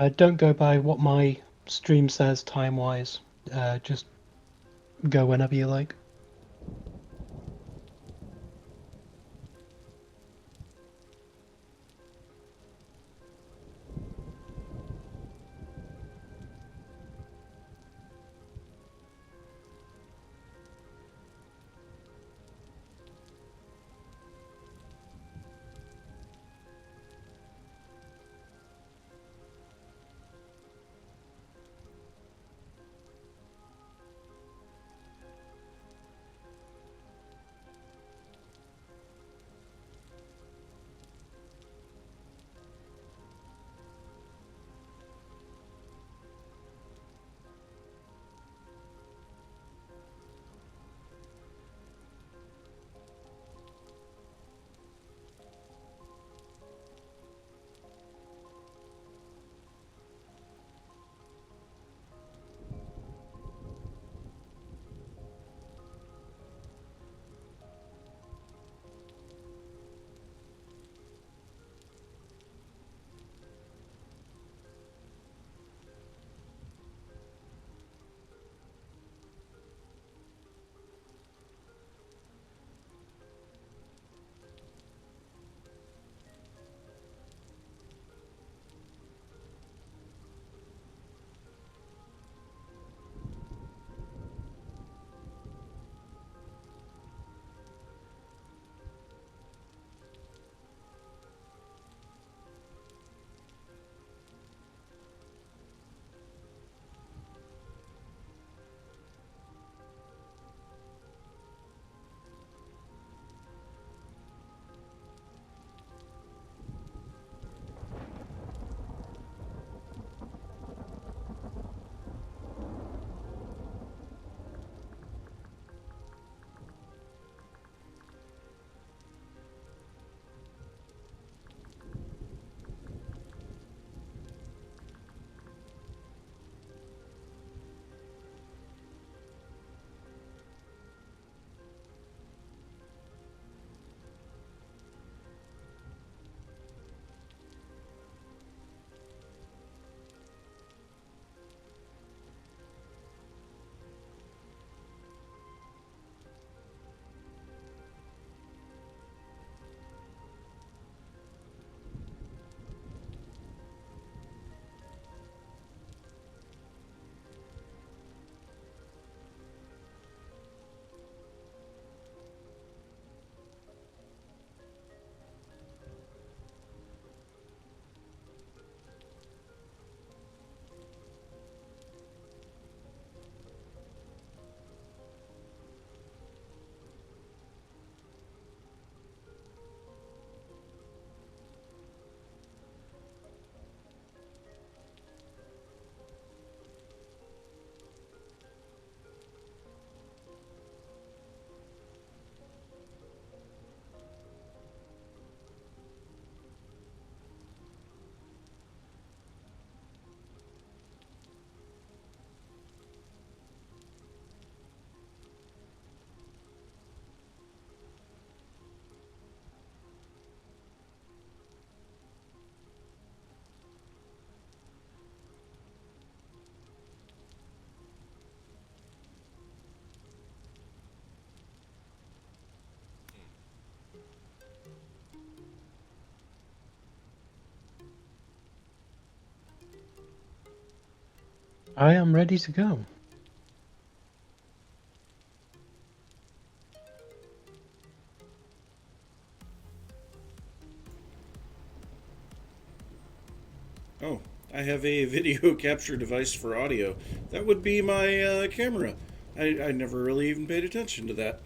Don't go by what my stream says time-wise. Just go whenever you like. I am ready to go. Oh, I have a video capture device for audio. That would be my camera. I never really even paid attention to that.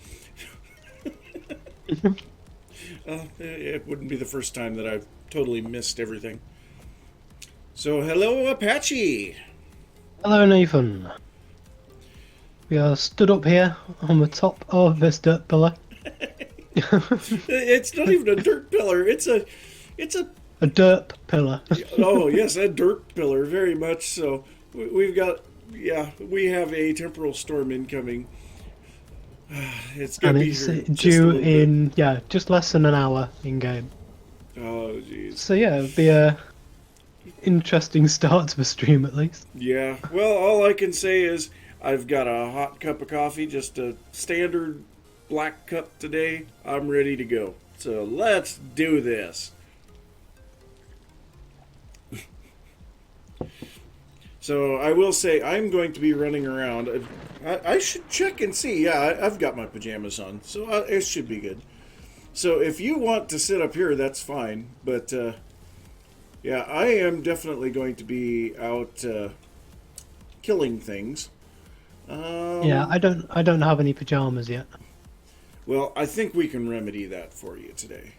It wouldn't be the first time that I've totally missed everything. So, hello, Apache! Hello, Nathan. We are stood up here on the top of this dirt pillar. It's not even a dirt pillar. It's a. A dirt pillar. Oh yes, a dirt pillar, very much so. We've got, yeah, we have a temporal storm incoming. It's gonna And be it's here just a due little bit. in, yeah, just less than an hour in game. Oh jeez. So yeah, it'll be a interesting start to the stream, at least. Yeah. Well, all I can say is I've got a hot cup of coffee, just a standard black cup today. I'm ready to go. So let's do this. So I will say I'm going to be running around. I should check and see. Yeah, I've got my pajamas on, so it should be good. So if you want to sit up here, that's fine. But yeah, I am definitely going to be out killing things. Yeah, I don't have any pajamas yet. Well, I think we can remedy that for you today.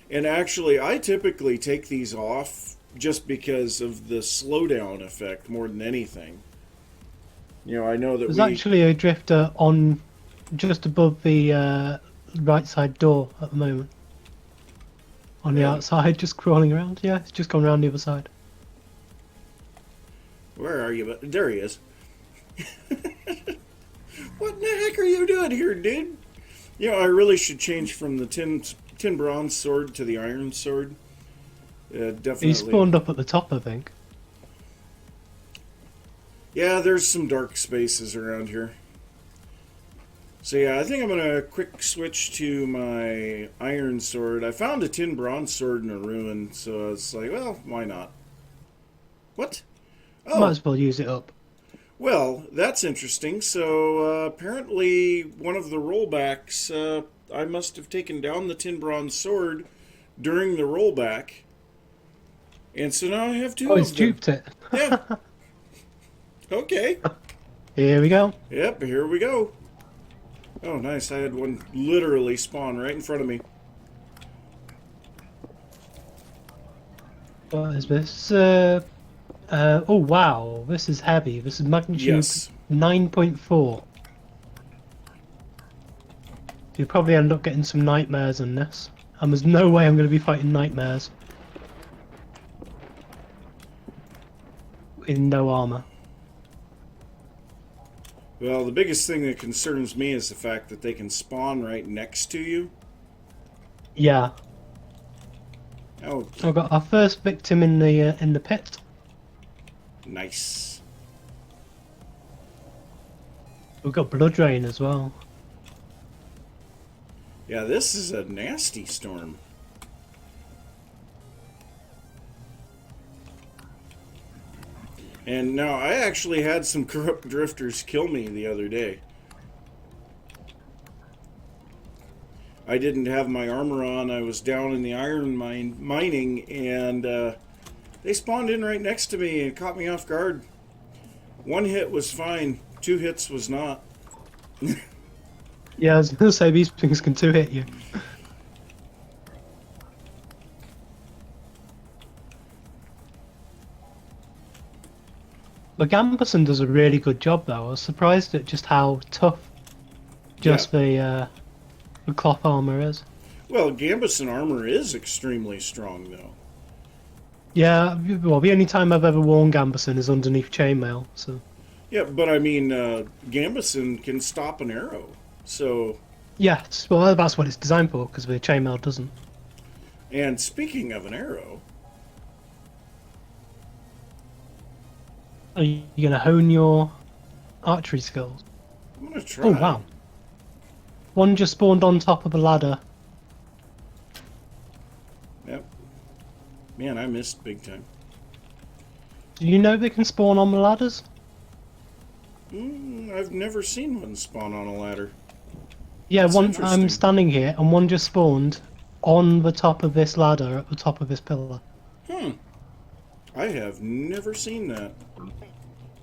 And actually, I typically take these off just because of the slowdown effect more than anything. You know, I know that There's we... actually a drifter on just above the right side door at the moment. On the Really? outside, just crawling around. Yeah, it's just gone around the other side. Where are you? But there he is. What in the heck are you doing here, dude? You know, I really should change from the tin bronze sword to the iron sword. Definitely. He spawned up at the top, I think. Yeah, there's some dark spaces around here. So yeah, I think I'm gonna quick switch to my iron sword. I found a tin bronze sword in a ruin, so it's like, well, why not? What? Might Oh, as well use it up. well, that's interesting. So apparently, one of the rollbacks, I must have taken down the tin bronze sword during the rollback, and so now I have two Oh, of it's them. duped it. Yeah. Okay. Here we go. Yep. Here we go. Oh, nice. I had one literally spawn right in front of me. What is this? Oh wow, this is heavy. This is magnitude Yes. 9.4. So you probably end up getting some nightmares on this. And there's no way I'm going to be fighting nightmares in no armor. Well, the biggest thing that concerns me is the fact that they can spawn right next to you. Yeah, Oh, I've got our first victim in the pit. nice. We've got blood rain as well. Yeah, this is a nasty storm. And now, I actually had some corrupt drifters kill me the other day. I didn't have my armor on. I was down in the iron mine mining, and they spawned in right next to me and caught me off guard. One hit was fine. 2 hits was not. Yeah, I was going to say these things can two-hit you. But Gamberson does a really good job though. I was surprised at just how tough just the cloth armor is. Well, Gambison armor is extremely strong, though. Yeah, well, the only time I've ever worn Gamberson is underneath chainmail, so... Yeah, but I mean, Gambison can stop an arrow. So, Yes, well, that's what it's designed for, because the chainmail doesn't. and speaking of an arrow, Are you going to hone your archery skills? I'm gonna try. Oh, wow. One just spawned on top of the ladder. Yep. Man, I missed big time. Do you know they can spawn on the ladders? I've never seen one spawn on a ladder. Yeah, That's I'm interesting. standing here, and one just spawned on the top of this ladder at the top of this pillar. I have never seen that.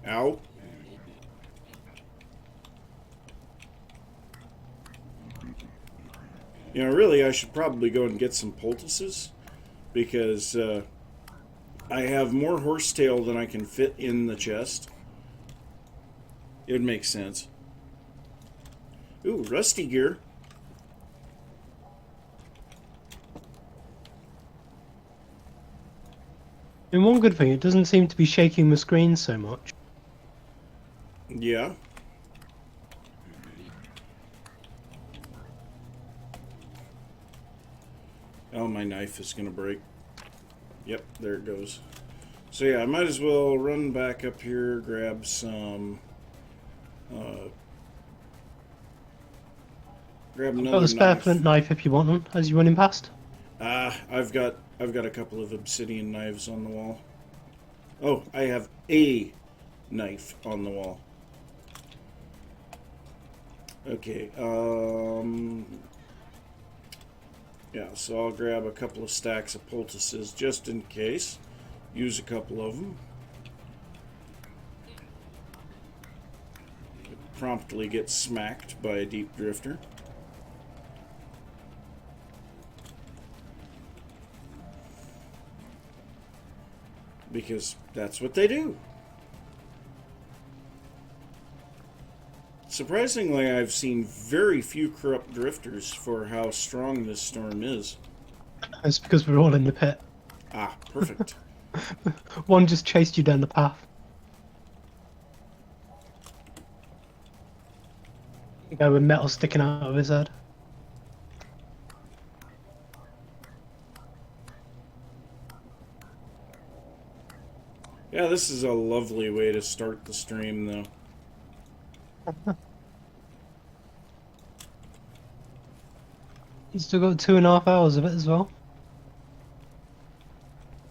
Ow. You know, really, I should probably go and get some poultices, because I have more horsetail than I can fit in the chest. It would make sense. Ooh, rusty gear. And one good thing, it doesn't seem to be shaking the screen so much. Yeah. Oh, my knife is going to break. Yep, there it goes. So yeah, I might as well run back up here, grab some, uh, grab I've got another a spare knife. flint knife if you want one as you're running past. I've got a couple of obsidian knives on the wall. Oh, I have a knife on the wall. Okay, yeah, so I'll grab a couple of stacks of poultices just in case. Use a couple of them. Promptly get smacked by a deep drifter. Because that's what they do. Surprisingly, I've seen very few corrupt drifters for how strong this storm is. It's because we're all in the pit. Ah, perfect. One just chased you down the path. A guy with metal sticking out of his head. Yeah, this is a lovely way to start the stream, though. You still got 2.5 hours of it as well.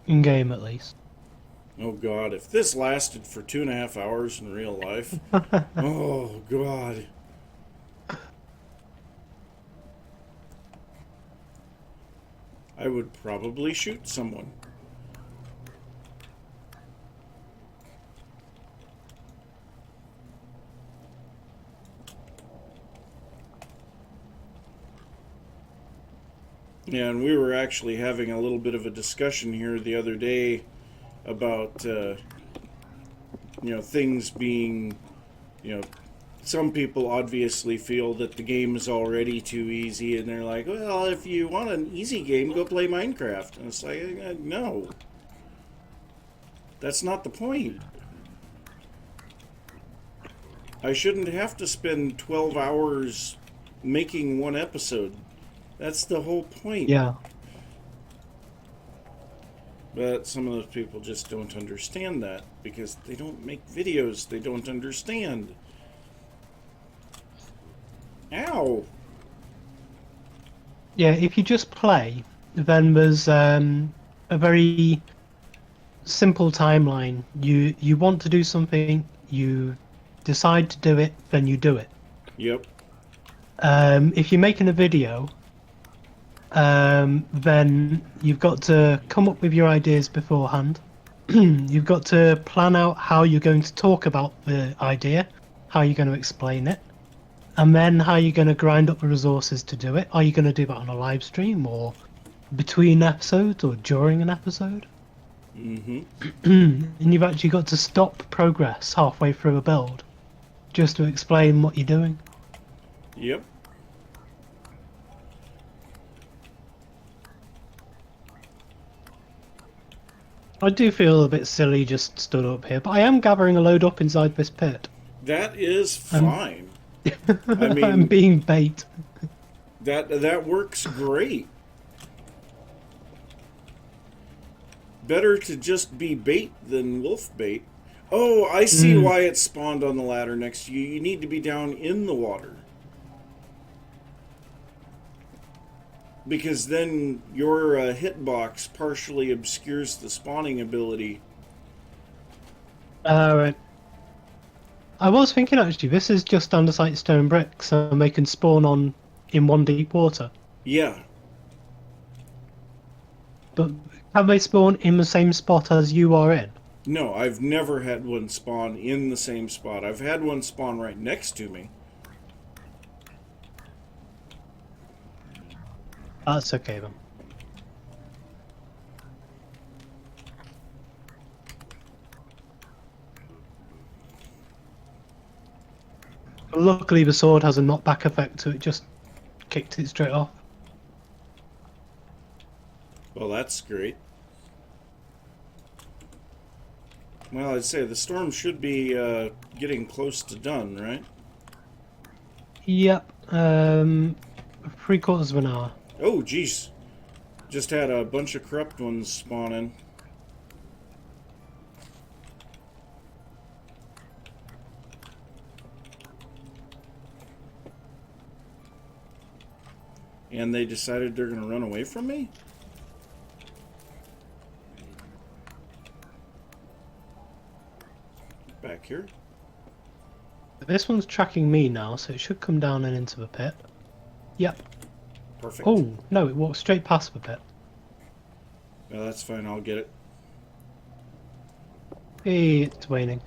In game, at least. Oh god, if this lasted for 2.5 hours in real life, oh god. I would probably shoot someone. Yeah, and we were actually having a little bit of a discussion here the other day about, things being, some people obviously feel that the game is already too easy, and they're like, well, if you want an easy game, go play Minecraft. And it's like, no. That's not the point. I shouldn't have to spend 12 hours making one episode. That's the whole point. Yeah. But some of those people just don't understand that because they don't make videos. They don't understand. Ow! Yeah, if you just play, then there's a very simple timeline. You want to do something, you decide to do it, then you do it. Yep. If you're making a video, then you've got to come up with your ideas beforehand. You've got to plan out how you're going to talk about the idea, how you're going to explain it, and then how you're going to grind up the resources to do it. Are you going to do that on a live stream or between episodes or during an episode? Mm-hmm. And you've actually got to stop progress halfway through a build just to explain what you're doing. Yep. I do feel a bit silly just stood up here, but I am gathering a load up inside this pit. That is fine. I I'm mean, being bait. that works great. Better to just be bait than wolf bait. Oh, I see why it spawned on the ladder next to you. You need to be down in the water. Because then your hitbox partially obscures the spawning ability. Right. I was thinking actually, this is just andesite stone bricks, so they can spawn on in one deep water. Yeah. But can they spawn in the same spot as you are in? No, I've never had one spawn in the same spot. I've had one spawn right next to me. That's okay then. But luckily the sword has a knockback effect, so it just kicked it straight off. Well, that's great. Well, I'd say the storm should be getting close to done, right? Yep. 3/4 of an hour. Oh, jeez. Just had a bunch of corrupt ones spawn in. And they decided they're going to run away from me? Back here. This one's tracking me now, so it should come down and into the pit. Yep. Perfect. Oh, no, it walked straight past the pit. Well, that's fine. I'll get it. Hey, it's waning.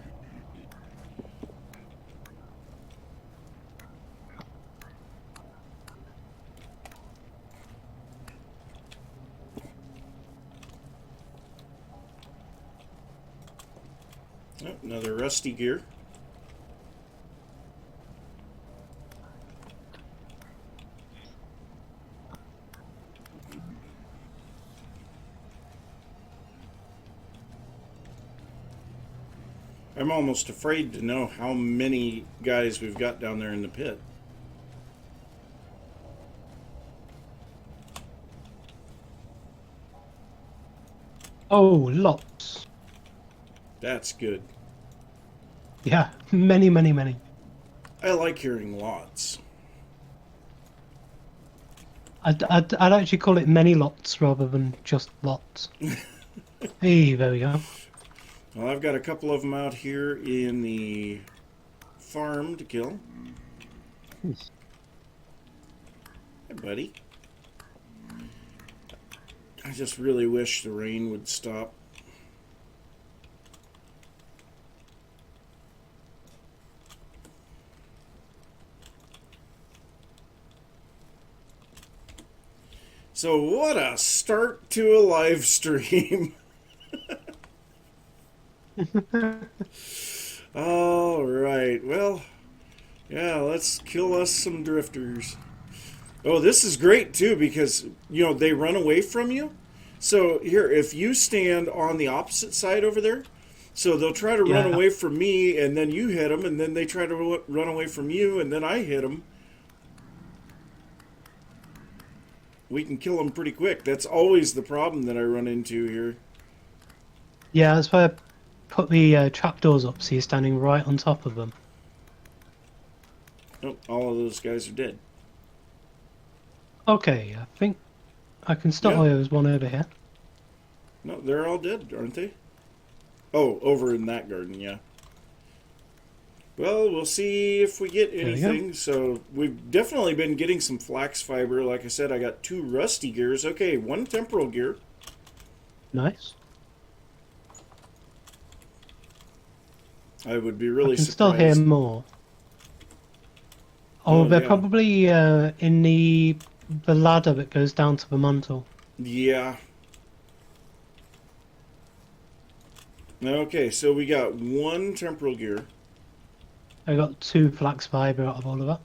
Oh, another rusty gear. I'm almost afraid to know how many guys we've got down there in the pit. Oh, lots. That's good. Yeah, many, many, many. I like hearing lots. I'd actually call it many lots rather than just lots. Hey, there we go. Well, I've got a couple of them out here in the farm to kill. Hey, buddy. I just really wish the rain would stop. So what a start to a live stream. All right. Well, yeah, let's kill us some drifters. Oh, this is great too because, you know, they run away from you. So here, if you stand on the opposite side over there, so they'll try to run away from me and then you hit them and then they try to run away from you and then I hit them. We can kill them pretty quick. That's always the problem that I run into here. Yeah, that's why I put the trapdoors up so you're standing right on top of them. Oh, all of those guys are dead. Okay, I think I can start. Yeah. Oh, there's one over here. No, they're all dead, aren't they? Oh, over in that garden, yeah. Well, we'll see if we get anything. So we've definitely been getting some flax fiber. Like I said, I got 2 rusty gears. Okay, 1 temporal gear. Nice. I would be really I can surprised. still hear more. Oh, they're yeah. probably in the ladder that goes down to the mantle. Yeah. Okay, so we got 1 temporal gear. I got 2 flax fiber out of all of that.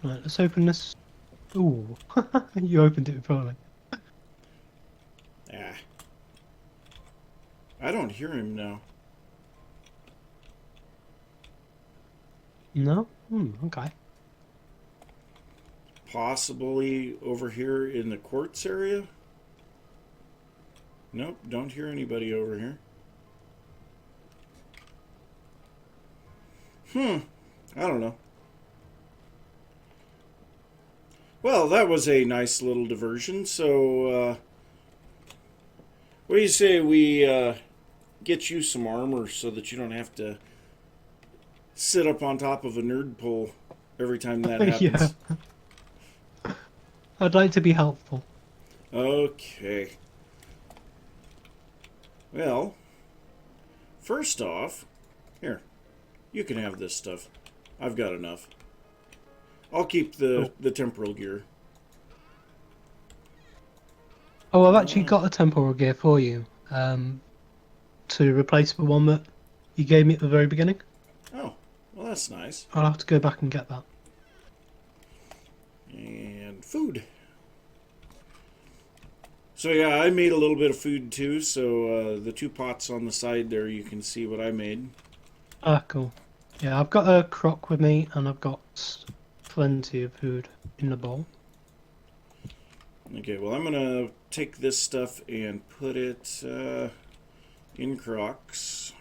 Right, let's open this. Ooh, you opened it probably. Ah. I don't hear him now. No? Okay. Possibly over here in the quartz area? Nope, don't hear anybody over here. I don't know. Well, that was a nice little diversion. So, what do you say we get you some armor so that you don't have to sit up on top of a nerd pole every time that happens? Yeah. I'd like to be helpful. Okay. Well, first off, here, you can have this stuff. I've got enough. I'll keep the temporal gear. Oh, I've actually got a temporal gear for you. To replace the one that you gave me at the very beginning. Oh, well, that's nice. I'll have to go back and get that. And food. So yeah, I made a little bit of food too. So the 2 pots on the side there, you can see what I made. Ah, cool. Yeah, I've got a crock with me, and I've got plenty of food in the bowl. Okay, well, I'm gonna take this stuff and put it in crocks.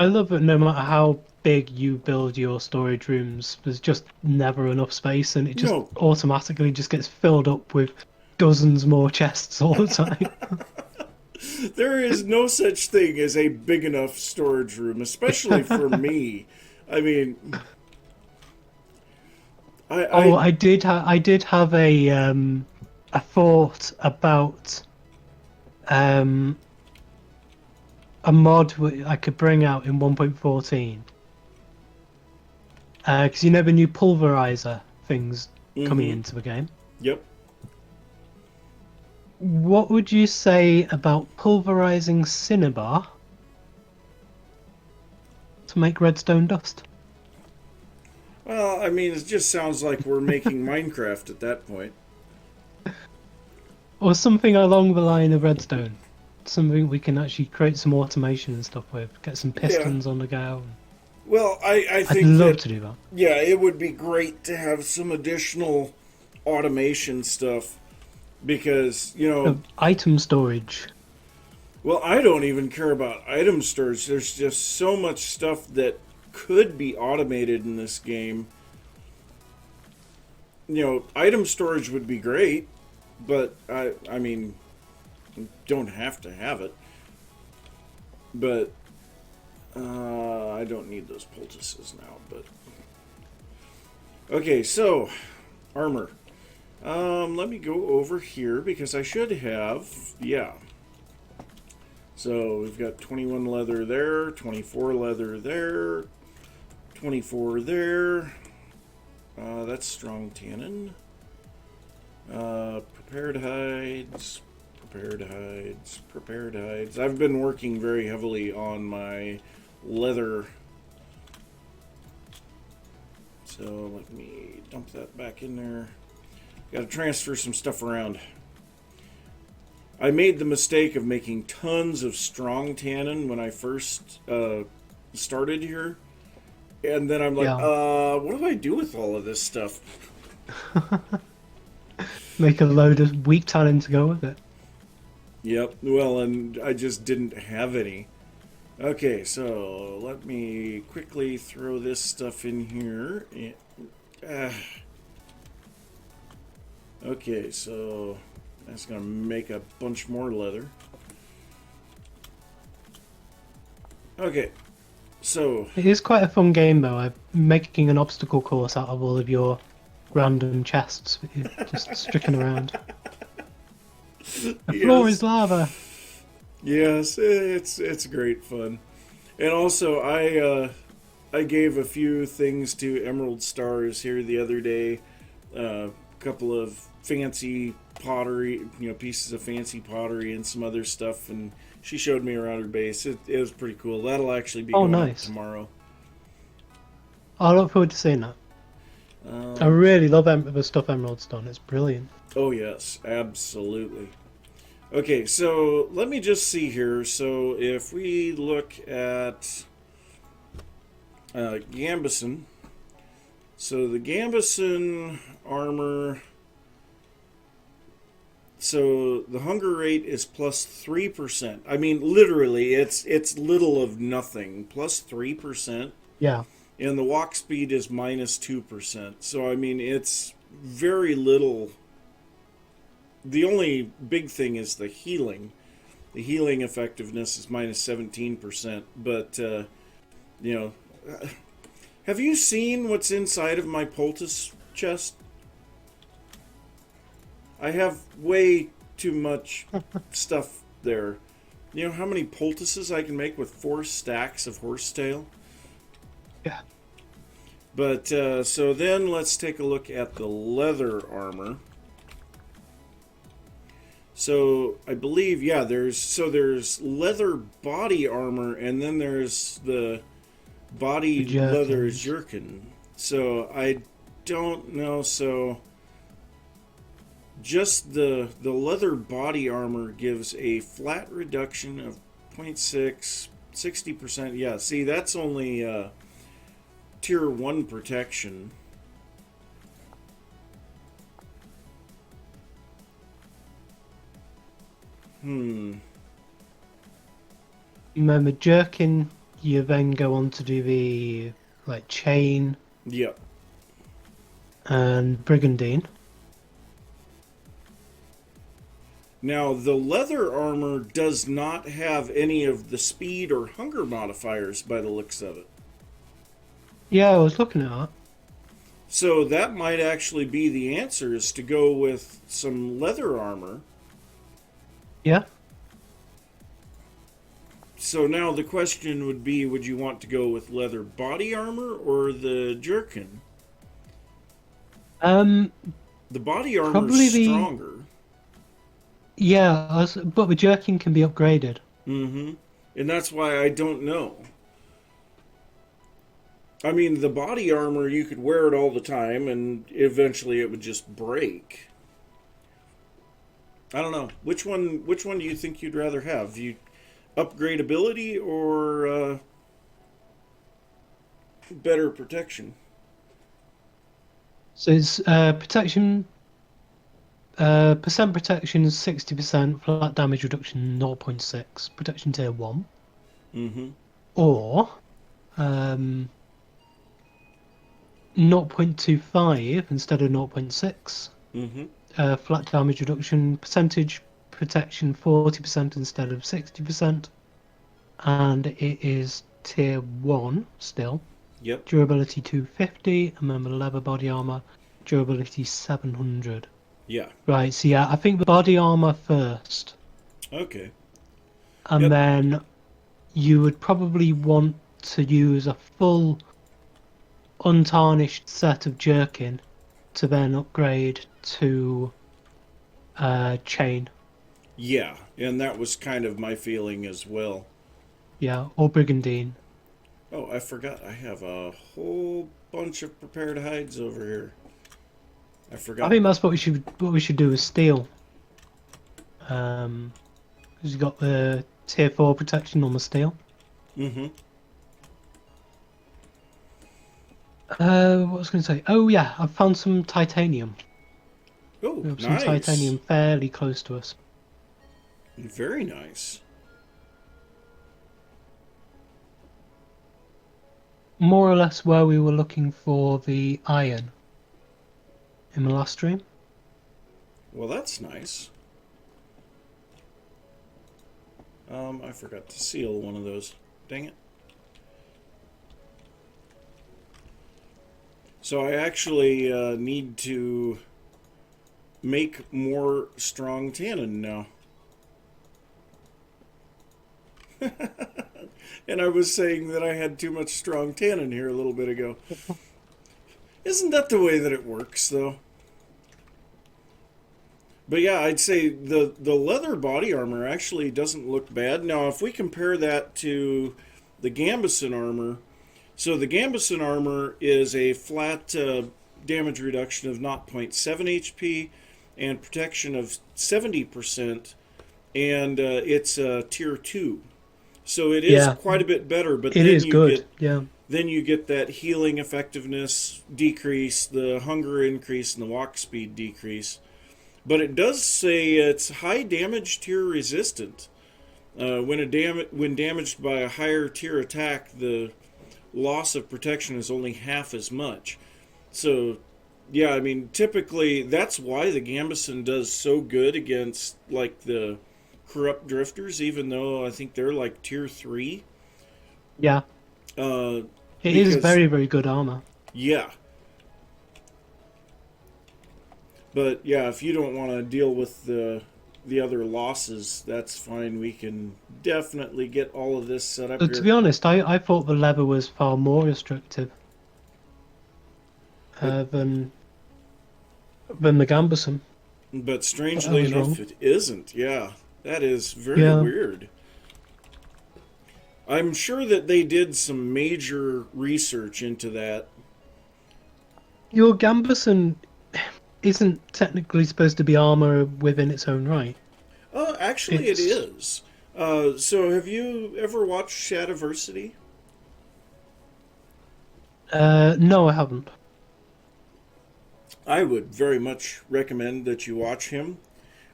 I love it no matter how big you build your storage rooms, there's just never enough space and it just No, automatically just gets filled up with dozens more chests all the time. there is no such thing as a big enough storage room, especially for me. I mean, Oh, I I did have a thought about um a mod I could bring out in 1.14. Because you know the new pulverizer things coming mm-hmm. into the game. Yep. What would you say about pulverizing cinnabar to make redstone dust? Well, I mean, it just sounds like we're making Minecraft at that point. Or something along the line of redstone. Something we can actually create some automation and stuff with. Get some Yeah. pistons on the go. Well, I I'd think love that, to do that. yeah, it would be great to have some additional automation stuff because, Item storage. well, I don't even care about item storage. There's just so much stuff that could be automated in this game. Item storage would be great, but I mean, don't have to have it. But I don't need those poultices now. But okay, so armor. Let me go over here because I should have, yeah. So we've got 21 leather there, 24 leather there, 24 there. That's strong tannin. Prepared hides, prepared hides, prepared hides. I've been working very heavily on my leather. So let me dump that back in there. Got to transfer some stuff around. I made the mistake of making tons of strong tannin when I first started here. And then I'm like, Yeah. what do I do with all of this stuff? Make a load of weak tannin to go with it. Yep, well, and I just didn't have any. Okay, so let me quickly throw this stuff in here. Okay, so that's going to make a bunch more leather. Okay, so It is quite a fun game though. I'm making an obstacle course out of all of your random chests that you're just sticking around. The floor is lava. yes, it's great fun. And also, I gave a few things to Emerald Stars here the other day. A couple of fancy pottery, pieces of fancy pottery and some other stuff, and she showed me around her base. It was pretty cool. That'll actually be Oh, going up nice. tomorrow. I look forward to seeing that. I really love the stuff Emerald's done. It's brilliant. Oh yes, absolutely. Okay, so let me just see here. So if we look at Gambison, so the Gambison armor. So the hunger rate is plus 3%. I mean, literally, it's little of nothing. Plus 3%. Yeah. And the walk speed is minus 2%. So, I mean, it's very little. The only big thing is the healing. The healing effectiveness is minus 17%. But, you know, have you seen what's inside of my poultice chest? I have way too much stuff there. You know how many poultices I can make with 4 stacks of horsetail? Yeah. But, so then let's take a look at the leather armor. So, I believe, yeah, there's leather body armor, and then there's the body leather jerkin. So, I don't know, so just the leather body armor gives a flat reduction of 0.6, 60%. Yeah, see, that's only tier 1 protection. Remember, jerkin You then go on to do the like chain Yep. and brigandine. Now, the leather armor does not have any of the speed or hunger modifiers by the looks of it. Yeah, I was looking at that. So that might actually be the answer, is to go with some leather armor. Yeah. So now the question would be, would you want to go with leather body armor or the jerkin? Um, The body armor's Probably the stronger. yeah, but the jerkin can be upgraded. Mm-hmm. And that's why I don't know. I mean, the body armor, you could wear it all the time, and eventually it would just break. I don't know. Which one? Which one do you think you'd rather have? You upgrade ability or better protection? So it's protection, percent protection is 60%, flat damage reduction 0.6, protection tier 1. Mm-hmm. Or um, 0.25 instead of 0.6. Mm-hmm. Flat damage reduction, percentage protection 40% instead of 60%. And it is tier 1 still. Yep. Durability 250, and then the leather body armor, durability 700. Yeah. Right, so yeah, I think the body armor first, Okay. and Yep. then you would probably want to use a full untarnished set of jerkin to then upgrade to chain, Yeah, and that was kind of my feeling as well. yeah, or brigandine. Oh, I forgot. I have a whole bunch of prepared hides over here. I I forgot think that. that's what we should do with steel. 'Cause you got the tier 4 protection on the steel. Mm-hmm. What was I going to say? Oh yeah, I found some titanium. Oh, We have some nice. titanium fairly close to us. Very nice. More or less where we were looking for the iron in the last stream. Well, that's nice. I forgot to seal one of those. Dang it. So I actually need to make more strong tannin now. And I was saying that I had too much strong tannin here a little bit ago. Isn't that the way that it works, though? But yeah, I'd say the leather body armor actually doesn't look bad. Now, if we compare that to the Gambeson armor, so the Gambeson armor is a flat damage reduction of 0.7 HP and protection of 70%, and it's tier 2. So it is Yeah, quite a bit better, but it is good. Yeah, then you get that healing effectiveness decrease, the hunger increase, and the walk speed decrease. But it does say it's high damage tier resistant. When damaged by a higher tier attack, the loss of protection is only half as much. So, yeah, I mean, typically that's why the Gambeson does so good against like the corrupt drifters, even though I think they're like tier 3. yeah, Uh, it is because very, very good armor. yeah, but yeah, if you don't want to deal with the other losses, that's fine. We can definitely get all of this set up But to here. be honest, I thought the leather was far more restrictive But than the Gambeson. but But I strangely was enough, wrong. it isn't. Yeah, that is very Yeah, weird. I'm sure that they did some major research into that. your Gambeson isn't technically supposed to be armor within its own right. Actually, it It's is. So, have you ever watched Shadiversity? no, I haven't. I would very much recommend that you watch him.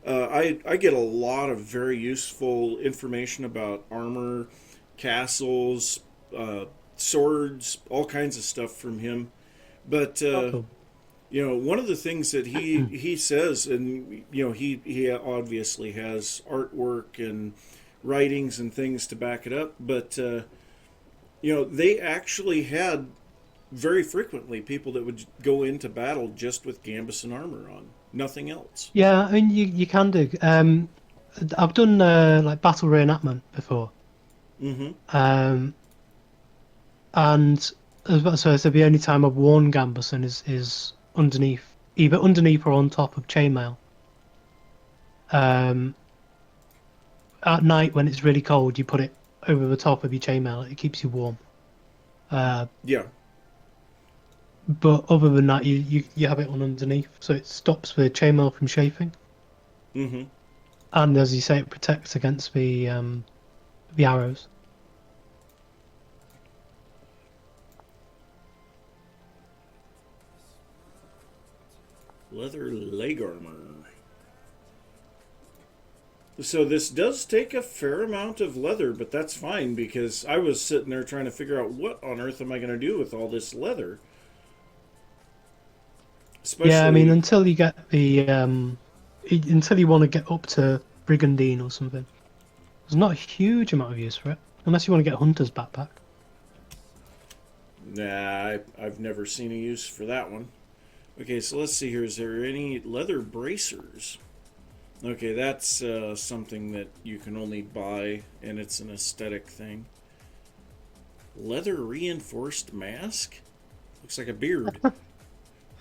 I get a lot of very useful information about armor, castles, swords, all kinds of stuff from him. But Oh, cool. one of the things that he says, and he obviously has artwork and writings and things to back it up, but they actually had very frequently people that would go into battle just with gambeson armor on, nothing else. Yeah, I mean you can do. I've done like battle reenactment before, Mm-hmm. um, and so I said the only time I've worn gambeson is underneath, either underneath or on top of chainmail. Um, at night when it's really cold, you put it over the top of your chainmail. It keeps you warm. Uh, Yeah. but other than that, you have it on underneath, so it stops the chainmail from chafing, Mm-hmm. and as you say, it protects against the arrows. Leather leg armor. So this does take a fair amount of leather, but that's fine because I was sitting there trying to figure out what on earth am I going to do with all this leather. Yeah, I mean, Especially, until you get until you want to get up to brigandine or something, there's not a huge amount of use for it, unless you want to get a hunter's backpack. nah, I've never seen a use for that one. Okay, so let's see here. Is there any leather bracers? Okay, that's something that you can only buy, and it's an aesthetic thing. Leather reinforced mask? Looks like a beard.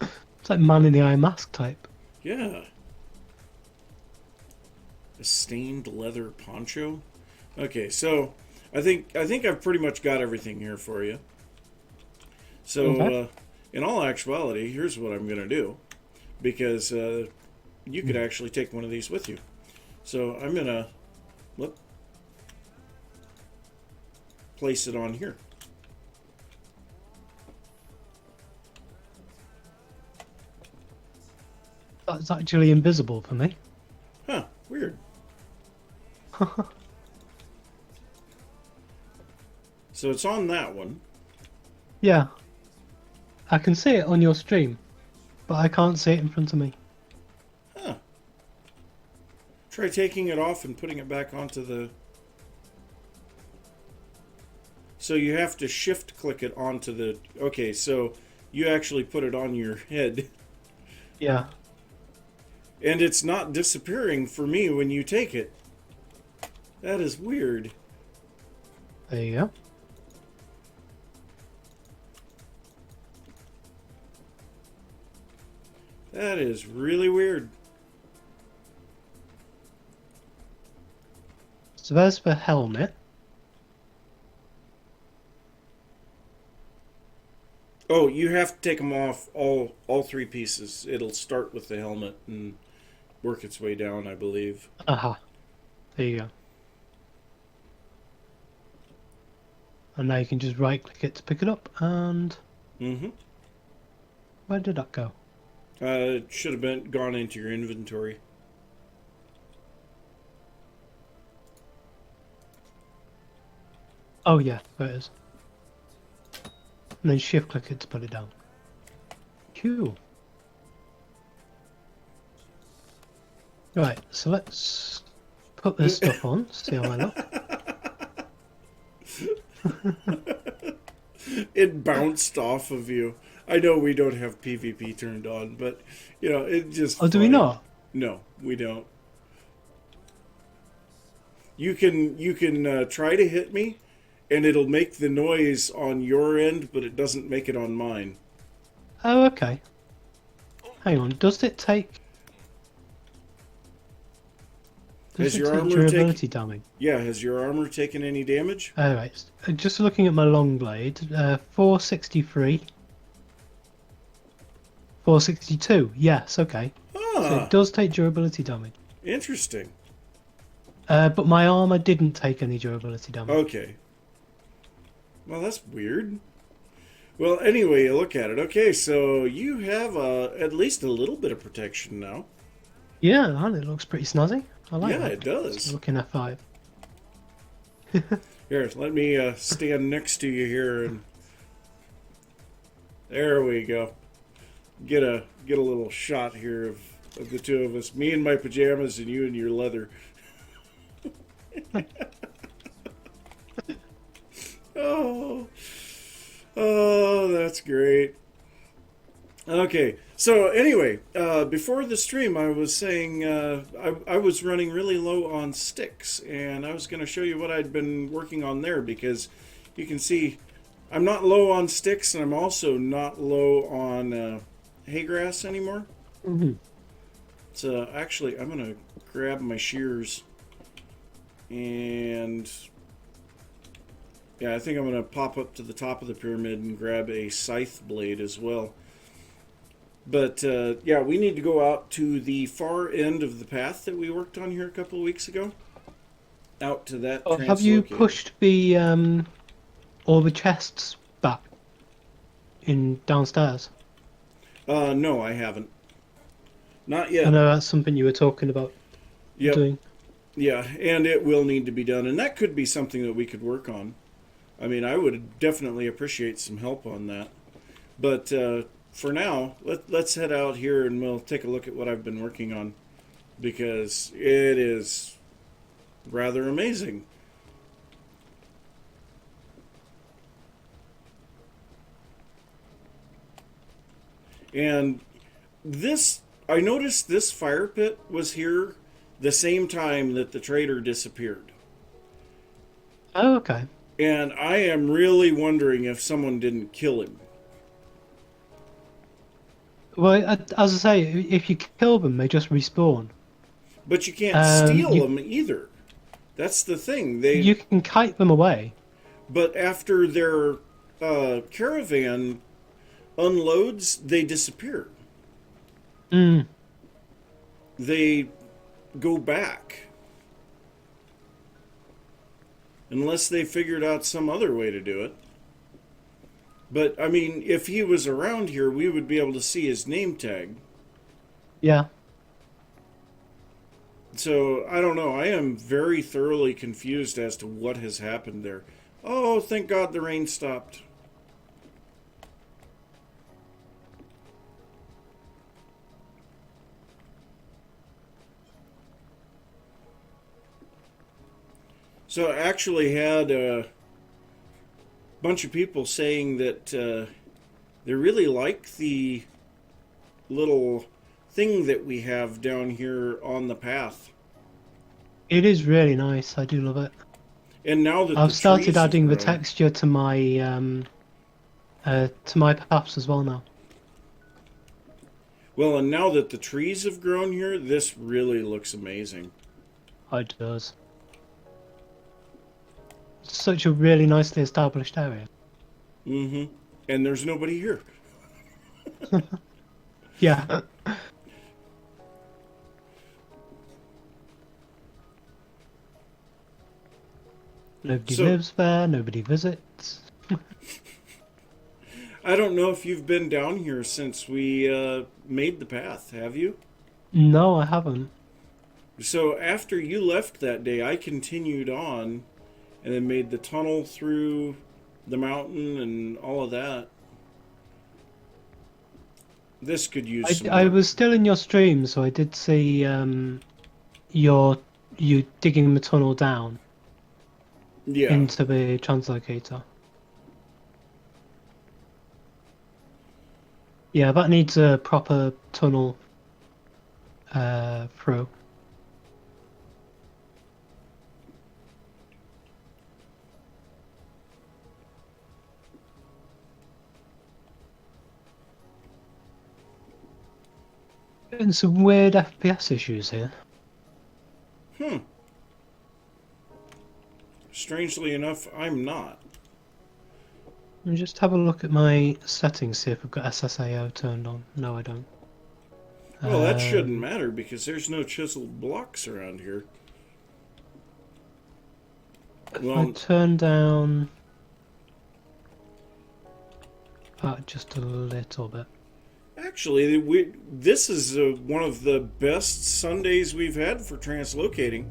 It's like Man in the Iron Mask type. Yeah. A stained leather poncho? Okay, so I think I've pretty much got everything here for you. So, Okay. in all actuality, here's what I'm going to do, because you could actually take one of these with you. So I'm going to place it on here. That's actually invisible for me. Huh, weird. So it's on that one. Yeah, I can see it on your stream, but I can't see it in front of me. Huh. Try taking it off and putting it back onto the... So you have to shift click it onto the... Okay, so you actually put it on your head. Yeah. And it's not disappearing for me when you take it. That is weird. There you go. That is really weird. So there's the helmet. Oh, you have to take them off, all three pieces. It'll start with the helmet and work its way down, I believe. Aha. There you go. And now you can just right click it to pick it up, and Mm-hmm. where did that go? It should have been gone into your inventory. Oh yeah, there it is. And then shift click it to put it down. Cool. Right, so let's put this stuff on, see how I look. It bounced off of you. I know we don't have PvP turned on, but it just. Oh, do we funny. not? No, we don't. You can try to hit me, and it'll make the noise on your end, but it doesn't make it on mine. Oh, okay. Hang on, does it take... Does Has it your take armor durability damage? Yeah, has your armor taken any damage? Alright, just looking at my long blade, 463. 462, yes, okay. So Ah, it does take durability damage. interesting. But my armor didn't take any durability damage. Okay. Well, that's weird. Well, anyway, you look at it. Okay, so you have at least a little bit of protection now. Yeah, and it looks pretty snazzy. I like Yeah, that. it does. Looking F5. Here, let me stand next to you here, and there we go. Get a little shot here of the two of us. Me in my pajamas, and you in your leather. Oh, oh, that's great. Okay, so anyway, before the stream, I was saying I was running really low on sticks, and I was going to show you what I'd been working on there because you can see I'm not low on sticks, and I'm also not low on hay grass anymore. Mm-hmm. So actually, I'm going to grab my shears, and yeah, I think I'm going to pop up to the top of the pyramid and grab a scythe blade as well. But yeah, we need to go out to the far end of the path that we worked on here a couple of weeks ago. Out to that Oh, have you translocator. pushed the all the chests back in downstairs? No, I haven't. Not I yet. know that's something you were talking about Yep. doing. Yeah, and it will need to be done, and that could be something that we could work on. I mean, I would definitely appreciate some help on that. But for now, let's head out here and we'll take a look at what I've been working on because it is rather amazing. And this, I noticed this fire pit was here the same time that the trader disappeared. Oh, okay. And I am really wondering if someone didn't kill him. Well, as I say, if you kill them, they just respawn. But you can't steal You them either. That's the thing. They you can kite them away. But after their caravan unloads, they disappear. Mm. They go back. Unless they figured out some other way to do it. But, I mean, if he was around here, we would be able to see his name tag. Yeah. So, I don't know. I am very thoroughly confused as to what has happened there. Oh, thank God the rain stopped. So I actually had a bunch of people saying that they really like the little thing that we have down here on the path. It is really nice. I do love it. And now that I've the started trees have adding the grown, texture to my paths as well now. well, and now that the trees have grown here, this really looks amazing. It does. It's such a really nicely established area. Mm-hmm. And there's nobody here. Yeah. Nobody So lives there. Nobody visits. I don't know if you've been down here since we made the path, have you? No, I haven't. So after you left that day, I continued on and then made the tunnel through the mountain and all of that. This could use some I work. was still in your stream, so I did see you digging the tunnel down Yeah. into the translocator. Yeah, that needs a proper tunnel through. And some weird FPS issues here. Hmm. Strangely enough, I'm not. Let me just have a look at my settings, see if I've got SSAO turned on. No, I don't. Well, that shouldn't Um, matter because there's no chiseled blocks around here. If I Well, turn down that just a little bit. actually, this is one of the best Sundays we've had for translocating.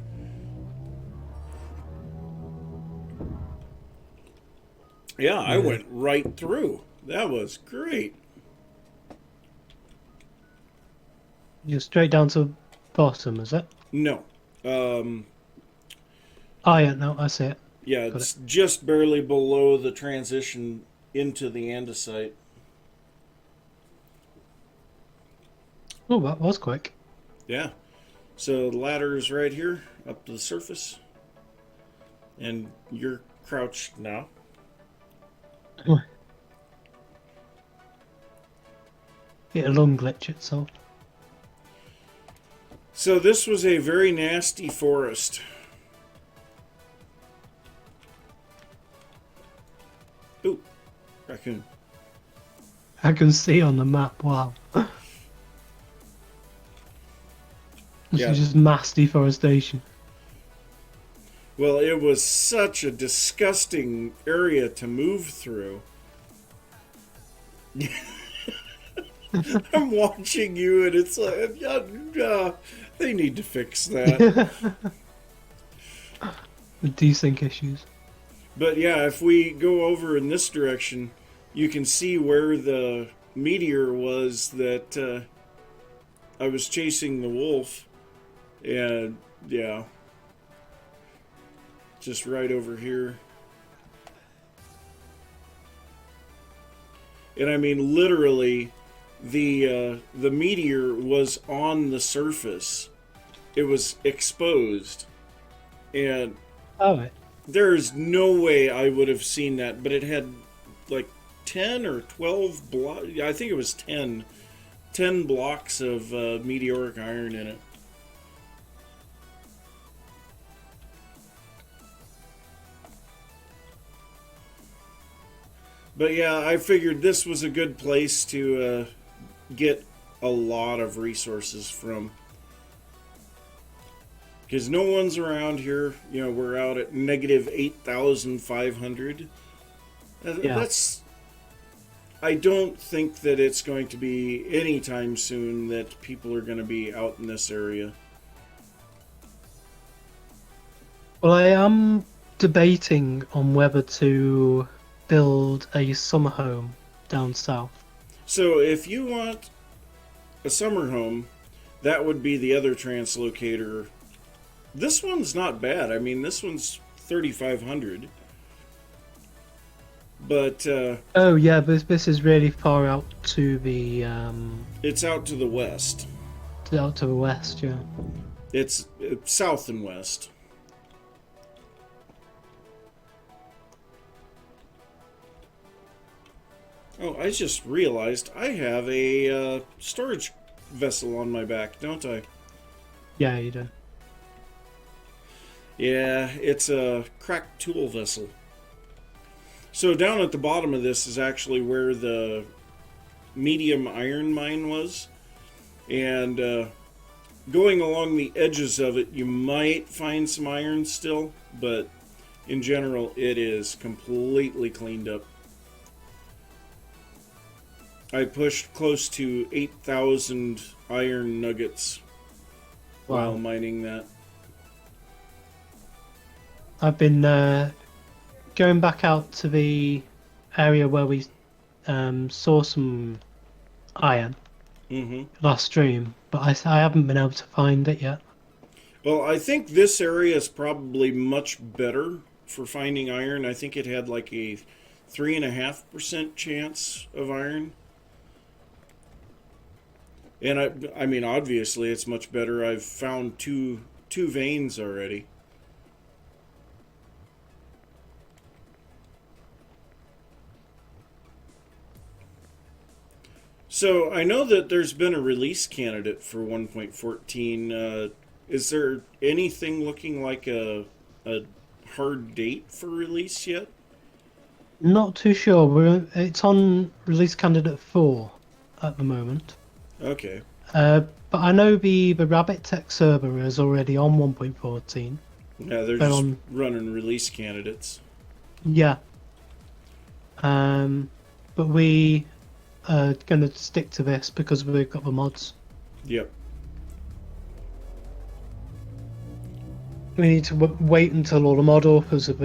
Yeah, I Yeah. went right through. That was great. You're straight down to bottom, is it? No. Um, Oh yeah, no, I see it. yeah, Got it. it's just barely below the transition into the andesite. Oh, that was quick. Yeah. So the ladder is right here up to the surface, and you're crouched now. It a lung glitch itself. So this was a very nasty forest. Ooh, raccoon. I can see on the map. Wow. This Yeah. is just mass deforestation. Well, it was such a disgusting area to move through. I'm watching you, and it's like, yeah, they need to fix that. The desync issues. But yeah, if we go over in this direction, you can see where the meteor was that I was chasing the wolf. And yeah, just right over here. And I mean, literally, the meteor was on the surface. It was exposed, and Oh, right. there's no way I would have seen that. But it had like 10 or 12 blocks. I think it was 10 blocks of meteoric iron in it. But yeah, I figured this was a good place to get a lot of resources from. Because no one's around here. You know, we're out at negative 8,500. Yeah. That's. I don't think that it's going to be anytime soon that people are going to be out in this area. Well, I am debating on whether to build a summer home down south. So if you want a summer home, that would be the other translocator. This one's not bad. I mean, this one's 3,500. But Oh yeah, this is really far out to the it's out to the west. out to the west. Yeah. It's south and west. Oh, I just realized I have a storage vessel on my back, don't I? Yeah, you do. Yeah, it's a cracked tool vessel. So down at the bottom of this is actually where the medium iron mine was. And going along the edges of it, you might find some iron still, but in general, it is completely cleaned up. I pushed close to 8,000 iron nuggets while Wow. mining that. I've been going back out to the area where we saw some iron Mm-hmm. last stream, but I haven't been able to find it yet. Well, I think this area is probably much better for finding iron. I think it had like a 3.5% chance of iron. And I mean, obviously, it's much better. I've found two veins already. So I know that there's been a release candidate for 1.14. Is there anything looking like a hard date for release yet? Not too sure. It's on release candidate 4 at the moment. Okay. But I know the Rabbit Tech server is already on 1.14. Yeah, they're But just on running release candidates. yeah. But we are gonna stick to this because we've got the mods. Yep. We need to wait until all the mod authors have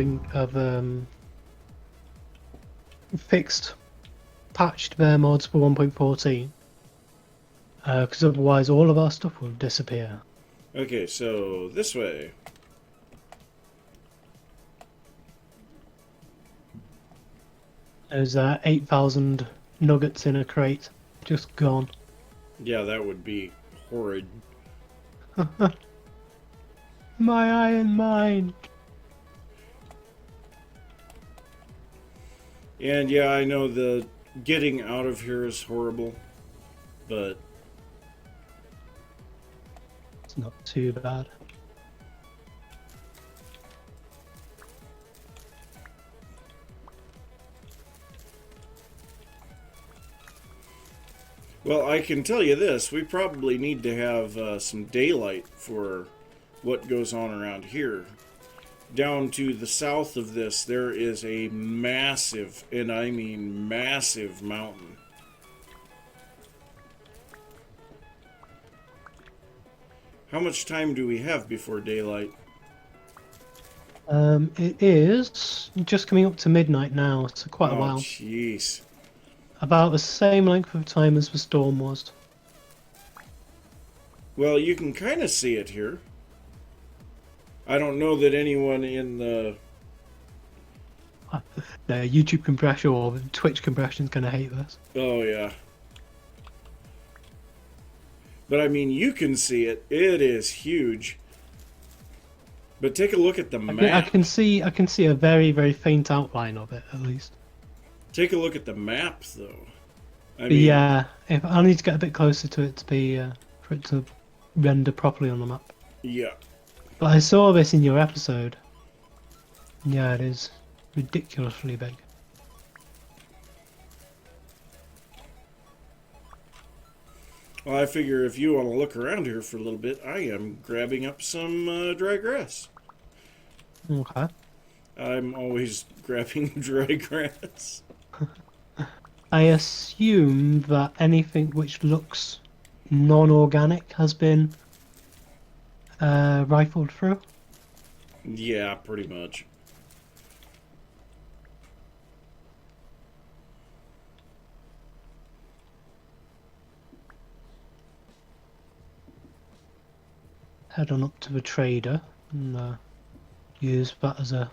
fixed, patched their mods for 1.14. Because otherwise all of our stuff will disappear. Okay, so this way. There's 8,000 nuggets in a crate, just gone. Yeah, that would be horrid. My iron mine! And yeah, I know the getting out of here is horrible, but It's not too bad. well, I can tell you this: we probably need to have some daylight for what goes on around here. Down to the south of this, there is a massive, and I mean massive, mountain. How much time do we have before daylight? It is just coming up to midnight now, so quite a Oh, while. jeez. About the same length of time as the storm was. Well, you can kind of see it here. I don't know that anyone in the... The YouTube compression or the Twitch compression is going to hate this. Oh, yeah. But I mean, you can see it. It is huge. But take a look at the map. I can see a very, very faint outline of it, at least. Take a look at the map, though. I But mean, yeah, if I need to get a bit closer to it to be for it to render properly on the map. yeah. But I saw this in your episode. Yeah, it is ridiculously big. Well, I figure if you want to look around here for a little bit, I am grabbing up some dry grass. Okay. I'm always grabbing dry grass. I assume that anything which looks non-organic has been rifled through. Yeah, pretty much. Head on up to the trader and use that as a...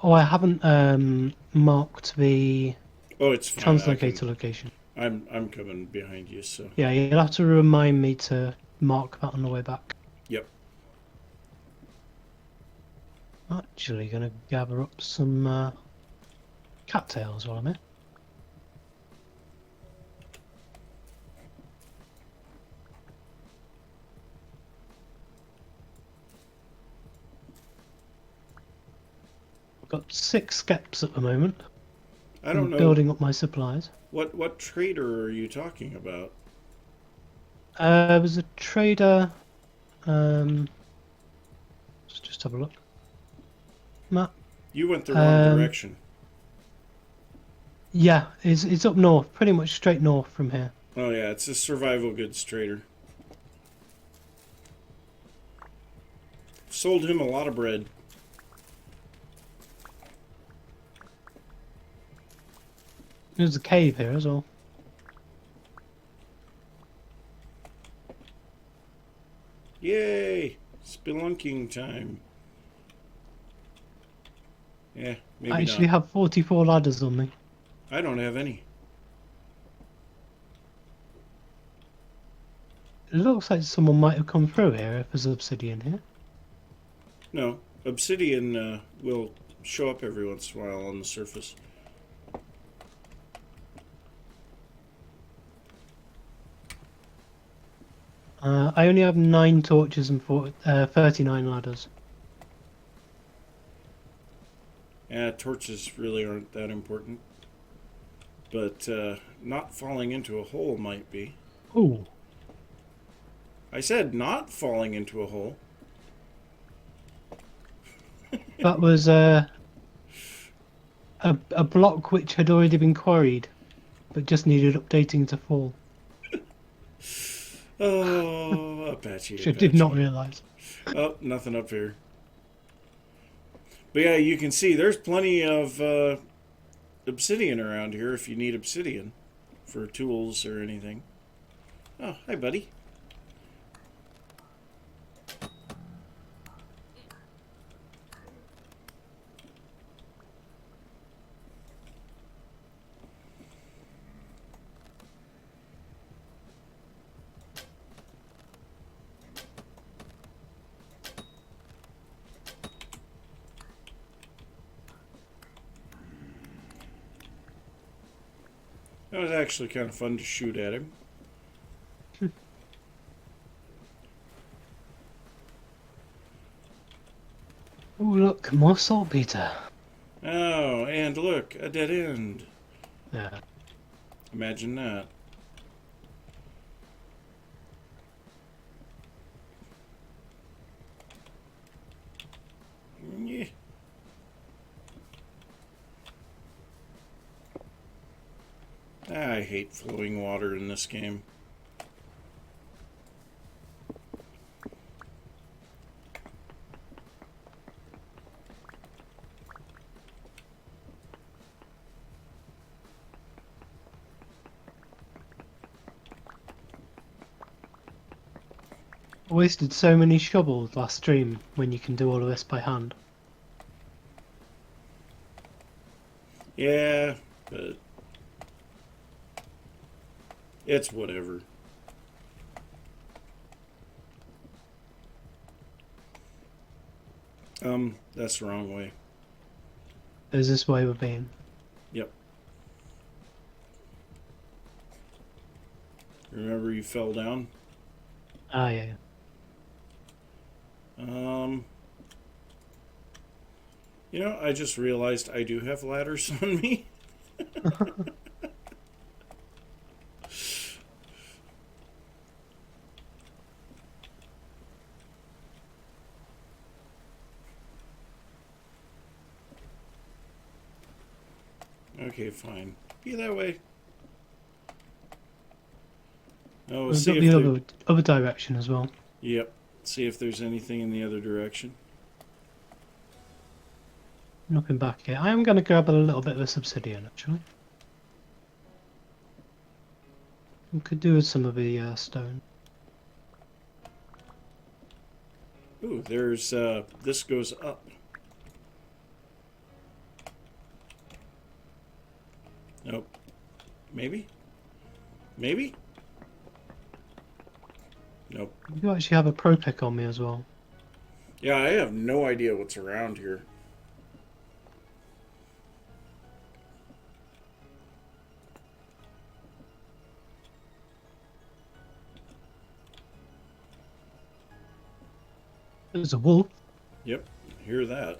Oh, I haven't marked the Oh, it's fine. translocator location. I'm coming behind you, so. Yeah, you'll have to remind me to mark that on the way back. Yep. Actually, gonna gather up some cattails while I'm here. I've got 6 skeps at the moment. I don't I'm know. building up my supplies. What trader are you talking about? There's a trader. Let's just have a look. Map. You went the wrong direction. Yeah, it's up north, pretty much straight north from here. Oh yeah, it's a survival goods trader. Sold him a lot of bread. There's a cave here as well. Yay! Spelunking time. Yeah, maybe I actually not. have 44 ladders on me. I don't have any. It looks like someone might have come through here if there's obsidian here. No, obsidian will show up every once in a while on the surface. I only have 9 torches and 39 ladders. Yeah, torches really aren't that important. But not falling into a hole might be. Ooh, I said not falling into a hole. that was a block which had already been quarried, but just needed updating to fall. Oh, Apache. Which I did not realise. Oh, nothing up here. But yeah, you can see there's plenty of obsidian around here if you need obsidian for tools or anything. Oh, hi, buddy. That was actually kind of fun to shoot at him. Oh, look, more saltpeter. Oh, and look, a dead end. Yeah. Imagine that. Yeah. I hate flowing water in this game. I wasted so many shovels last stream when you can do all of this by hand. Yeah, but it's whatever. That's the wrong way. Is this way we're being? Yep. Remember you fell down? Ah, yeah. You know, I just realized I do have ladders on me. Okay, fine. Be that way. Oh, We've see got if the there... other direction as well. Yep. See if there's anything in the other direction. Nothing back here. I am going to grab a little bit of this obsidian, actually. We could do with some of the stone. Ooh, there's, this goes up. Nope. Maybe? Maybe? Nope. You do actually have a pro pick on me as well. Yeah, I have no idea what's around here. There's a wolf. Yep, hear that.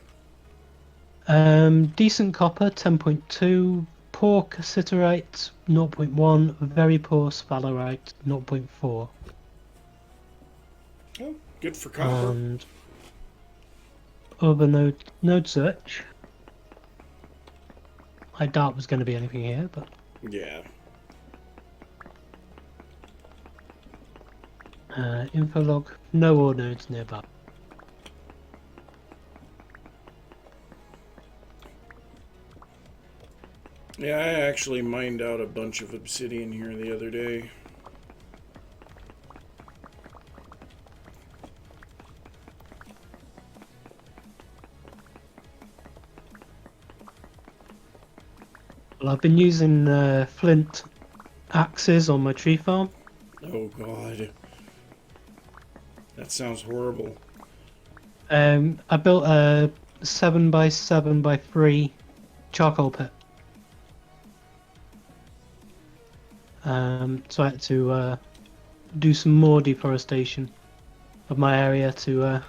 Decent copper, 10.2. Poor cassiterite, 0.1. Very poor sphalerite, 0.4. Oh, good for copper. And other node search. I doubt there's going to be anything here, but Yeah. info log, no ore nodes nearby. Yeah, I actually mined out a bunch of obsidian here the other day. Well, I've been using flint axes on my tree farm. Oh god. That sounds horrible. I built a 7x7x3 charcoal pit. So I had to do some more deforestation of my area to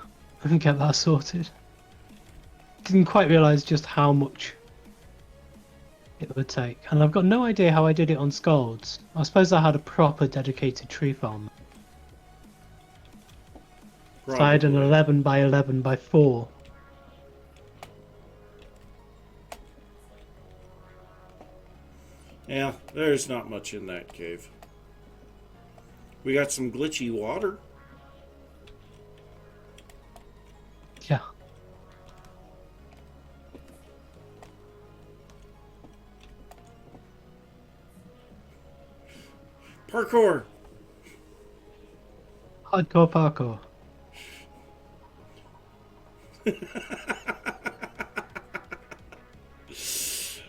get that sorted. Didn't quite realise just how much it would take, and I've got no idea how I did it on Scalds. I suppose I had a proper dedicated tree farm. So I had an Probably. 11x11x4. Yeah, there's not much in that cave. We got some glitchy water. Yeah. Parkour. Hardcore parkour.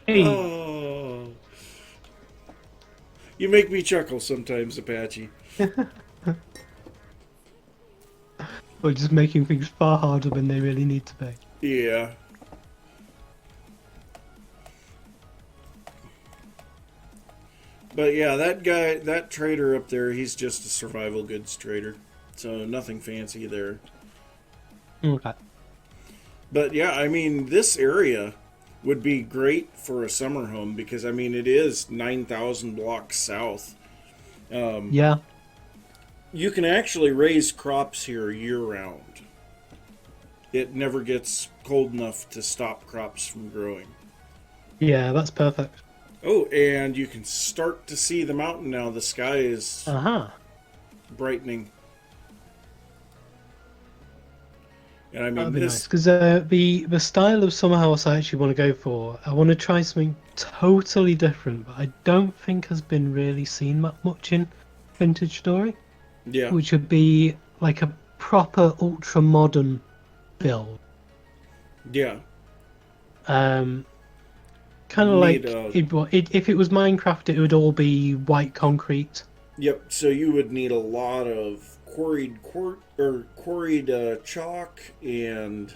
Hey, Oh, you make me chuckle sometimes, Apache. we're just making things far harder than they really need to be. Yeah. But yeah, that guy, that trader up there, he's just a survival goods trader. So nothing fancy there. Okay. But yeah, I mean, this area would be great for a summer home because, I mean, it is 9,000 blocks south. Yeah. You can actually raise crops here year round. It never gets cold enough to stop crops from growing. Yeah, that's perfect. Oh, and you can start to see the mountain now. The sky is Uh-huh. brightening. And I That'd mean, be nice this, because the style of summer house I actually want to go for, I want to try something totally different, but I don't think has been really seen much in Vintage Story, yeah, which would be like a proper ultra modern build. yeah. Um, kind You of need like a, if it was Minecraft, it would all be white concrete. yep, so you would need a lot of quarried chalk and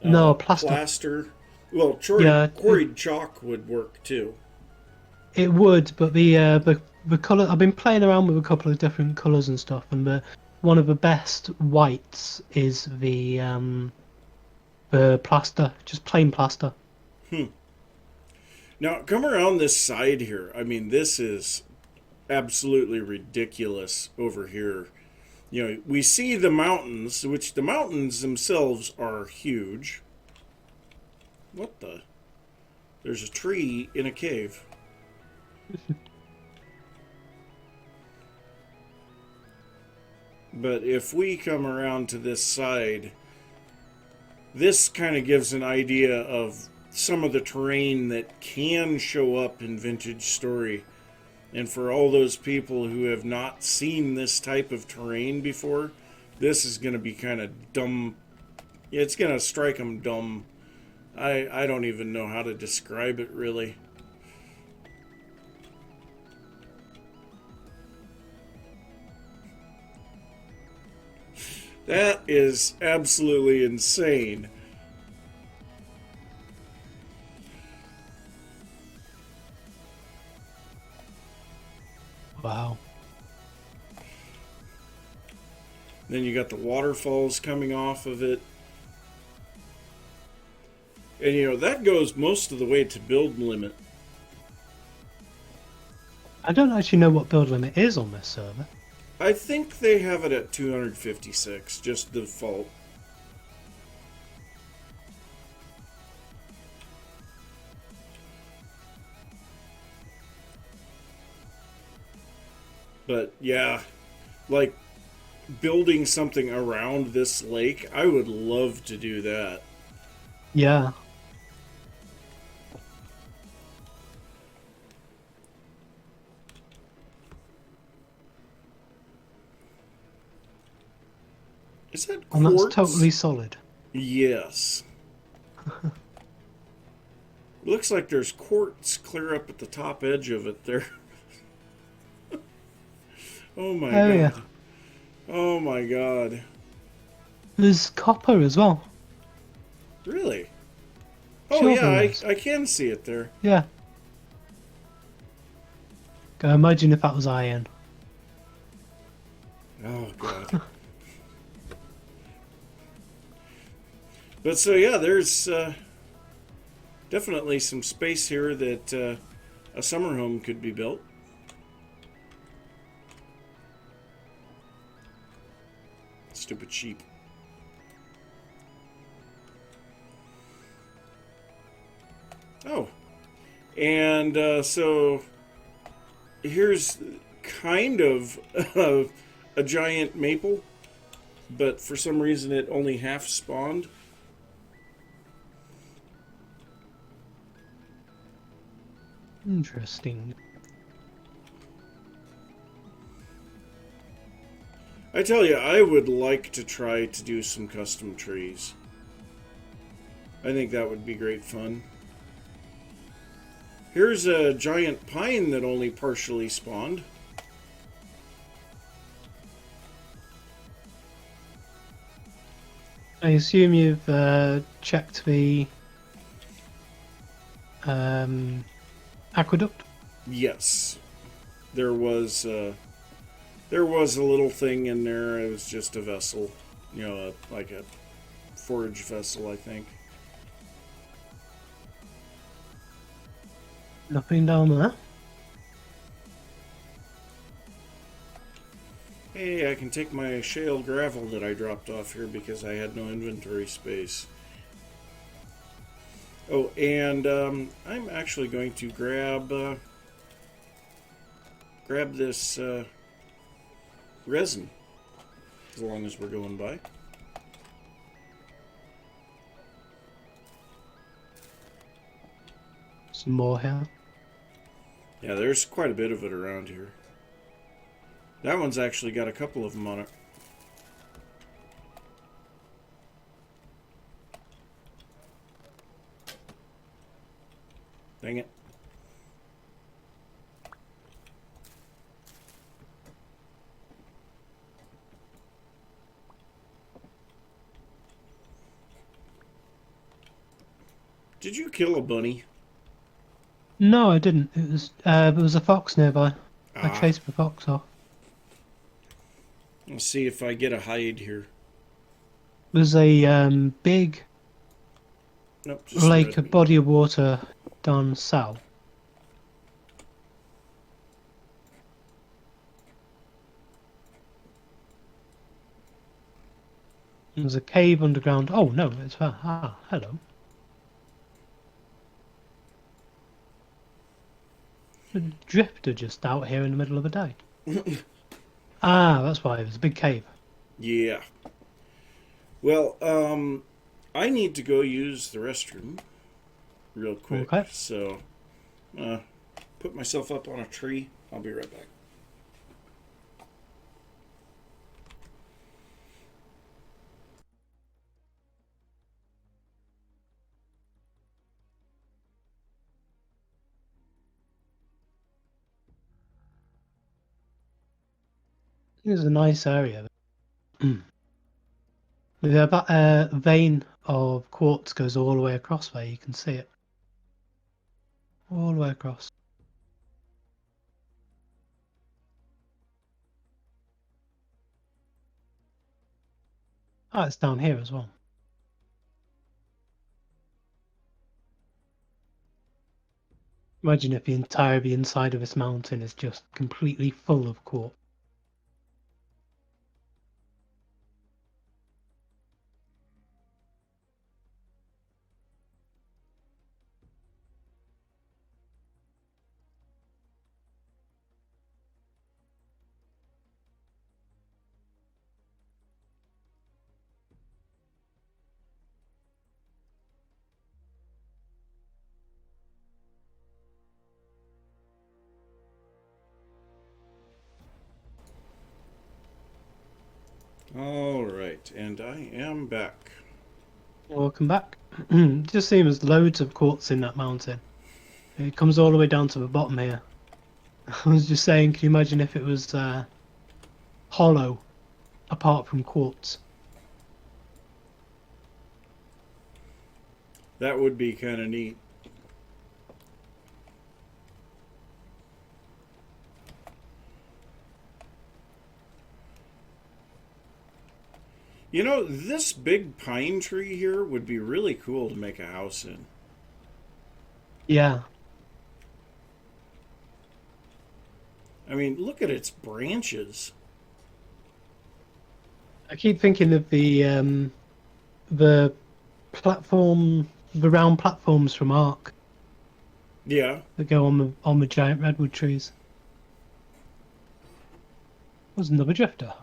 No, plaster. plaster. Well, Yeah, quarried chalk would work too. it would, but the color I've been playing around with a couple of different colors and stuff, and the one of the best whites is the plaster, just plain plaster. Hmm. Now, come around this side here. I mean, this is absolutely ridiculous over here. You know, we see the mountains, which the mountains themselves are huge. What the? There's a tree in a cave. But if we come around to this side, this kind of gives an idea of some of the terrain that can show up in Vintage Story. And for all those people who have not seen this type of terrain before, this is going to be kind of dumb. It's going to strike them dumb. I don't even know how to describe it really. That is absolutely insane. Wow. Then you got the waterfalls coming off of it. And you know, that goes most of the way to build limit. I don't actually know what build limit is on this server. I think they have it at 256, just default. But yeah, like building something around this lake, I would love to do that. Yeah. Is that And that's quartz? totally solid. Yes. Looks like there's quartz clear up at the top edge of it there. Oh my Oh yeah. god. Oh my god. There's copper as well. Really? Oh Sure yeah, there I, is. I can see it there. Yeah. Go imagine if that was iron. Oh god. But so yeah, there's definitely some space here that a summer home could be built. Stupid sheep. Oh, and so here's kind of a giant maple, but for some reason it only half spawned. Interesting. I tell you, I would like to try to do some custom trees. I think that would be great fun. Here's a giant pine that only partially spawned. I assume you've checked the aqueduct? Yes. There was a little thing in there. It was just a vessel. You know, like a forage vessel, I think. Nothing down there. Hey, I can take my shale gravel that I dropped off here because I had no inventory space. Oh, and I'm actually going to grab this resin as long as we're going by. Some more here. Yeah, there's quite a bit of it around here. That one's actually got a couple of them on it. Dang it. Did you kill a bunny? No, I didn't. It was there was a fox nearby. I Ah, chased the fox off. let's see if I get a hide here. There's a big Nope, just some red lake, a meat. body of water down south. There's a cave underground. Oh no, it's there. Ah, hello. A drifter just out here in the middle of the day. Ah, that's why there's a big cave. Yeah. Well, I need to go use the restroom real quick. Okay. So, put myself up on a tree. I'll be right back. It's a nice area. The vein of quartz goes all the way across there. You can see it all the way across. Ah, it's down here as well. Imagine if the entire inside of this mountain is just completely full of quartz. All right, and I am back. Welcome back. It just seems loads of quartz in that mountain. It comes all the way down to the bottom here. I was just saying, can you imagine if it was hollow apart from quartz? That would be kind of neat. You know, this big pine tree here would be really cool to make a house in. Yeah, I mean, look at its branches. I keep thinking of the platform, the round platforms from Ark Yeah. that go on the giant redwood trees. Was another drifter.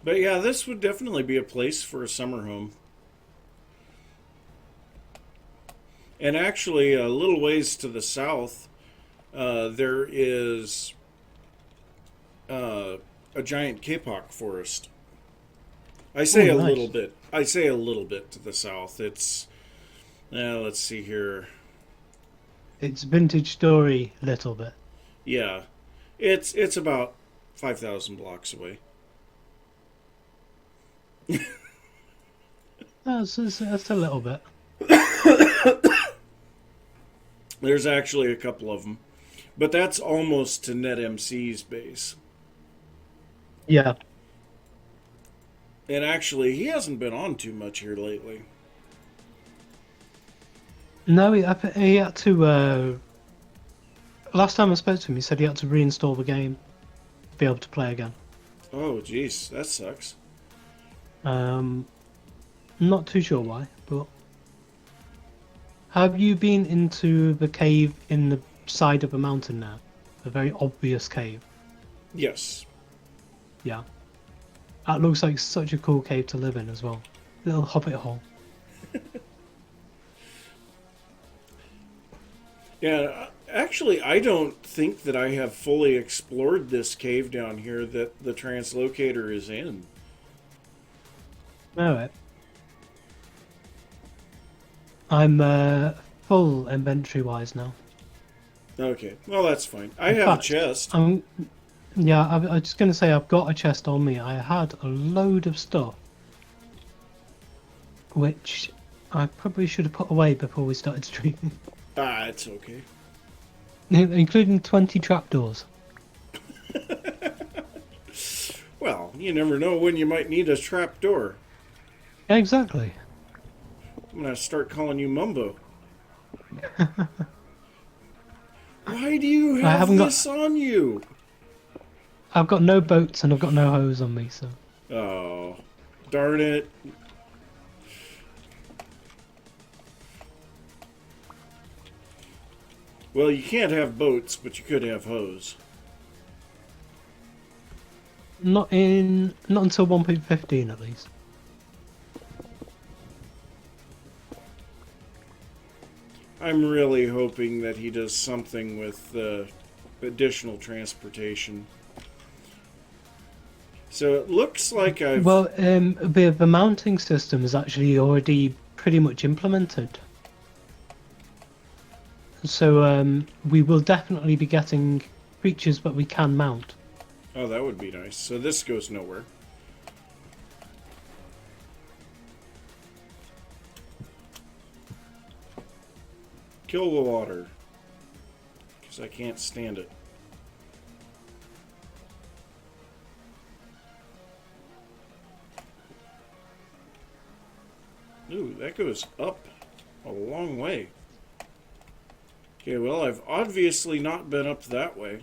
But yeah, this would definitely be a place for a summer home. And actually, a little ways to the south, there is a giant kapok forest. I say Oh, a nice. little bit. I say a little bit to the south. It's let's see here. It's Vintage Story little bit. Yeah, it's about 5,000 blocks away. That's a little bit. There's actually a couple of them, but that's almost to NetMC's base. Yeah. And actually, he hasn't been on too much here lately. No, he had to. Last time I spoke to him, he said he had to reinstall the game to be able to play again. Oh, jeez, that sucks. Not too sure why, but have you been into the cave in the side of a mountain now? A very obvious cave. Yes. Yeah. That looks like such a cool cave to live in as well. Little hobbit hole. Yeah, actually, I don't think that I have fully explored this cave down here that the translocator is in. Alright. I'm full inventory wise now. Okay, well, that's fine. I In have a fact, chest. yeah, I was just gonna say I've got a chest on me. I had a load of stuff, which I probably should have put away before we started streaming, Ah, it's okay. including 20 trapdoors. Well, you never know when you might need a trap door. Yeah, exactly. I'm gonna start calling you Mumbo. Why do you I have haven't got. this on you? I've got no boats and I've got no hose on me, so. Oh, darn it. Well, you can't have boats, but you could have hose. Not until 1.15 at least. I'm really hoping that he does something with additional transportation. So it looks like I've... Well, the mounting system is actually already pretty much implemented. So we will definitely be getting creatures that we can mount. Oh, that would be nice. So this goes nowhere. Kill the water. Because I can't stand it. Ooh, that goes up a long way. Okay, well, I've obviously not been up that way.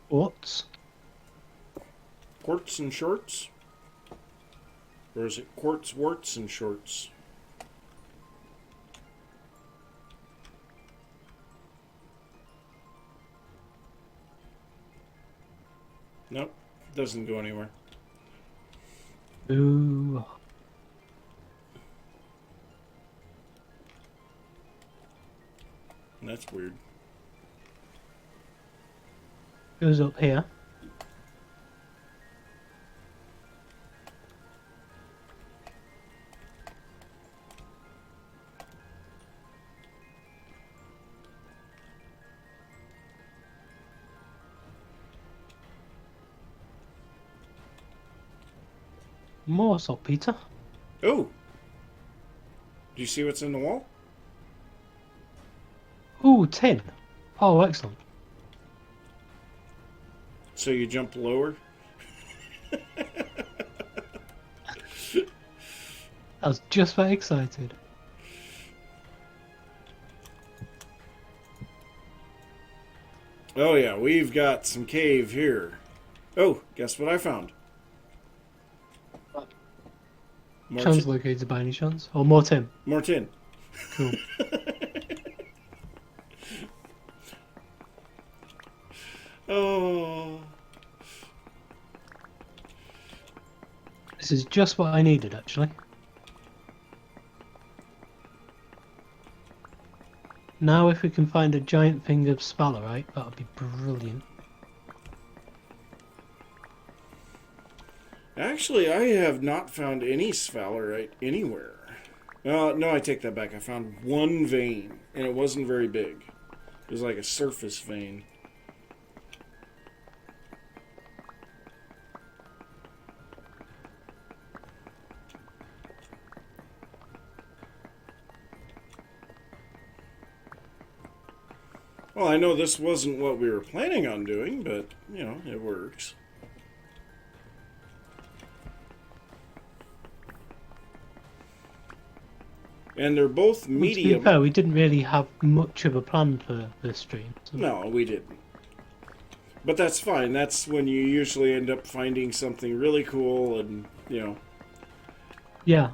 What? Quartz and shorts? Or is it quartz, warts, and shorts? Nope, doesn't go anywhere. Ooh. That's weird. Goes up here. More saltpeter. Oh! Do you see what's in the wall? Ooh, tin. Oh, excellent. So you jump lower? I was just that excited. Oh yeah, we've got some cave here. Oh, guess what I found? More tin. translocated by any chance? Or more tin? More tin. Cool. Oh. This is just what I needed, actually. Now if we can find a giant thing of sphalerite, that would be brilliant. Actually, I have not found any sphalerite anywhere. No, I take that back. I found one vein, and it wasn't very big. It was like a surface vein. Well, I know this wasn't what we were planning on doing, but, you know, it works. And they're both Well, to be medium. fair, we didn't really have much of a plan for this stream. So. No, we didn't. But that's fine. That's when you usually end up finding something really cool and, you know. Yeah.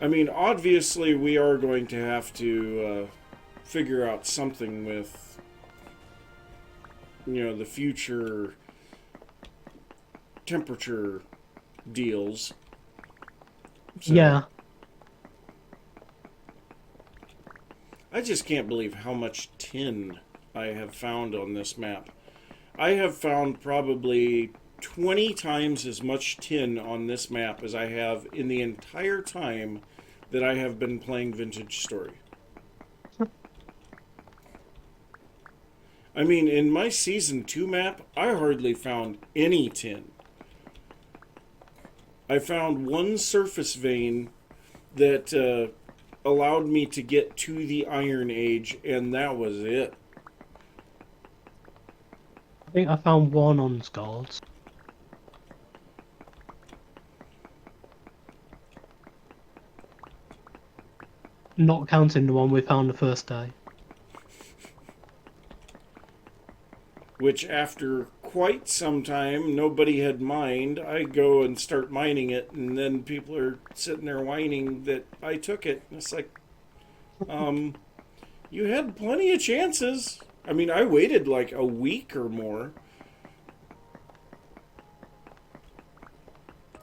I mean, obviously, we are going to have to figure out something with, you know, the future temperature deals. So, Yeah. I just can't believe how much tin I have found on this map. I have found probably 20 times as much tin on this map as I have in the entire time that I have been playing Vintage Story. I mean, in my Season 2 map, I hardly found any tin. I found one surface vein that allowed me to get to the Iron Age, and that was it. I think I found one on Scalds. Not counting the one we found the first day. Which, after quite some time, nobody had mined. I go and start mining it, and then people are sitting there whining that I took it. And it's like, you had plenty of chances. I mean, I waited like a week or more.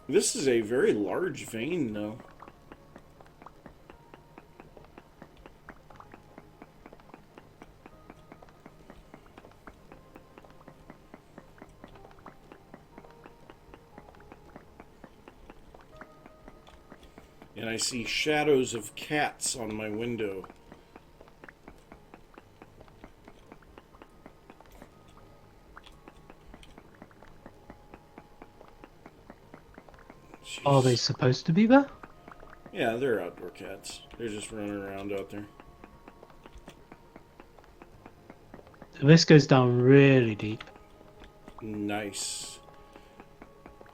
This is a very large vein, though. And I see shadows of cats on my window. Jeez. Are they supposed to be there? Yeah, they're outdoor cats. They're just running around out there. This goes down really deep. Nice.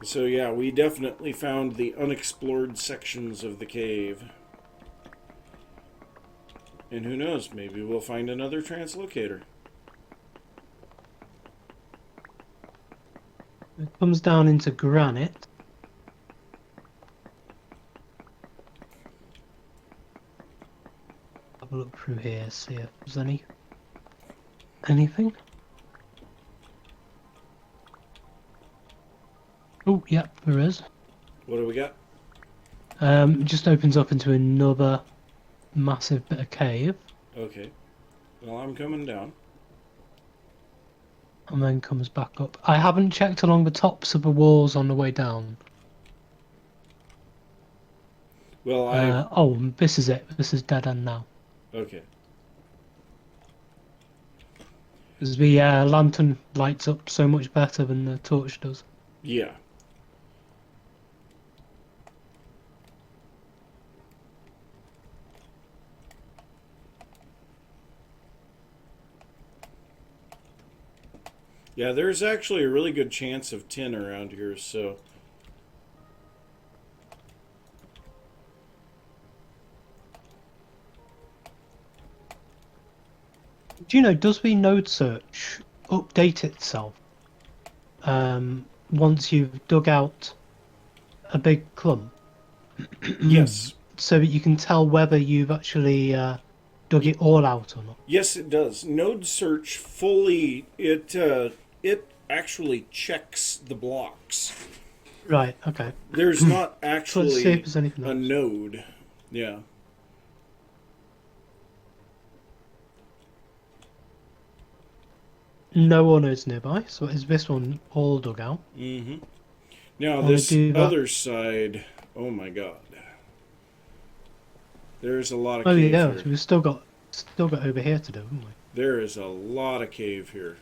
So yeah, we definitely found the unexplored sections of the cave. And who knows, maybe we'll find another translocator. It comes down into granite. Have a look through here, see if there's anything. Oh, yep, there is. What do we got? It just opens up into another massive bit of cave. Okay. Well, I'm coming down. And then comes back up. I haven't checked along the tops of the walls on the way down. Well, oh, this is it. This is dead end now. Okay. Because the lantern lights up so much better than the torch does. Yeah. Yeah, there's actually a really good chance of tin around here, so... Do you know, does the node search update itself once you've dug out a big clump, Yes. so that you can tell whether you've actually dug it all out or not. Yes, it does. Node search fully it actually checks the blocks. Right. Okay. There's not So let's see if actually there's anything a else. node. Yeah. No more nodes nearby. So is this one all dug out? Mm-hmm. Now I want to this do that. other side, oh my god. There's a lot of Oh cave yeah, so here. we've still got over here to do, haven't we? There is a lot of cave here.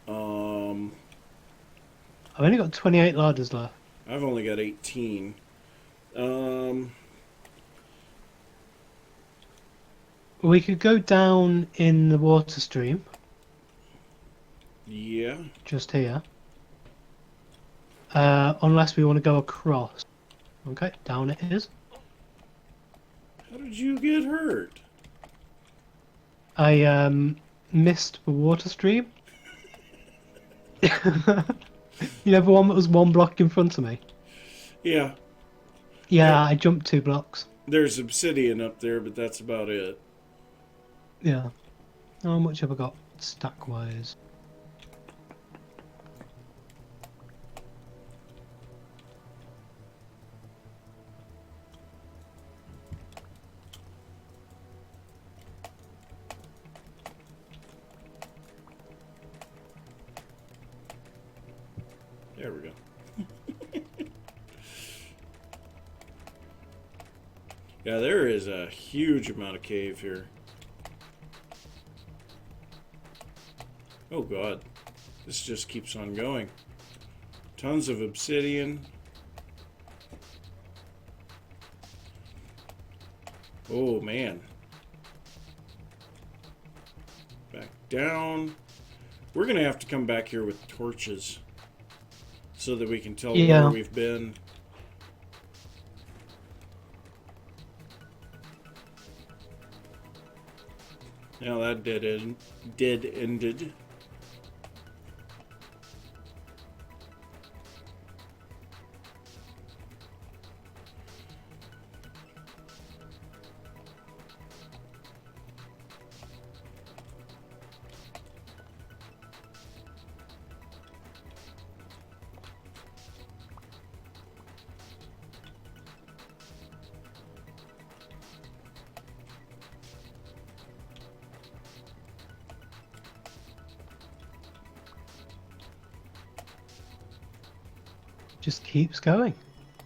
Um, I've only got 28 ladders left. I've only got 18. Um, We could go down in the water stream, yeah. just here. Unless we want to go across. Okay, down it is. How did you get hurt? I missed the water stream. You know the one that was one block in front of me? Yeah. Yeah, I jumped 2 blocks. There's obsidian up there, but that's about it. Yeah. How much have I got stack wise? There we go. Yeah, there is a huge amount of cave here. Oh god. This just keeps on going. Tons of obsidian. Oh man. Back down. We're gonna have to come back here with torches so that we can tell where we've been. Now that dead-ended. Just keeps going.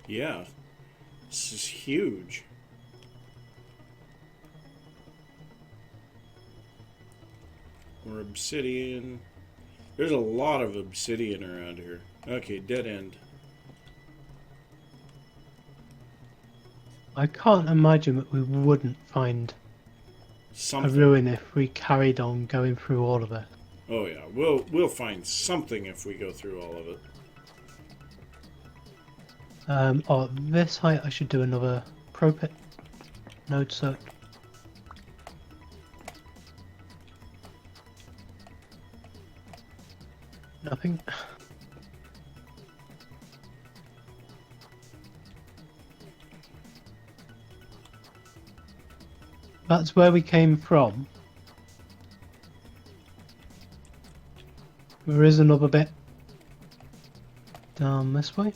Yeah. This is huge. More obsidian. There's a lot of obsidian around here. Okay, dead end. I can't imagine that we wouldn't find Something. a ruin if we carried on going through all of it. Oh yeah, we'll find something if we go through all of it. Oh, this height I should do another pro pit node search. Nothing. That's where we came from. There is another bit down this way.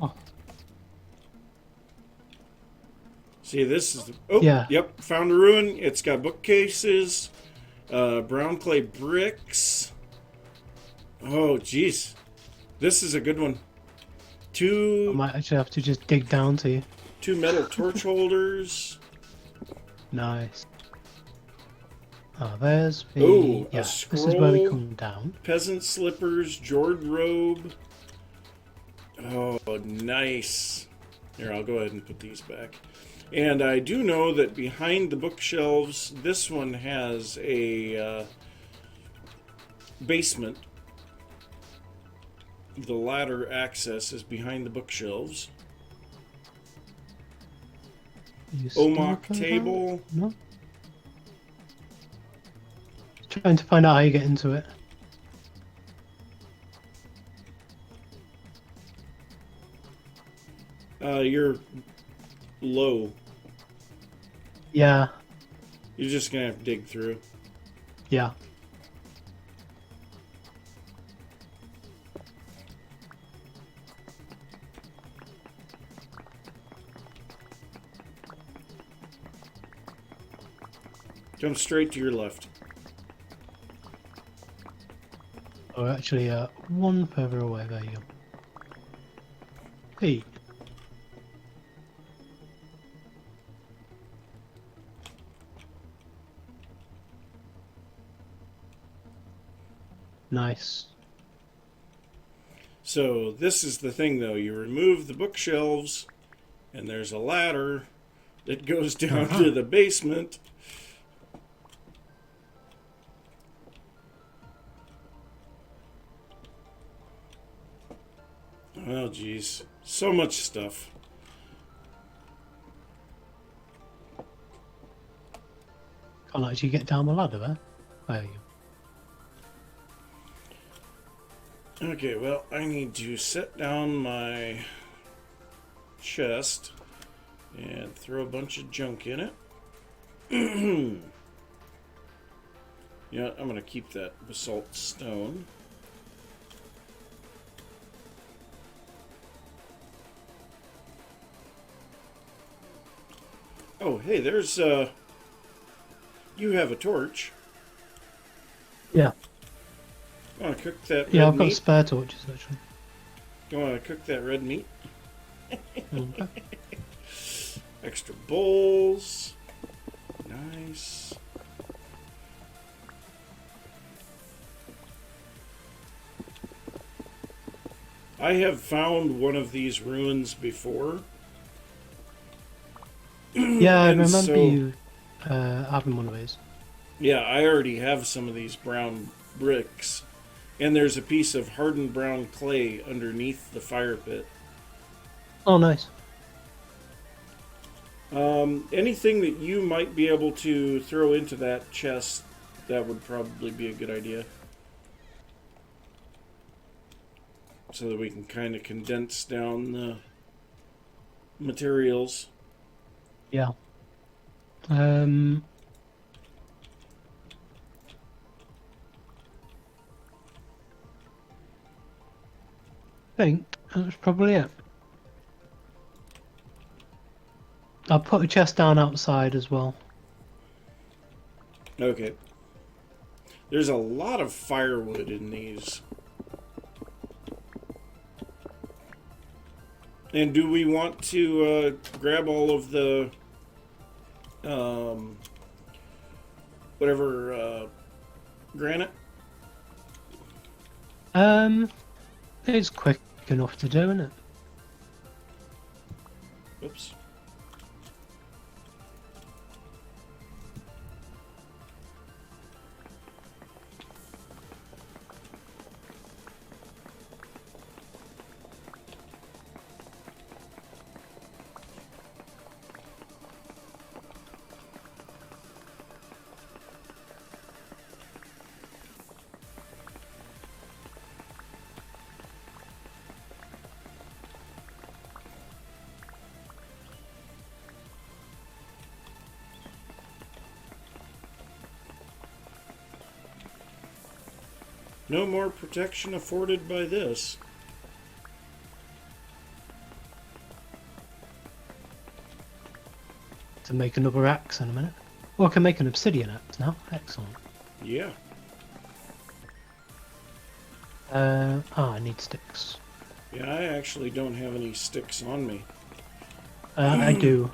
Oh, See, this is... Oh, yeah. Yep, found a ruin. It's got bookcases, brown clay bricks. Oh, jeez. This is a good one. I might actually have to just dig down to you. Two metal torch holders. Nice. Oh, there's the... Ooh, a yeah, scroll. this is where we come down. Peasant slippers, Jord robe. Oh, nice. Here, I'll go ahead and put these back. And I do know that behind the bookshelves, this one has a basement. The ladder access is behind the bookshelves. You still Omak go down? table. No? Trying to find out how you get into it. You're low. Yeah, You're just gonna have to dig through. yeah. Come straight to your left. Oh, actually, one further away. There you go. Hey. Nice. So this is the thing, though. You remove the bookshelves, and there's a ladder that goes down to the basement. Oh, geez. So much stuff. Can't actually get down the ladder there. There you go. Okay, well, I need to set down my chest and throw a bunch of junk in it. Yeah, I'm going to keep that basalt stone. Oh, hey, there's, you have a torch. Yeah. You want to cook that Yeah, red I've got meat? spare torches actually. You want to cook that red meat? Okay. Extra bowls. Nice. I have found one of these ruins before. Yeah, I And remember so- you having one of these. Yeah, I already have some of these brown bricks. And there's a piece of hardened brown clay underneath the fire pit. Oh, nice. Anything that you might be able to throw into that chest, that would probably be a good idea. So that we can kind of condense down the materials. Yeah. I think that's probably it. I'll put a chest down outside as well. Okay. There's a lot of firewood in these. And do we want to grab all of the whatever granite? It's quick enough to do, isn't it? Oops. No more protection afforded by this. To make another axe in a minute. Well, I can make an obsidian axe now. Excellent. Yeah. I need sticks. Yeah, I actually don't have any sticks on me. I do.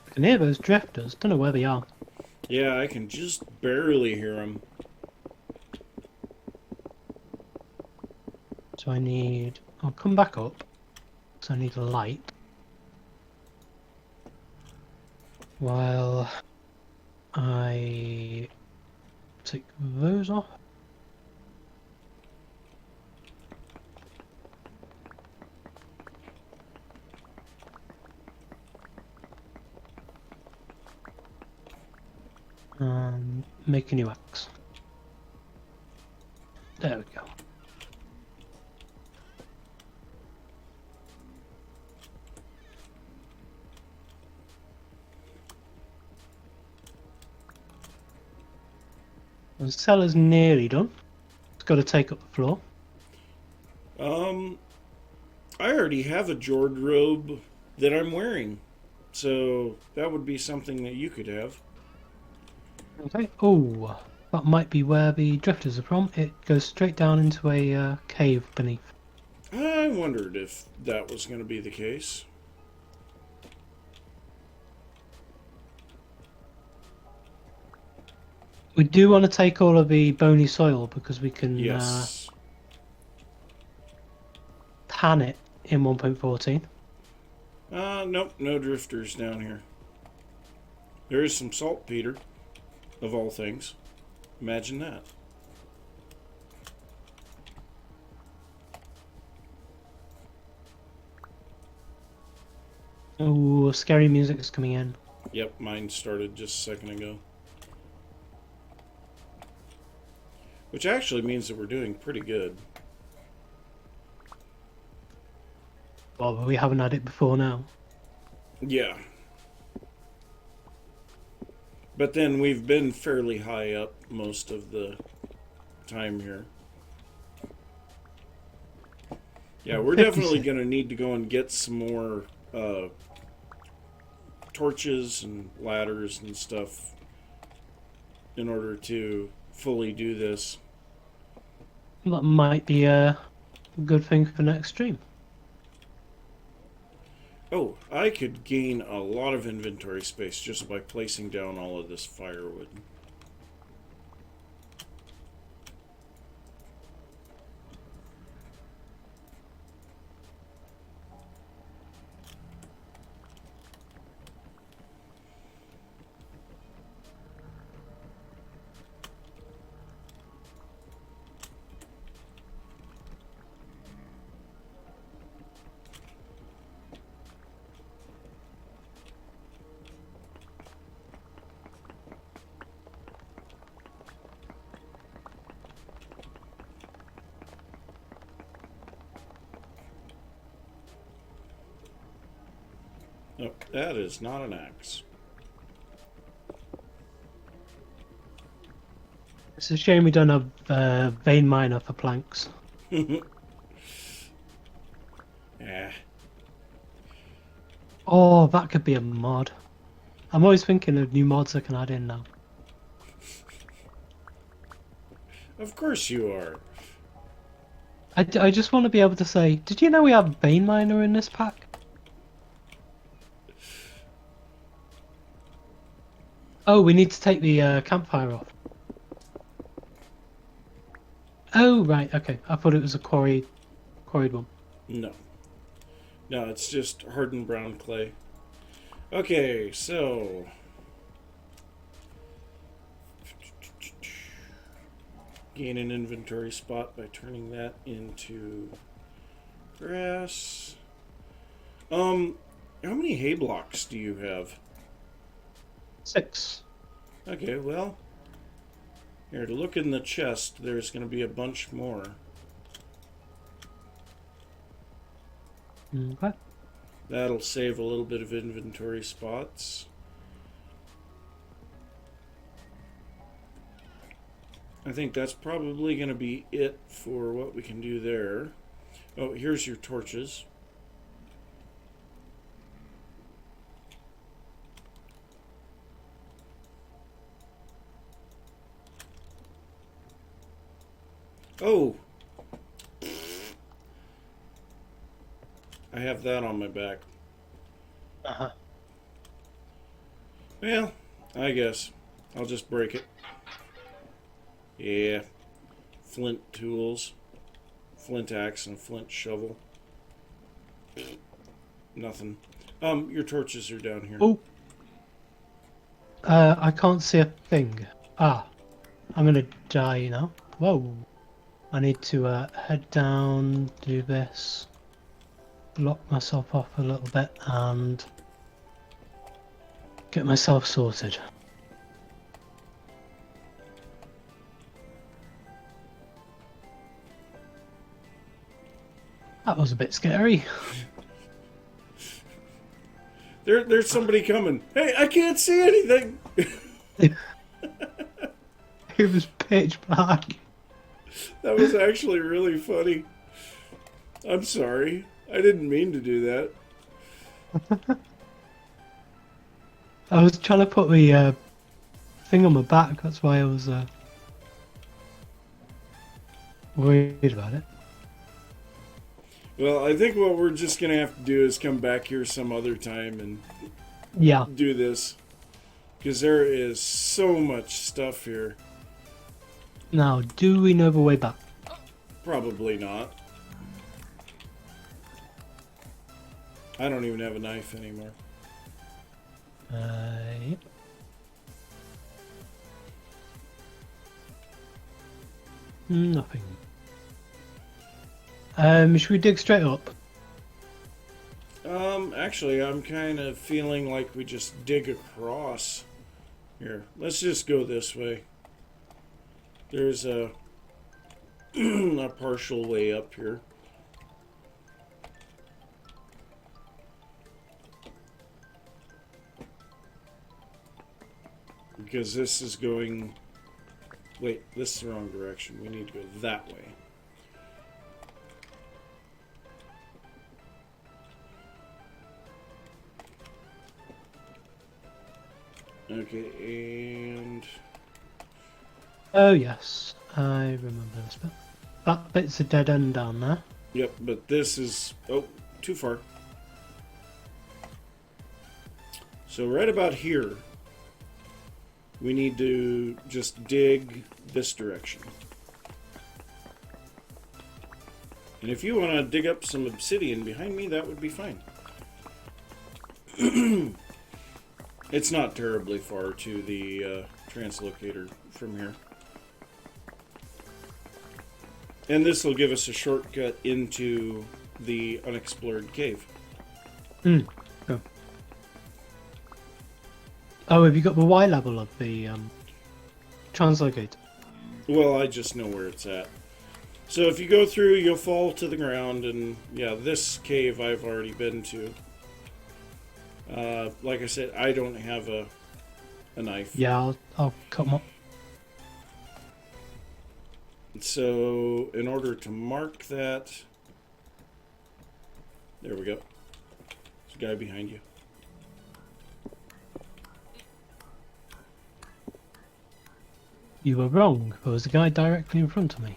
I can hear those drifters. Don't know where they are. Yeah, I can just barely hear them. So I need... I'll come back up. So I need a light. While I take those off. Make a new axe. There we go. The cellar's nearly done. It's got to take up the floor. I already have a Jord robe that I'm wearing, so that would be something that you could have. Okay. Oh, that might be where the drifters are from. It goes straight down into a cave beneath. I wondered if that was going to be the case. We do want to take all of the bony soil because we can Yes. tan it in 1.14. Nope, no drifters down here. There is some saltpeter, of all things. Imagine that. Oh, scary music is coming in. Yep, mine started just a second ago. Which actually means that we're doing pretty good. Well, but we haven't had it before now. Yeah. But then we've been fairly high up most of the time here. Yeah, we're 56. definitely going to need to go and get some more torches and ladders and stuff in order to fully do this. That might be a good thing for next stream. Oh, I could gain a lot of inventory space just by placing down all of this firewood. No, that is not an axe. It's a shame we don't have vein miner for planks. Yeah. Oh, that could be a mod. I'm always thinking of new mods I can add in now. Of course you are. I just want to be able to say, did you know we have vein miner in this pack? Oh, we need to take the campfire off. Oh, right, okay. I thought it was a quarried one. No. No, it's just hardened brown clay. Okay, so... gain an inventory spot by turning that into grass. How many hay blocks do you have? 6. Okay, well... here, to look in the chest, there's going to be a bunch more. Okay. That'll save a little bit of inventory spots. I think that's probably going to be it for what we can do there. Oh, here's your torches. Oh! I have that on my back. Uh-huh. Well, I guess. I'll just break it. Yeah. Flint tools. Flint axe and flint shovel. Nothing. Your torches are down here. Oh! I can't see a thing. Ah. I'm gonna die now. Whoa. I need to head down, do this, block myself off a little bit and get myself sorted. That was a bit scary. There's somebody coming. Hey, I can't see anything. It was pitch black. That was actually really funny. I'm sorry. I didn't mean to do that. I was trying to put the thing on my back. That's why I was worried about it. Well, I think what we're just going to have to do is come back here some other time and Yeah. do this. Because there is so much stuff here. Now, do we know the way back? Probably not. I don't even have a knife anymore. Yep. Nothing. Should we dig straight up? Actually, I'm kind of feeling like we just dig across. Here, let's just go this way. There's a, a partial way up here. Because this is going... Wait, this is the wrong direction. We need to go that way. Okay, and... Oh yes, I remember this bit. That bit's a dead end down there. Yep, but this is... Oh, too far. So right about here, we need to just dig this direction. And if you want to dig up some obsidian behind me, that would be fine. It's not terribly far to the translocator from here. And this will give us a shortcut into the unexplored cave. Go. Oh, have you got the Y level of the translocator? Well, I just know where it's at. So if you go through, you'll fall to the ground, and yeah, this cave I've already been to. Like I said, I don't have a knife. Yeah, I'll cut them up. So in order to mark that, there we go. There's a guy behind you. You were wrong. There was a guy directly in front of me.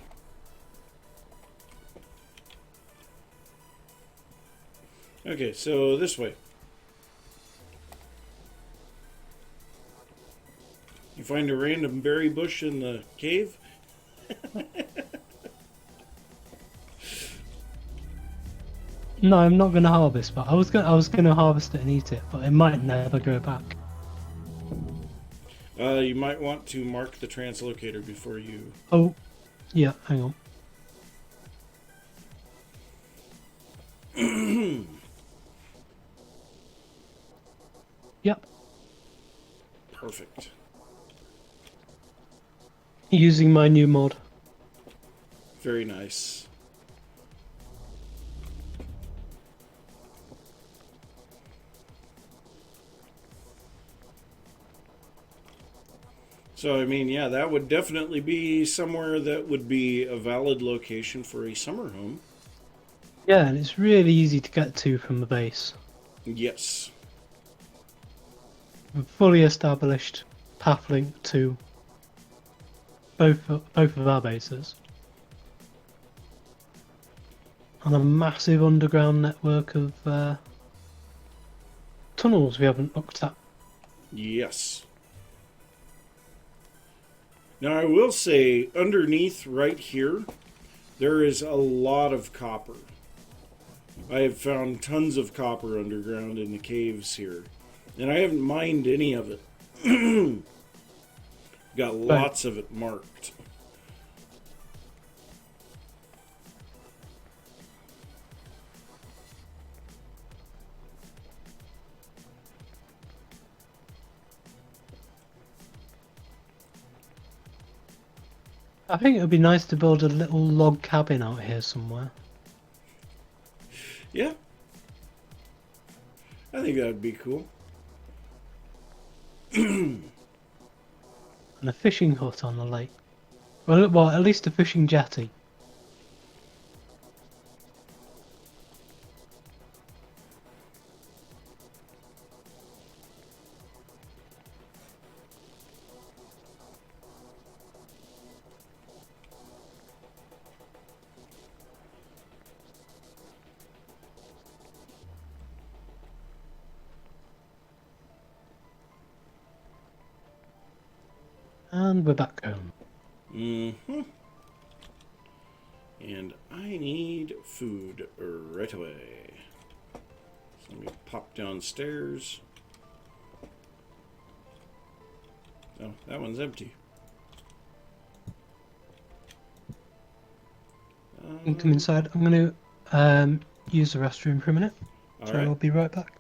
Okay, so this way. You find a random berry bush in the cave? No, I'm not going to harvest, but I was going to harvest it and eat it, but it might never go back. You might want to mark the translocator before you... Oh, yeah, hang on. Yep. Perfect. Using my new mod. Very nice. So, I mean, yeah, that would definitely be somewhere that would be a valid location for a summer home. Yeah, and it's really easy to get to from the base. Yes. A fully established path link to both of our bases. And a massive underground network of tunnels we haven't looked at. Yes. Now, I will say, underneath right here, there is a lot of copper. I have found tons of copper underground in the caves here. And I haven't mined any of it. Got lots of it marked. I think it would be nice to build a little log cabin out here somewhere. Yeah. I think that would be cool. And a fishing hut on the lake. Well, at least a fishing jetty. And we're back home. Mm-hmm. And I need food right away. So let me pop downstairs. Oh, that one's empty. You can come inside. I'm going to use the restroom for a minute. All So right. I'll be right back.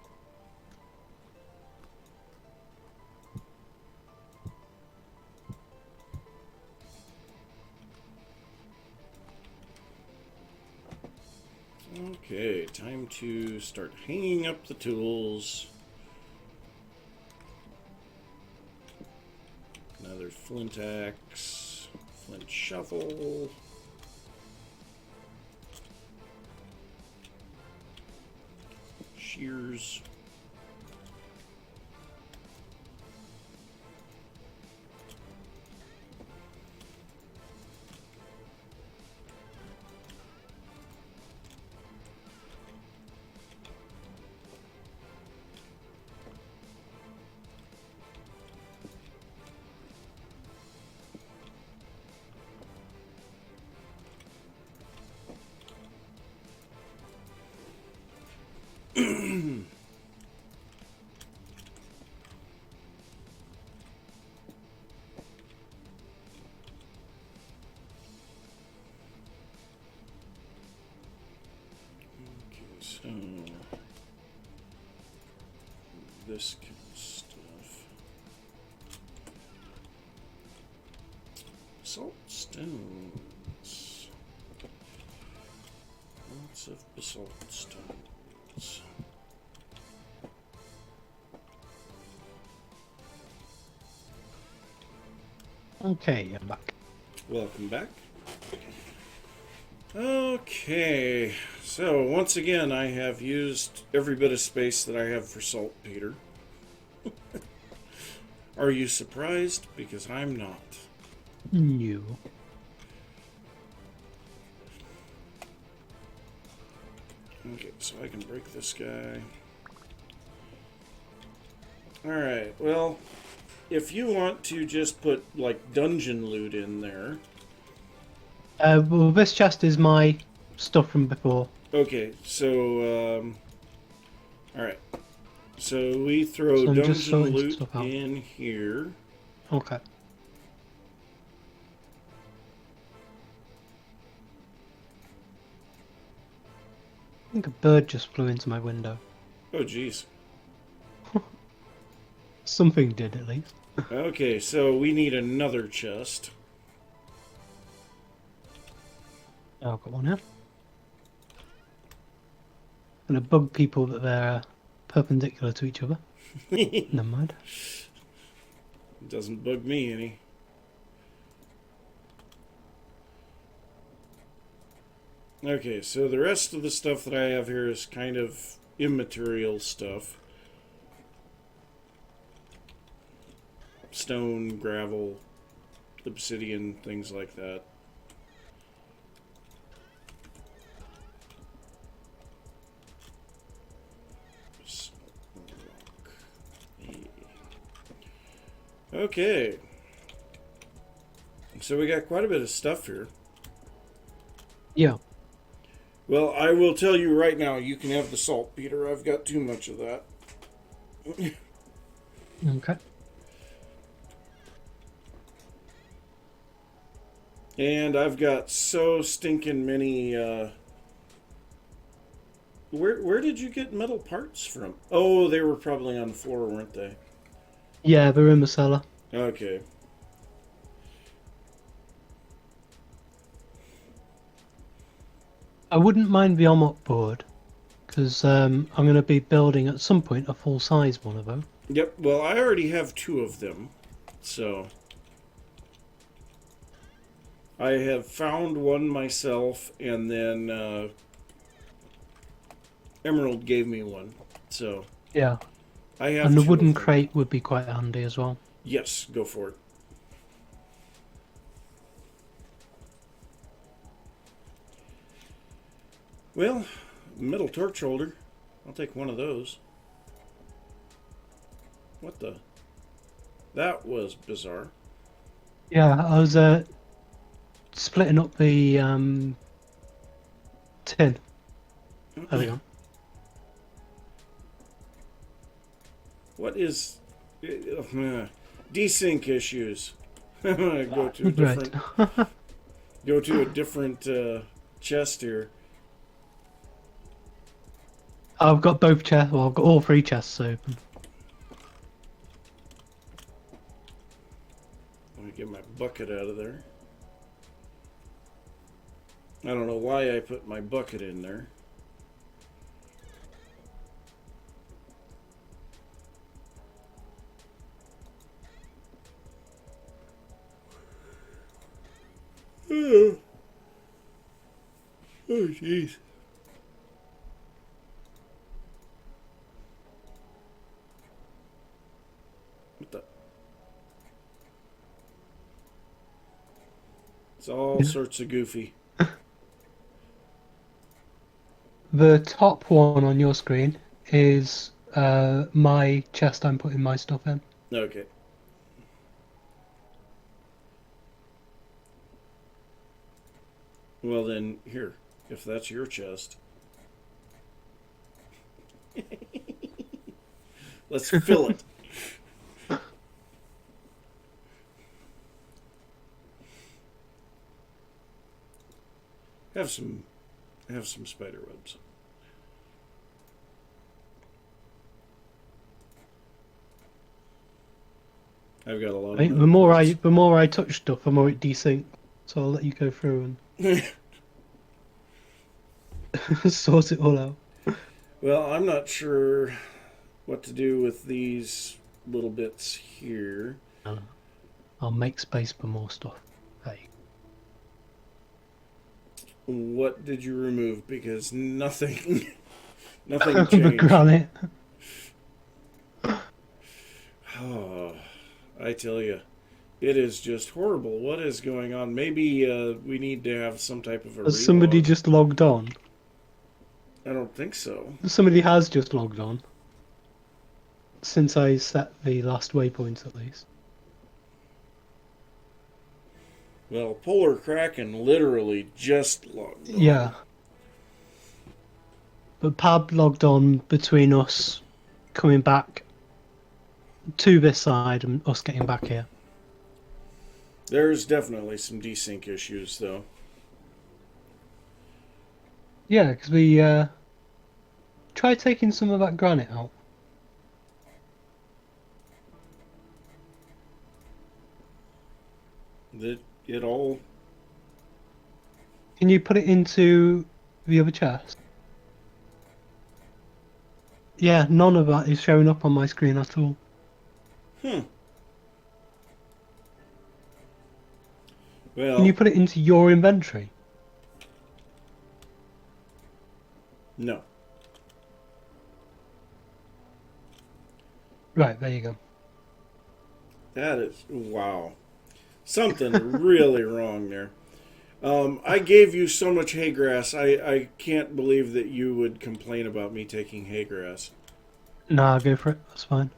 Okay, time to start hanging up the tools. Another flint axe, flint shovel. Shears. So, this kind of stuff. Salt stones. Lots of basalt stones. Okay, I'm back. Welcome back. Okay, so once again, I have used every bit of space that I have for saltpeter. Are you surprised? Because I'm not. New. Okay, so I can break this guy. Alright, well, if you want to just put, like, dungeon loot in there. Well, this chest is my stuff from before. Okay, so, alright. So we throw So I'm just dungeon sorting some loot stuff out. in here. Okay. I think a bird just flew into my window. Oh, jeez. Something did, at least. Okay, so we need another chest. Oh, I've got one here. And to bug people that they're perpendicular to each other. Never mind. Doesn't bug me any. Okay, so the rest of the stuff that I have here is kind of immaterial stuff. Stone, gravel, obsidian, things like that. Okay. So we got quite a bit of stuff here. Yeah. Well, I will tell you right now, you can have the saltpeter. I've got too much of that. Okay. And I've got so stinking many, Where did you get metal parts from? Oh, they were probably on the floor, weren't they? Yeah, they're in the cellar. Okay. I wouldn't mind the omelette board, because I'm going to be building at some point a full-size one of them. Yep, well, I already have 2 of them, so... I have found one myself, and then Emerald gave me one, so... Yeah, I have and the 2 wooden of them. crate would be quite handy as well. Yes, go for it. Well, metal torch holder. I'll take one of those. What the? That was bizarre. Yeah, I was splitting up the tin. There we go. What is... desync issues. Go to a different... Right. Go to a different chest here. I've got both chests. Well, I've got all 3 chests open. Let me get my bucket out of there. I don't know why I put my bucket in there. Oh, jeez. What the? It's all sorts of goofy. The top one on your screen is my chest I'm putting my stuff in. Okay. Well then, here, if that's your chest. Let's fill it. Have some spider webs. I've got a lot of Right? metal The more I touch stuff, the more it desyncs. So I'll let you go through parts. and sort it all out. Well, I'm not sure what to do with these little bits here. I'll make space for more stuff. Hey. What did you remove? Because nothing, nothing The changed. granite. Oh, I tell you, it is just horrible. What is going on? Maybe we need to have some type of a Has somebody relog. just logged on? I don't think so. Somebody has just logged on. Since I set the last waypoint, at least. Well, Polar Kraken literally just logged on. Yeah. But Pab logged on between us coming back to this side and us getting back here. There's definitely some desync issues, though. Yeah, because we tried taking some of that granite out. It all... Can you put it into the other chest? Yeah, none of that is showing up on my screen at all. Well, Can you put it into your inventory? no. Right, there you go. That is... Wow. Something really wrong there. I gave you so much hay grass. I can't believe that you would complain about me taking hay grass. Nah, go for it. That's fine.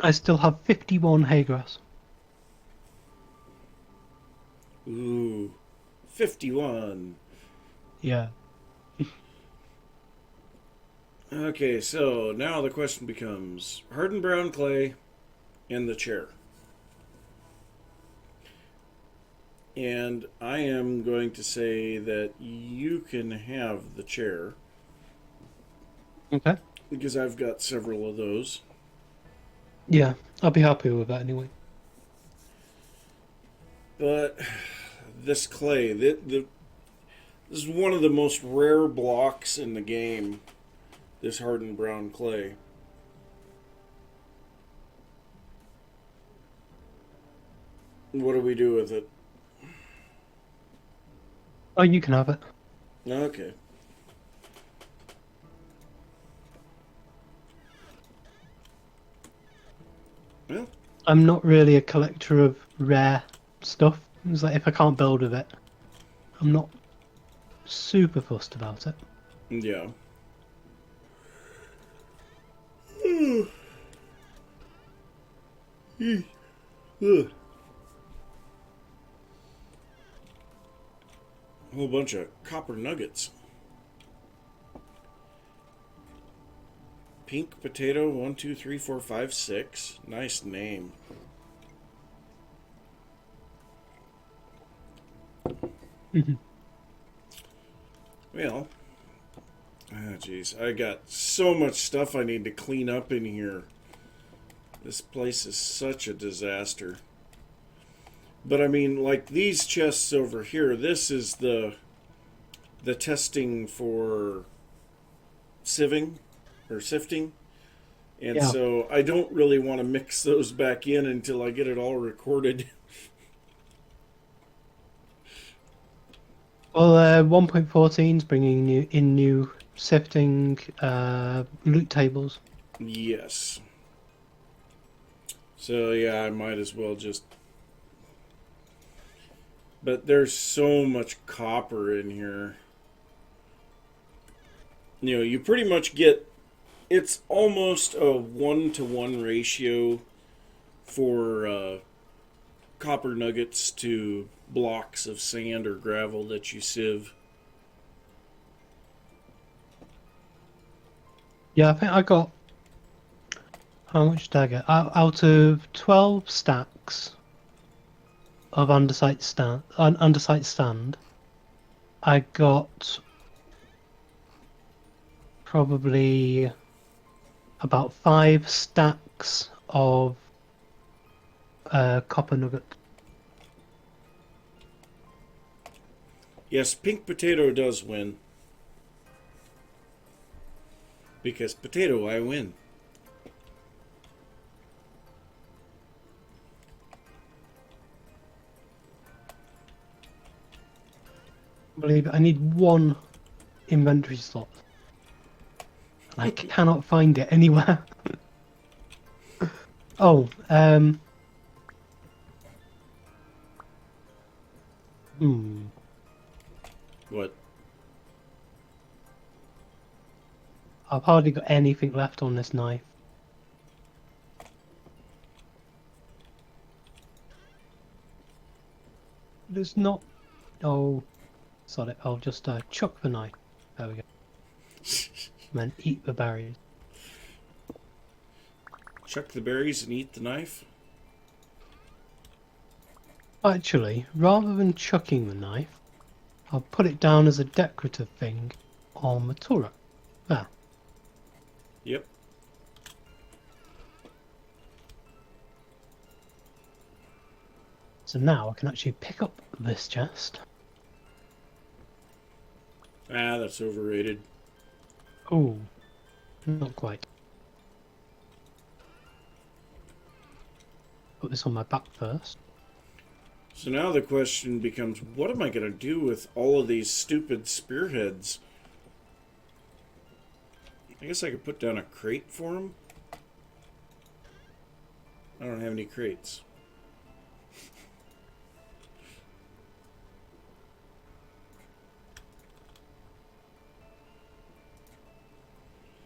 I still have 51 hay grass. Ooh. 51. Yeah. Okay, so now the question becomes hardened brown clay and the chair. And I am going to say that you can have the chair Okay. because I've got several of those. Yeah, I'll be happy with that anyway. But this clay. This is one of the most rare blocks in the game. This hardened brown clay. What do we do with it? Oh, you can have it. Okay. Well, I'm not really a collector of rare stuff. It's like if I can't build with it, I'm not super fussed about it. yeah. Ugh. A whole bunch of copper nuggets. Pink potato 1, 2, 3, 4, 5, 6. Nice name. Well, jeez, I got so much stuff I need to clean up in here. This place is such a disaster. But I mean, like these chests over here, this is the testing for sieving or sifting. And Yeah. so I don't really want to mix those back in until I get it all recorded. Well, 1.14 is bringing new sifting loot tables. Yes. So yeah, I might as well just... But there's so much copper in here. You know, you pretty much get... It's almost a 1-to-1 ratio for copper nuggets to blocks of sand or gravel that you sieve. Yeah, I think I got... How much did I get? Out of 12 stacks of undersite stand, I got probably about 5 stacks of copper nugget. Yes, pink potato does win. Because potato, I win. Believe it, I need one inventory slot. And I cannot find it anywhere. Oh, What? I've hardly got anything left on this knife. There's not... Oh, sorry, I'll just chuck the knife. There we go. And then eat the berries. Chuck the berries and eat the knife? Actually, rather than chucking the knife, I'll put it down as a decorative thing on the turret. There. Yep. So now I can actually pick up this chest. Ah, that's overrated. Oh, not quite. Put this on my back first. So now the question becomes, what am I going to do with all of these stupid spearheads? I guess I could put down a crate for them. I don't have any crates.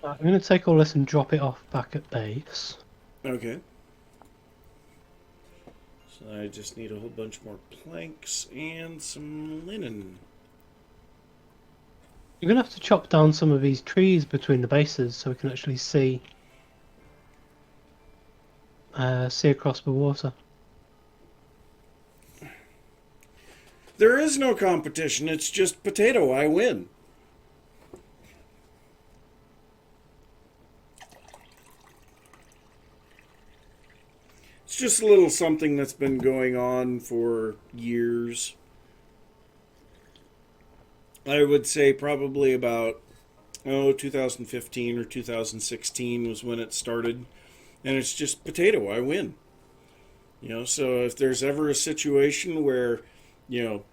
Right, I'm going to take all this and drop it off back at base. Okay. So I just need a whole bunch more planks and some linen. You're going to have to chop down some of these trees between the bases so we can actually see across the water. There is no competition, it's just potato, I win. It's just a little something that's been going on for years. I would say probably about 2015 or 2016 was when it started, and it's just potato. I win. So if there's ever a situation where, you know,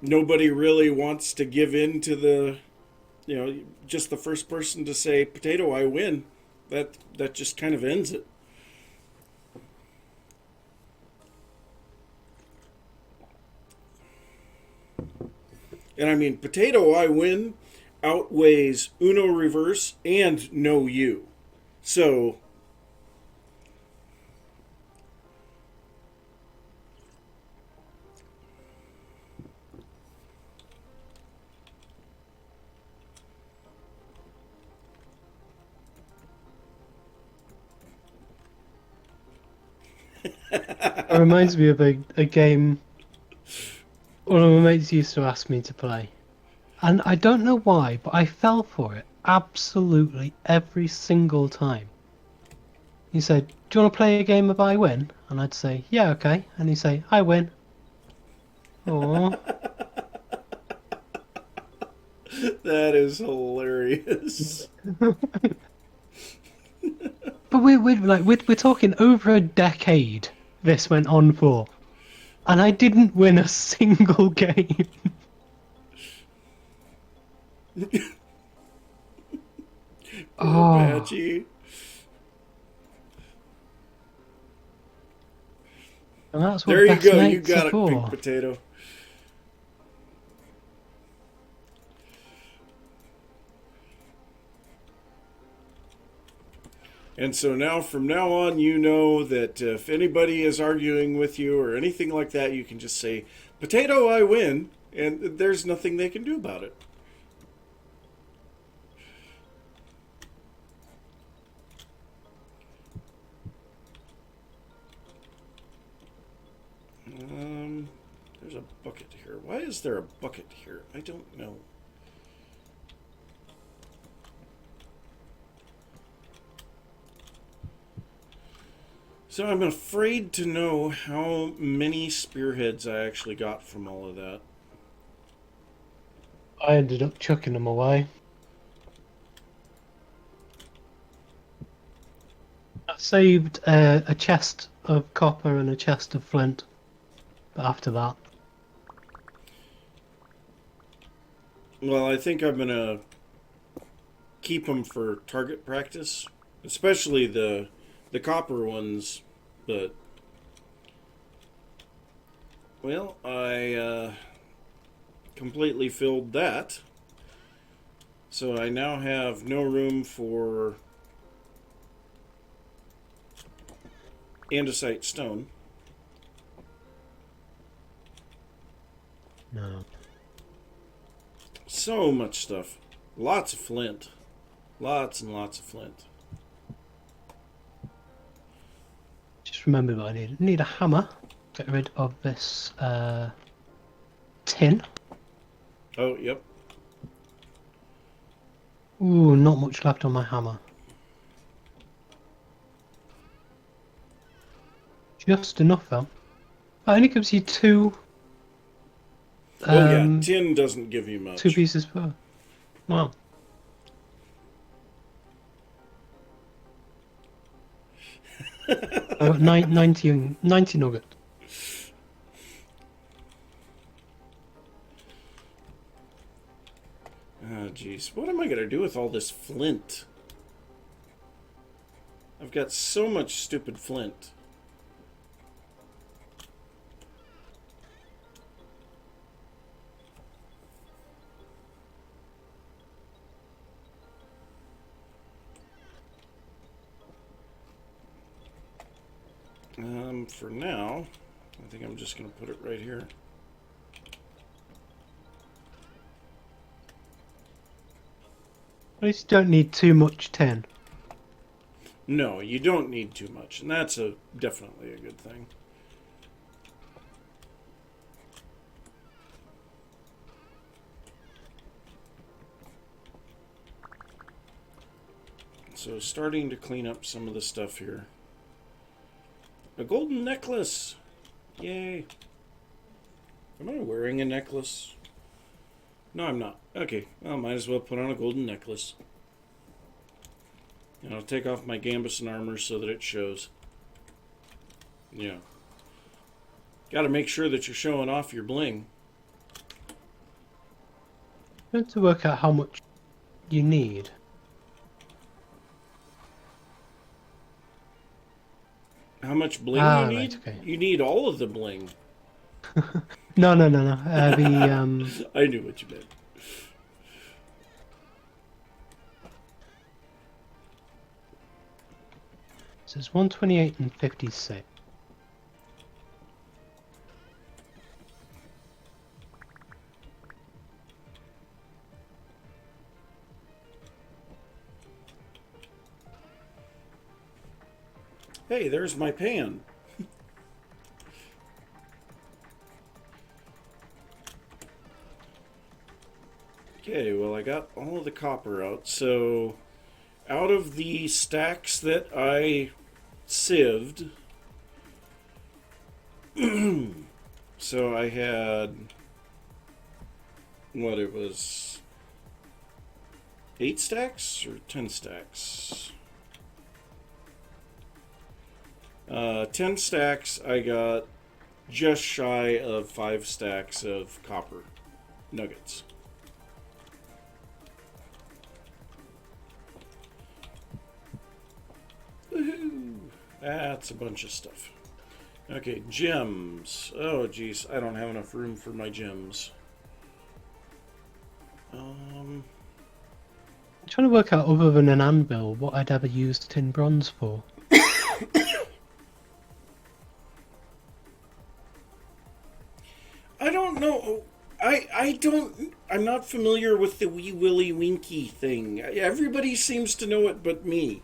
nobody really wants to give in to just the first person to say potato, I win. That just kind of ends it. And I mean, potato, I win outweighs Uno reverse and no you. So, It reminds me of a game one of my mates used to ask me to play. And I don't know why, but I fell for it absolutely every single time. He said, "Do you want to play a game of I win?" And I'd say, "Yeah, okay." And he'd say, "I win." Oh, that is hilarious. but we're talking over a decade. This went on for, and I didn't win a single game. Poor Oh, Patchy. and that's There what you best go. You mates are got it, Pink for. Potato. And so now, from now on, you know that if anybody is arguing with you or anything like that, you can just say, potato, I win. And there's nothing they can do about it. There's a bucket here. Why is there a bucket here? I don't know. So I'm afraid to know how many spearheads I actually got from all of that. I ended up chucking them away. I saved a chest of copper and a chest of flint, but after that, Well, I think I'm going to keep them for target practice, especially the copper ones. But well, I completely filled that, so I now have no room for andesite stone. no. So much stuff, lots of flint, lots and lots of flint. Just remember what I need. I need a hammer. Get rid of this tin. Oh, yep. Ooh, not much left on my hammer. Just enough though. That only gives you Oh yeah, um tin doesn't give you two much. pieces per. Wow. I got 90 nuggets. Oh jeez, what am I gonna do with all this flint? I've got so much stupid flint. For now, I think I'm just going to put it right here. At least you don't need too much tin. No, you don't need too much, and that's definitely a good thing. So starting to clean up some of the stuff here. A golden necklace! Yay! Am I wearing a necklace? No, I'm not. Okay, well, might as well put on a golden necklace. And I'll take off my gambeson armor so that it shows. Yeah. Got to make sure that you're showing off your bling. You have to work out how much you need. How much bling you Ah, right, need? okay. You need all of the bling. No. The I knew what you meant. so it's 128 and 56. Hey, there's my pan. Okay, well, I got all of the copper out. So, out of the stacks that I sieved, so I had, what, it was 8 stacks or 10 stacks? 10 stacks, I got just shy of 5 stacks of copper nuggets. Woohoo! That's a bunch of stuff. Okay, gems. Oh, geez, I don't have enough room for my gems. I'm trying to work out, other than an anvil, what I'd ever use tin bronze for. I don't know. I'm not familiar with the wee willy winky thing. Everybody seems to know it but me.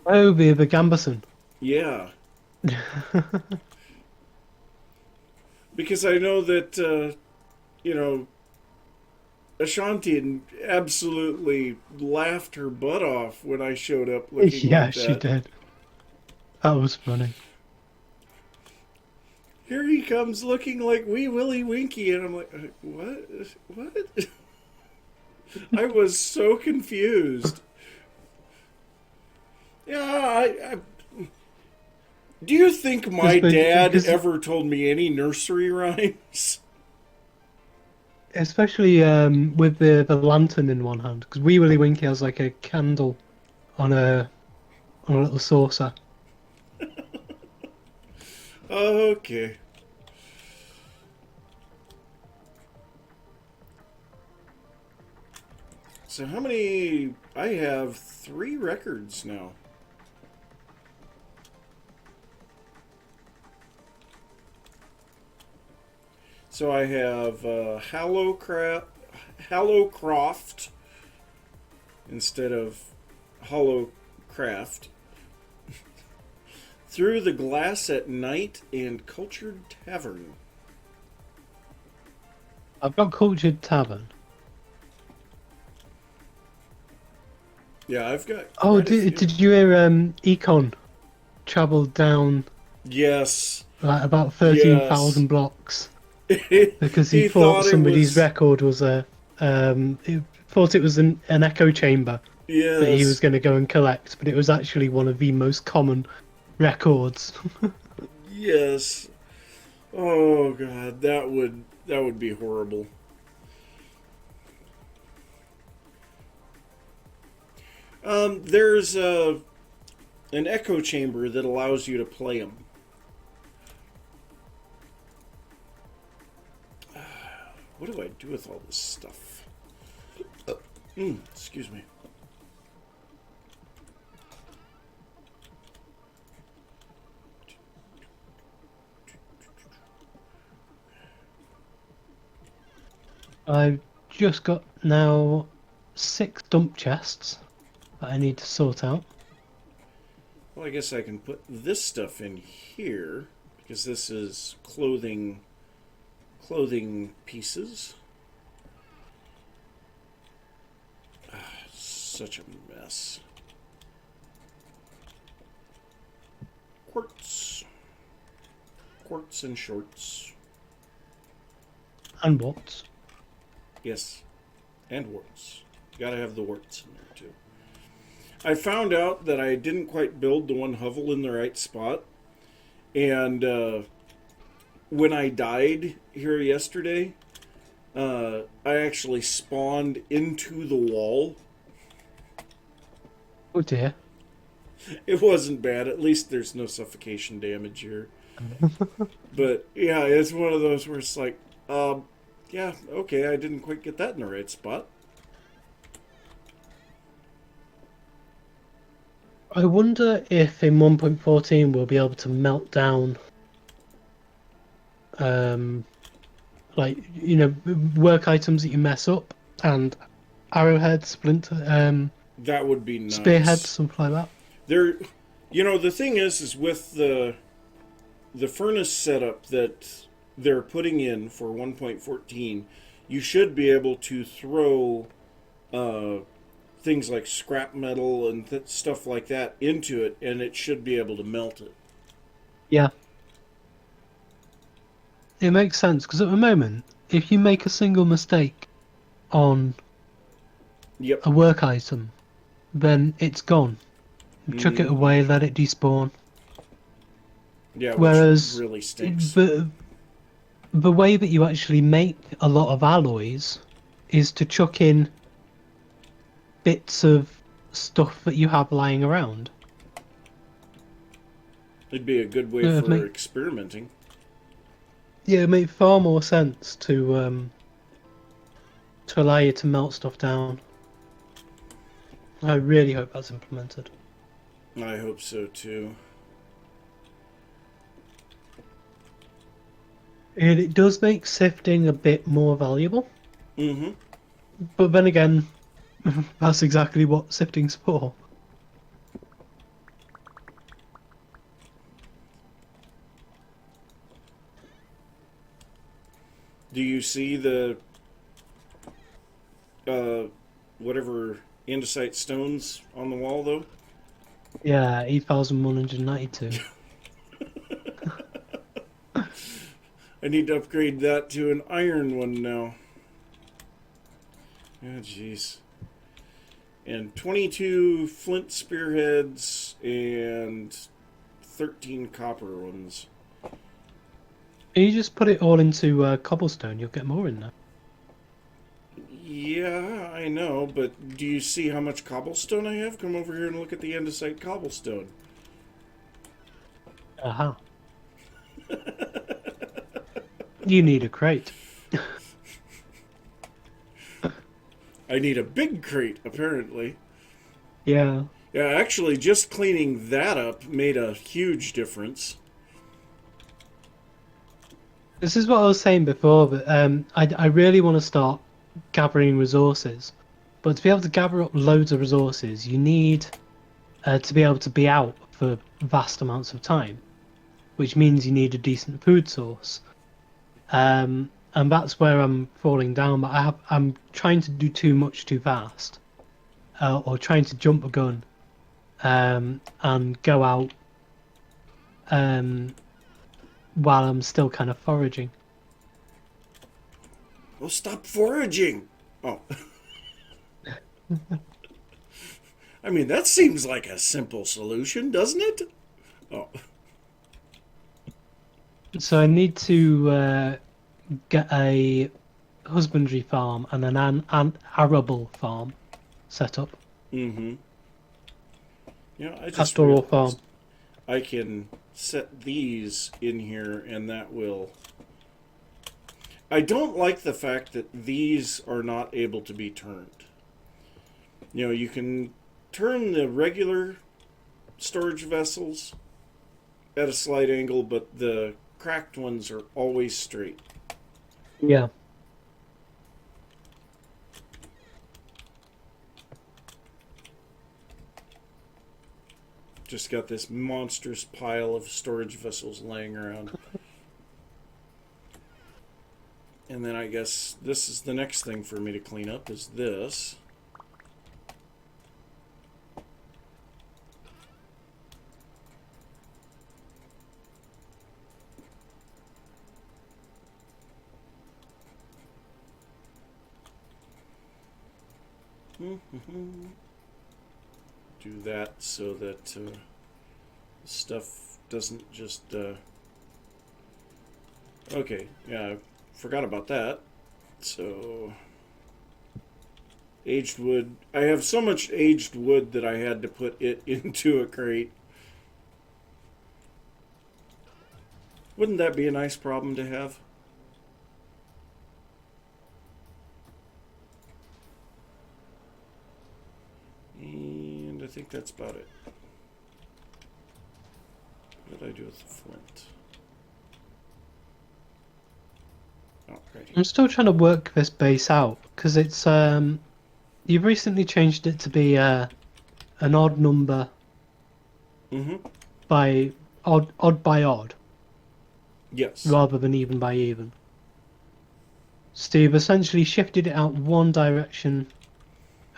Oh, the gambeson. Yeah. Because I know that, Ashanti absolutely laughed her butt off when I showed up looking Yeah, like she that. did. That was funny. Here he comes looking like wee willy winky, and I'm like, what? What? I was so confused. Yeah, do you think my dad Because ever told me any nursery rhymes? especially with the lantern in one hand, because Wee Willie Winky has like a candle on a little saucer. Okay. So how many? I have 3 records now. So I have Hallowcroft instead of Hollowcraft. Through the Glass at Night and Cultured Tavern. I've got Cultured Tavern. Yeah, I've got Oh, quite a few. did you hear Econ travelled down Yes. like about Yes. 13,000 blocks because he He thought thought it somebody's was. record was he thought it was an echo chamber that he was Yes. going to go and collect, but it was actually one of the most common records. Yes. Oh god, that would be horrible. There's an echo chamber that allows you to play them. What do I do with all this stuff? Excuse me. I've just got now 6 dump chests that I need to sort out. Well, I guess I can put this stuff in here because this is clothing pieces. Such a mess. quartz and shorts. And what? Yes, and warts. Gotta have the warts in there too. I found out that I didn't quite build the one hovel in the right spot, and when I died here yesterday, I actually spawned into the wall. Oh dear. It wasn't bad. At least there's no suffocation damage here. But yeah, it's one of those where it's like, yeah, okay, I didn't quite get that in the right spot. I wonder if in 1.14 we'll be able to melt down, like, you know, work items that you mess up and arrowheads, splinter, That would be spearheads, nice. something like that. There, you know, the thing is with the furnace setup that they're putting in for 1.14, you should be able to throw uh, things like scrap metal and stuff like that into it, and it should be able to melt it. Yeah, it makes sense because at the moment, if you make a single mistake on Yep. a work item, then it's gone. You chuck it Mm-hmm. away, let it despawn. Yeah, which Whereas really stinks. the way that you actually make a lot of alloys is to chuck in bits of stuff that you have lying around. It'd be a good way It'd for make experimenting. Yeah, it'd make far more sense to allow you to melt stuff down. I really hope that's implemented. I hope so too. And it does make sifting a bit more valuable, Mm-hmm. but then again, that's exactly what sifting's for. Do you see the uh, whatever andesite stones on the wall though? Yeah, 8,192. I need to upgrade that to an iron one now. Oh, jeez. And 22 flint spearheads and 13 copper ones. You just put it all into cobblestone, you'll get more in there. Yeah, I know, but do you see how much cobblestone I have? Come over here and look at the andesite cobblestone. Aha. You need a crate. I need a big crate, apparently. Yeah. Yeah, actually, just cleaning that up made a huge difference. This is what I was saying before, but I really want to start gathering resources. But to be able to gather up loads of resources, you need to be able to be out for vast amounts of time, which means you need a decent food source. And that's where I'm falling down. But I'm trying to do too much too fast, or trying to jump a gun, and go out um, while I'm still kind of foraging. Well, stop foraging! Oh. I mean, that seems like a simple solution, doesn't it? Oh. So I need to get a husbandry farm and an arable farm set up. Mm-hmm. You know, I just Pastoral farm. realized I can set these in here and that will... I don't like the fact that these are not able to be turned. You know, you can turn the regular storage vessels at a slight angle, but the cracked ones are always straight. Yeah. Just got this monstrous pile of storage vessels laying around. And then I guess this is the next thing for me to clean up is this. Do that so that stuff doesn't just... Okay, yeah, I forgot about that. So... Aged wood. I have so much aged wood that I had to put it into a crate. Wouldn't that be a nice problem to have? And I think that's about it. What did I do with the flint? Oh, right here. I'm still trying to work this base out because it's you've recently changed it to be an odd number by odd by odd Yes. rather than even by even. So you've essentially shifted it out one direction,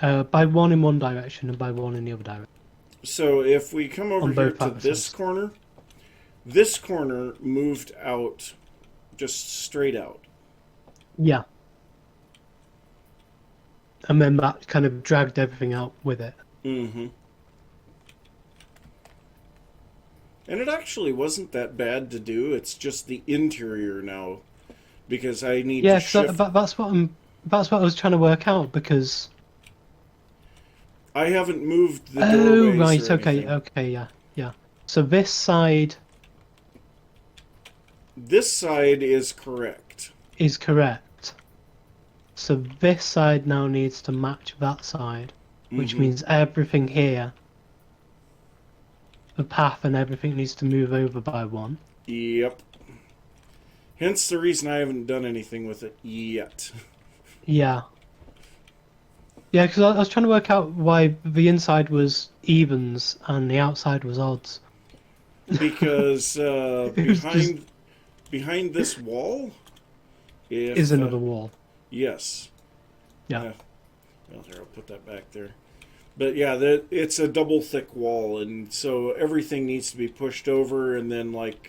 by one in one direction and by one in the other direction. So if we come over On here both to this corner moved out just straight out. Yeah. And then that kind of dragged everything out with it. Mm-hmm. And it actually wasn't that bad to do. It's just the interior now, because I need to shift. That's what I was trying to work out because. I haven't moved the Oh doorways right, or okay, anything. okay, yeah. So this side This side is correct. is correct. So this side now needs to match that side, which means everything here, the path and everything needs to move over by one. Yep. Hence the reason I haven't done anything with it yet. Yeah. Yeah, because I was trying to work out why the inside was evens and the outside was odds. Because was behind this wall Is another wall. Yes. Yeah. Well, here, I'll put that back there. But yeah, it's a double thick wall, and so everything needs to be pushed over, and then like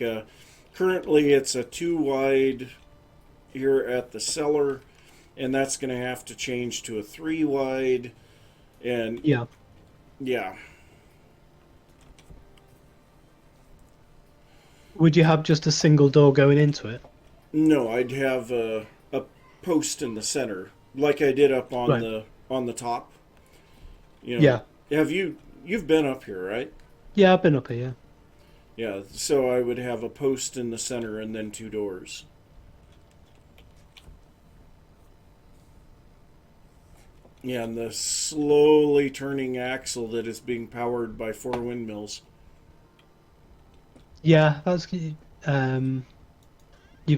currently it's a 2 wide here at the cellar, and that's going to have to change to a 3 wide, and Yeah. yeah. Would you have just a single door going into it? No, I'd have a post in the center, like I did up on the top. You know, Yeah. You've been up here, right? Yeah, I've been up here. Yeah, so I would have a post in the center and then 2 doors. Yeah, and the slowly turning axle that is being powered by 4 windmills. Yeah, that's you've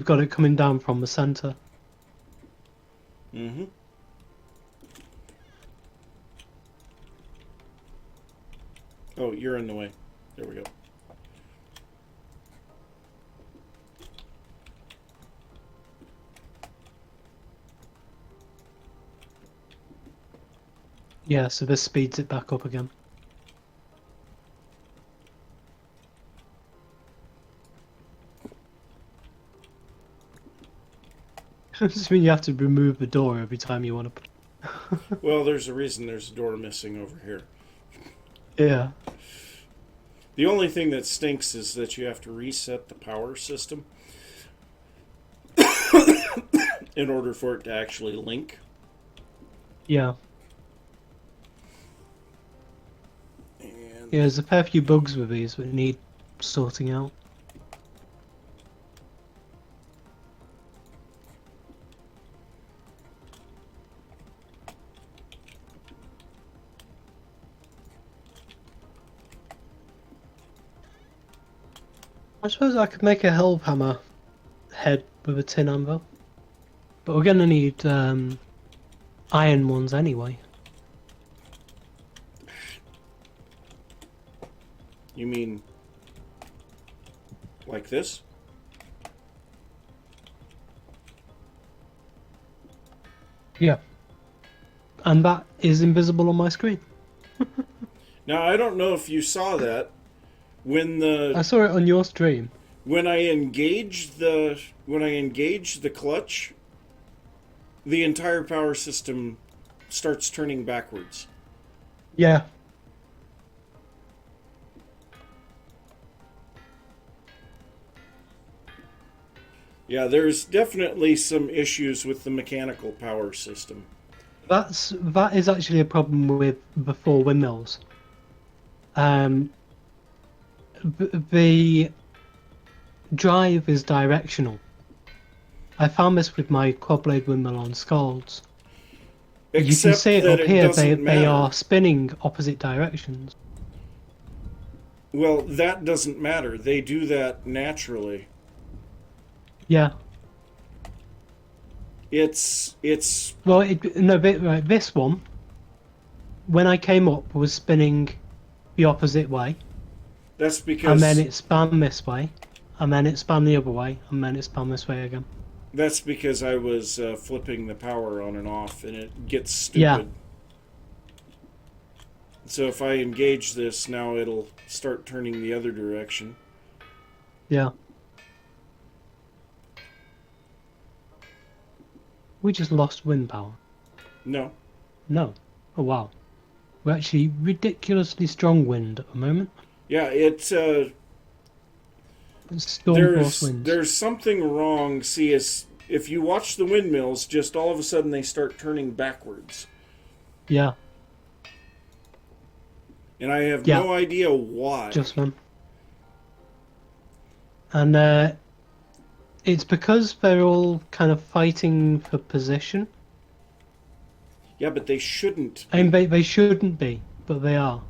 got it coming down from the center. Mm-hmm. Oh, you're in the way. There we go. Yeah, so this speeds it back up again. Does mean you have to remove the door every time you want to. Well, there's a reason there's a door missing over here. Yeah. The only thing that stinks is that you have to reset the power system in order for it to actually link. Yeah. And Yeah, there's a fair few bugs with these that need sorting out. I suppose I could make a helve hammer head with a tin anvil. But we're gonna need iron ones anyway. you mean like this? Yeah. And that is invisible on my screen. Now, I don't know if you saw that when I saw it on your stream. when I engaged the clutch, the entire power system starts turning backwards. Yeah. Yeah, there's definitely some issues with the mechanical power system. That is actually a problem with before windmills. Um, the drive is directional. I found this with my quad blade windmill on Scalds. You can see Except it that up it here. doesn't They are matter. spinning opposite directions. Well, that doesn't matter. They do that naturally. Yeah. It's Well, no, right, this one, when I came up, was spinning the opposite way, that's and then because it span this way, and then it span the other way, and then it span this way again. I was flipping the power on and off, and it gets Yeah. stupid. So if I engage this now, it'll start turning the other direction. Yeah. We just lost wind power. No. No. Oh wow. We're actually ridiculously strong wind at the moment. Yeah, it's Storm force winds. there's something wrong. See, if you watch the windmills, just all of a sudden they start turning backwards, Yeah. and I have Yeah. no idea why. Just one. And it's because they're all kind of fighting for position. Yeah, but they shouldn't. I mean, they shouldn't be, but they are.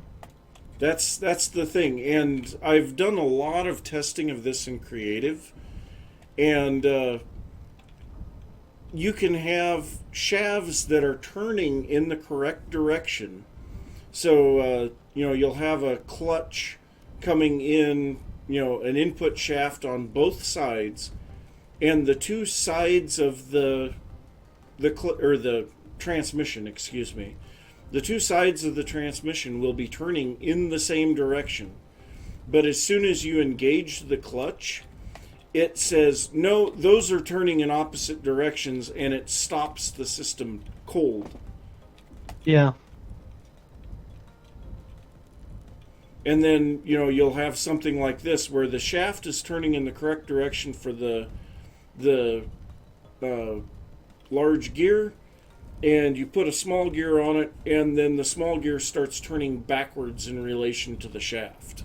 That's the thing, and I've done a lot of testing of this in creative, and you can have shafts that are turning in the correct direction. So you'll have a clutch coming in, an input shaft on both sides, and the two sides of the transmission, excuse me. The two sides of the transmission will be turning in the same direction. But as soon as you engage the clutch, it says, no, those are turning in opposite directions, and it stops the system cold. Yeah. And then, you'll have something like this where the shaft is turning in the correct direction for the large gear, and you put a small gear on it, and then the small gear starts turning backwards in relation to the shaft.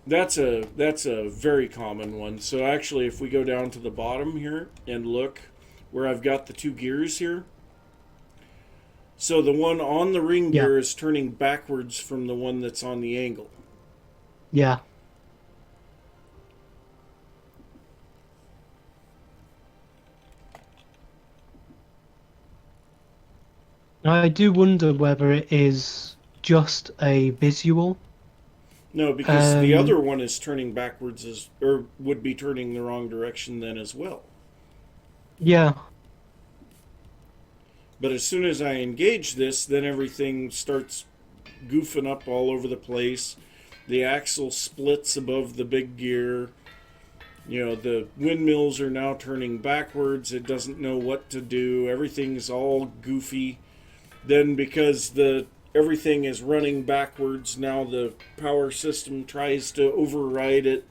That's a very common one. So actually, if we go down to the bottom here and look where I've got the two gears here, so the one on the ring gear is turning backwards from the one that's on the angle. Yeah. I do wonder whether it is just a visual. No, because the other one is turning backwards or would be turning the wrong direction then as well. Yeah. But as soon as I engage this, then everything starts goofing up all over the place. The axle splits above the big gear. The windmills are now turning backwards. It doesn't know what to do. Everything's all goofy. Then because everything is running backwards, now the power system tries to override it,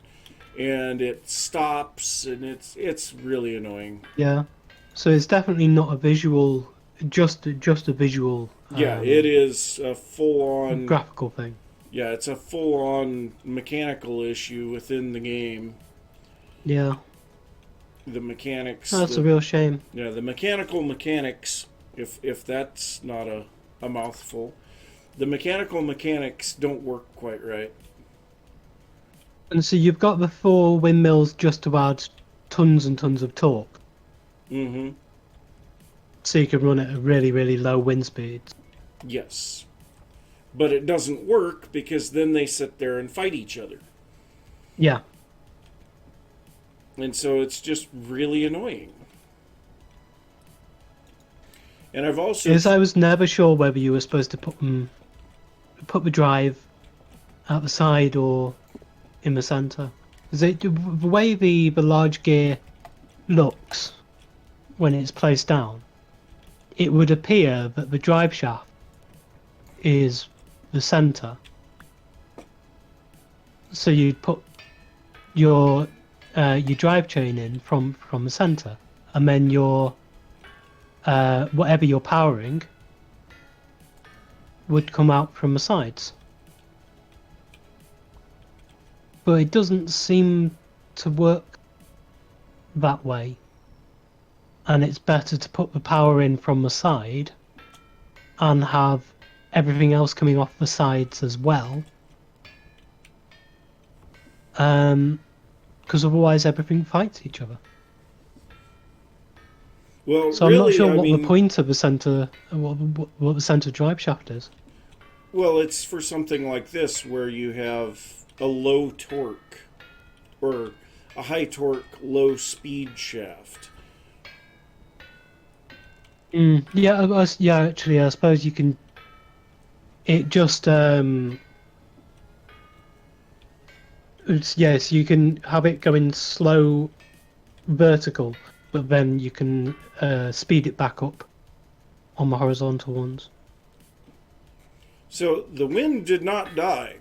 and it stops, and it's really annoying. Yeah. So it's definitely not a visual, just a visual. Yeah, it is a full-on graphical thing. Yeah, it's a full-on mechanical issue within the game. Yeah. The mechanics. That's a real shame. Yeah, the mechanical mechanics, if that's not a mouthful, the mechanical mechanics don't work quite right. And so you've got the 4 windmills just to add tons and tons of torque. Mm-hmm. So you can run at a really, really low wind speeds. Yes. But it doesn't work because then they sit there and fight each other. Yeah. And so it's just really annoying. And I've also... Because I was never sure whether you were supposed to put the drive at the side or in the center. The way the large gear looks when it's placed down, it would appear that the drive shaft is the center. So you'd put your drive chain in from the center, and then your whatever you're powering would come out from the sides. But it doesn't seem to work that way. And it's better to put the power in from the side and have everything else coming off the sides as well. Because otherwise everything fights each other. Well, So really, I'm not sure I what mean, the point of the center, what the center drive shaft is. well, it's for something like this where you have a low torque or a high torque, low speed shaft. Yeah, yeah. Actually, I suppose you can. It just yes, you can have it going slow, vertical, but then you can speed it back up on the horizontal ones. So the wind did not die.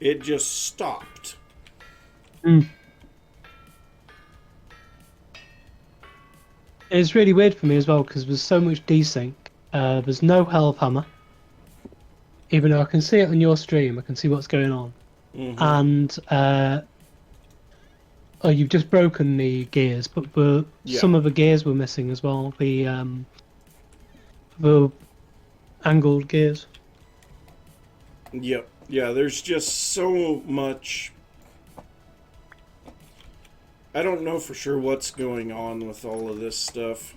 It just stopped. It's really weird for me as well because there's so much desync. There's no health hammer. Even though I can see it on your stream, I can see what's going on. Mm-hmm. And oh, you've just broken the gears, but some of the gears were missing as well. The angled gears. Yep. Yeah, there's just so much. I don't know for sure what's going on with all of this stuff.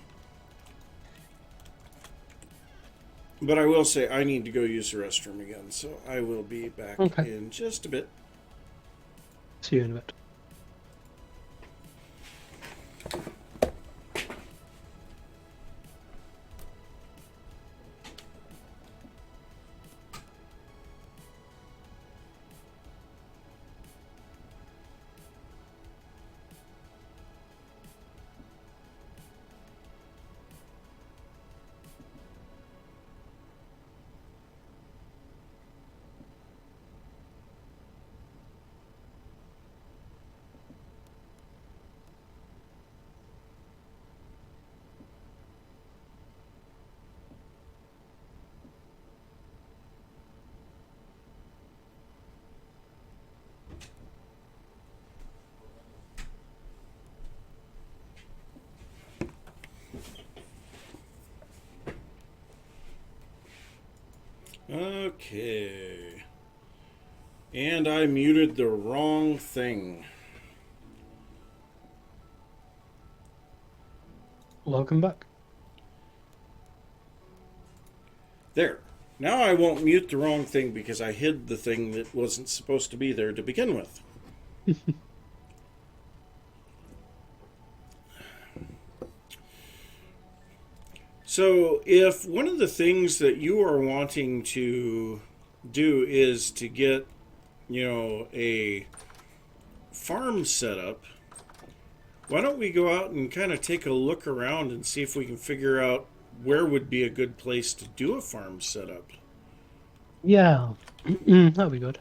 But I will say I need to go use the restroom again, so I will be back in just a bit. See you in a bit. Okay. And I muted the wrong thing. Welcome back. There. Now I won't mute the wrong thing because I hid the thing that wasn't supposed to be there to begin with. So, if one of the things that you are wanting to do is to get, a farm set up, why don't we go out and kind of take a look around and see if we can figure out where would be a good place to do a farm setup? Yeah, that'd be good.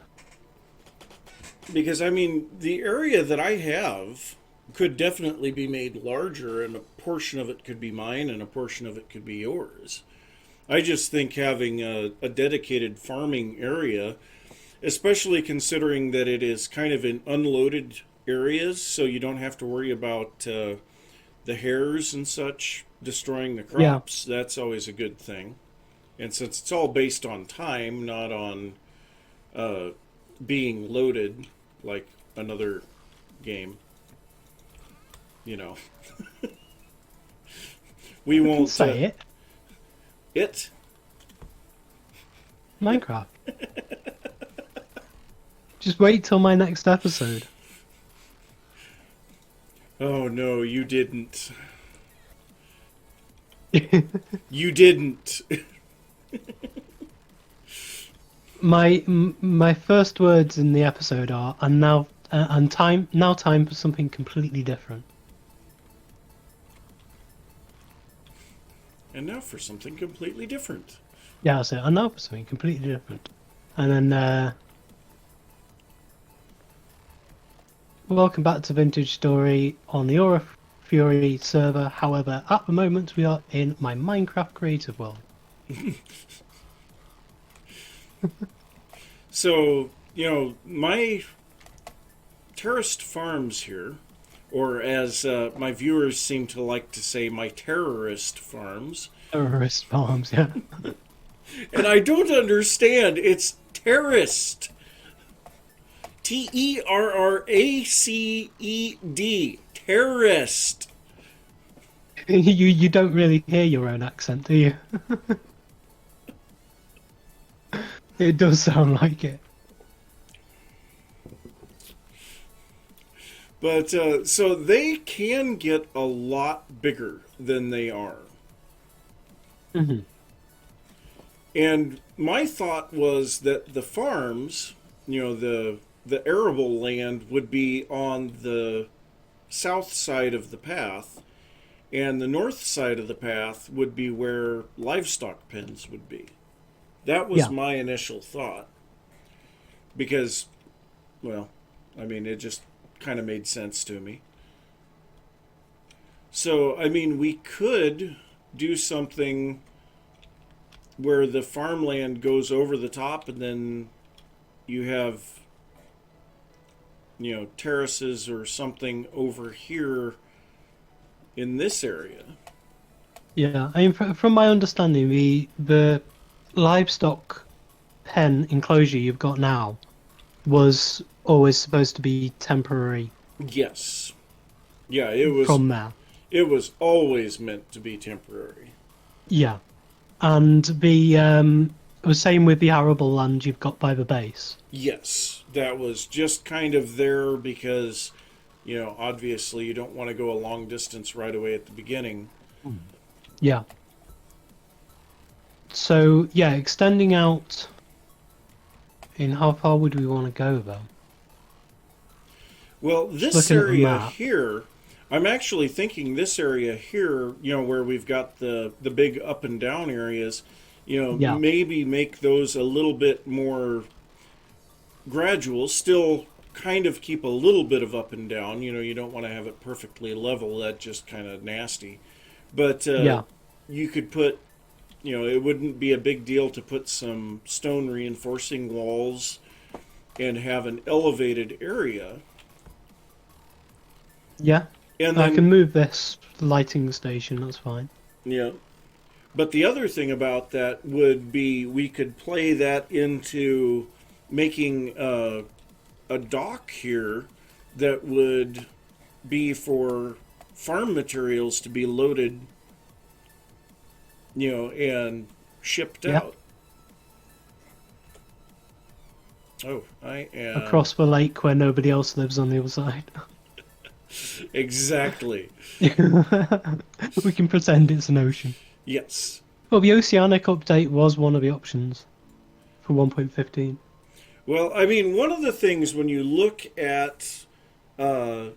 Because, I mean, the area that I have could definitely be made larger, and a portion of it could be mine and a portion of it could be yours. I just think having a dedicated farming area, especially considering that it is kind of in unloaded areas, so you don't have to worry about the hares and such destroying the crops, that's always a good thing. And since it's all based on time, not on being loaded like another game, we won't say it. It? Minecraft. Just wait till my next episode. Oh no, you didn't. You didn't. My first words in the episode are now time for something completely different. And now for something completely different. Yeah, that's it. And now for something completely different. And then, welcome back to Vintage Story on the Aura Fury server. However, at the moment we are in my Minecraft creative world. So, my terraced farms here, or as my viewers seem to like to say, my terrorist farms. Terrorist farms, yeah. And I don't understand. It's terraced. Terraced. Terrorist. You don't really hear your own accent, do you? It does sound like it. But, so they can get a lot bigger than they are. Mm-hmm. And my thought was that the farms, the arable land would be on the south side of the path, and the north side of the path would be where livestock pens would be. That was my initial thought. Because, well, I mean, it just kind of made sense to me. So, I mean, we could do something where the farmland goes over the top, and then you have, terraces or something over here in this area. Yeah, I mean, from my understanding, the livestock pen enclosure you've got now was always supposed to be temporary Yes. Yeah, it was from there. it was always meant to be temporary. Yeah, and the same with the arable land you've got by the base. Yes, that was just kind of there because, obviously you don't want to go a long distance right away at the beginning. Yeah. So yeah, extending out. In how far would we want to go though? Well, Just this looking at the area map. here, I'm actually thinking this area here, where we've got the big up and down areas, Yeah. maybe make those a little bit more gradual, still kind of keep a little bit of up and down. You don't want to have it perfectly level, that's just kind of nasty. But Yeah. you could put, it wouldn't be a big deal to put some stone reinforcing walls and have an elevated area. Yeah. And I then, can move this lighting station, that's fine. yeah. But the other thing about that would be we could play that into making a dock here that would be for farm materials to be loaded, and shipped Yeah. out. Oh, I am. Across the lake where nobody else lives on the other side. Exactly. We can pretend it's an ocean. Yes. Well, the oceanic update was one of the options for 1.15. Well, I mean, one of the things when you look at a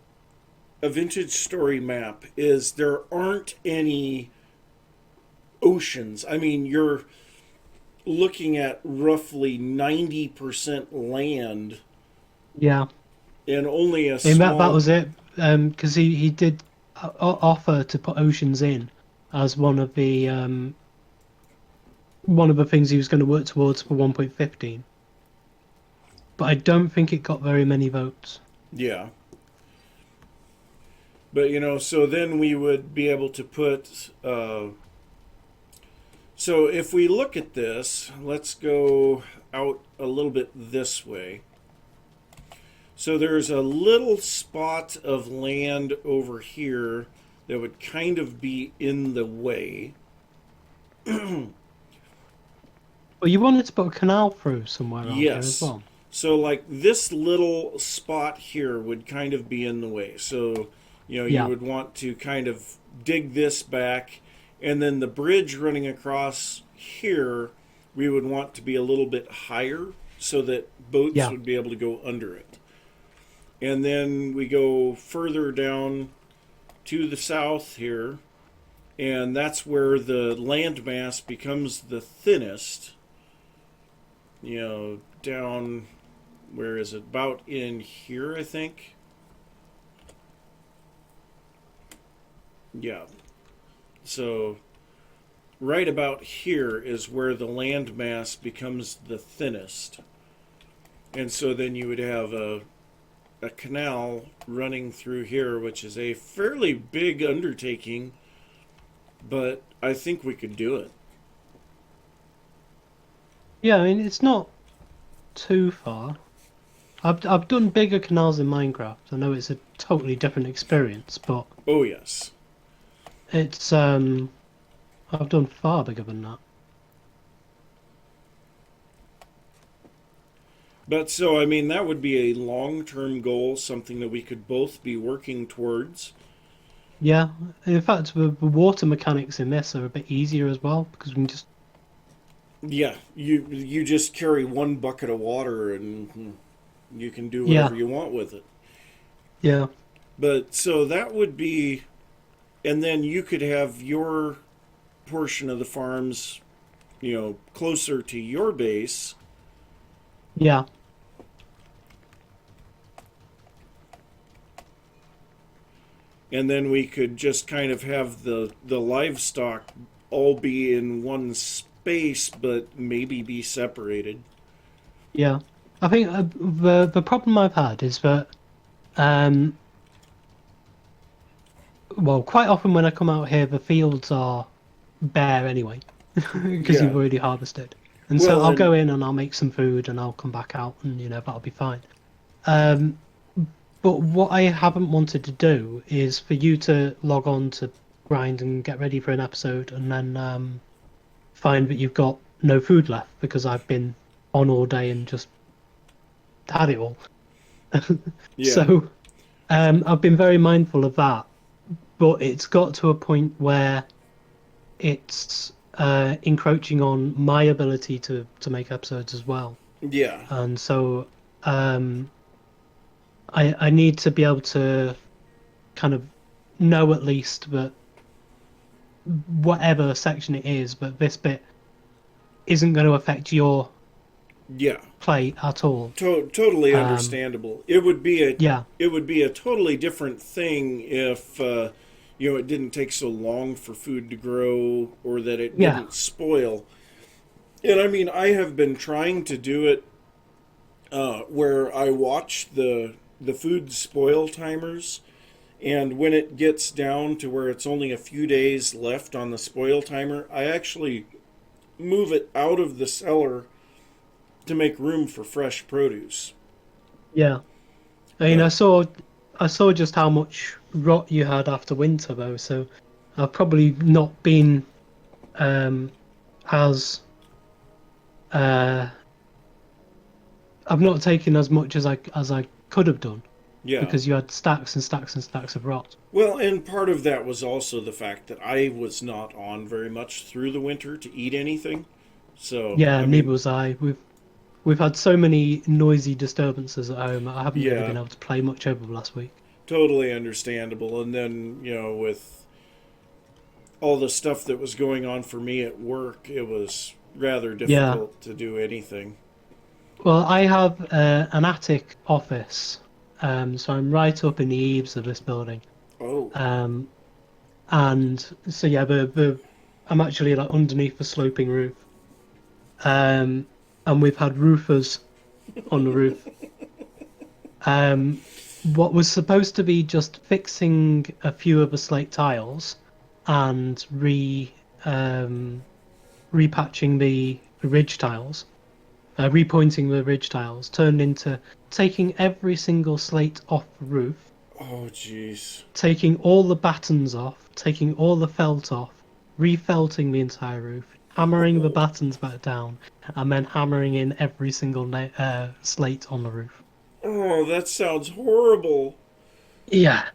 vintage story map is there aren't any oceans. I mean, you're looking at roughly 90% land Yeah. and only a And that small... was it. Because he did offer to put oceans in as one of the things he was going to work towards for 1.15. But I don't think it got very many votes. Yeah. But, so then we would be able to put... so if we look at this, let's go out a little bit this way. So there's a little spot of land over here that would kind of be in the way. Well, you wanted to put a canal through somewhere around here as Yes. well. So like this little spot here would kind of be in the way. So, you Yeah. would want to kind of dig this back, and then the bridge running across here, we would want to be a little bit higher so that boats Yeah. would be able to go under it. And then we go further down to the south here, and that's where the landmass becomes the thinnest. Down, where is it? About in here, I think. Yeah. So right about here is where the landmass becomes the thinnest. And so then you would have a canal running through here, which is a fairly big undertaking, but I think we could do it. Yeah, I mean it's not too far. I've done bigger canals in Minecraft. I know it's a totally different experience, but Oh, yes. it's I've done far bigger than that. But so, I mean, that would be a long term goal, something that we could both be working towards. Yeah, in fact, the water mechanics in this are a bit easier as well because we can just Yeah, you just carry one bucket of water and you can do whatever yeah, you want with it. yeah, But so that would be, and then you could have your portion of the farms, closer to your base. yeah, And then we could just kind of have the livestock all be in one space, but maybe be separated. yeah. I think the problem I've had is that um well, quite often when I come out here, the fields are bare anyway because Yeah. you've already harvested. And so Well, I'll go and in and I'll make some food and I'll come back out and that'll be fine. Um, but what I haven't wanted to do is for you to log on to grind and get ready for an episode and then find that you've got no food left because I've been on all day and just had it all. yeah, So I've been very mindful of that, but it's got to a point where it's encroaching on my ability to make episodes as well. yeah, And so um, I need to be able to kind of know at least that whatever section it is, but this bit isn't going to affect your yeah. play at all. Totally Um, understandable. yeah, It would be a totally different thing if it didn't take so long for food to grow or that it yeah, didn't spoil. And I mean, I have been trying to do it where I watch the food spoil timers, and when it gets down to where it's only a few days left on the spoil timer, I actually move it out of the cellar to make room for fresh produce. yeah. I mean, But I saw just how much rot you had after winter though, so I've probably not been um, as uh, I've not taken as much as I could have done yeah. because you had stacks and stacks and stacks of rot. Well, and part of that was also the fact that I was not on very much through the winter to eat anything. So, Yeah, I neither mean, was I. We've had so many noisy disturbances at home. I haven't really yeah, been able to play much over the last week. totally understandable. And then, with all the stuff that was going on for me at work, it was rather Yeah. difficult to do anything. Well, I have an attic office, so I'm right up in the eaves of this building. Oh, Um, and so yeah, the I'm actually like underneath the sloping roof. Um, and we've had roofers on the roof. What was supposed to be just fixing a few of the slate tiles and repatching the ridge tiles, repointing the ridge tiles, turned into taking every single slate off the roof, oh, jeez. taking all the battens off, taking all the felt off, refelting the entire roof, hammering the battens back down, and then hammering in every single slate on the roof. Oh, that sounds horrible. Yeah,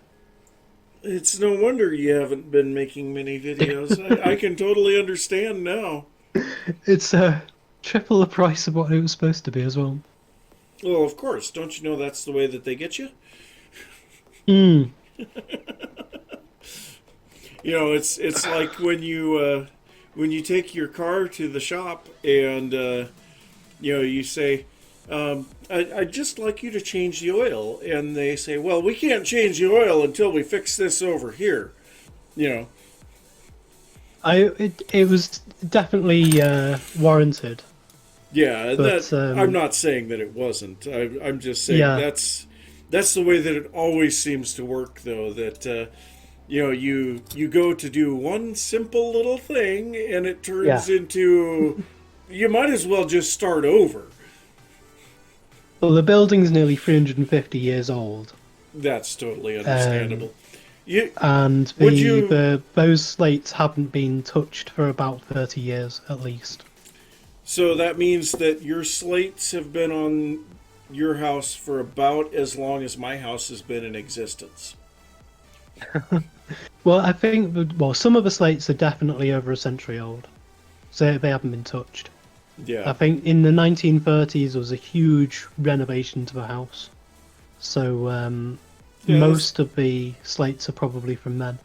It's no wonder you haven't been making many videos. I can totally understand now. it's triple the price of what it was supposed to be as well. Well, of course. Don't you know that's the way that they get you? Mm, It's like when you take your car to the shop and you say, I'd just like you to change the oil, and they say, well, we can't change the oil until we fix this over here. You know, It was definitely warranted, yeah, and but I'm not saying that it wasn't. I'm just saying yeah, that's the way that it always seems to work, though. That you go to do one simple little thing, and it yeah. turns into you might as well just start over. Well, the building's nearly 350 years old, That's totally um, understandable. You and would you those slates haven't been touched for about 30 years at least. So that means that your slates have been on your house for about as long as my house has been in existence. Well, I think some of the slates are definitely over a century old, so they haven't been touched. I Yeah. think in the 1930s there was a huge renovation to the house, so Yeah, that's most of the slates are probably from then.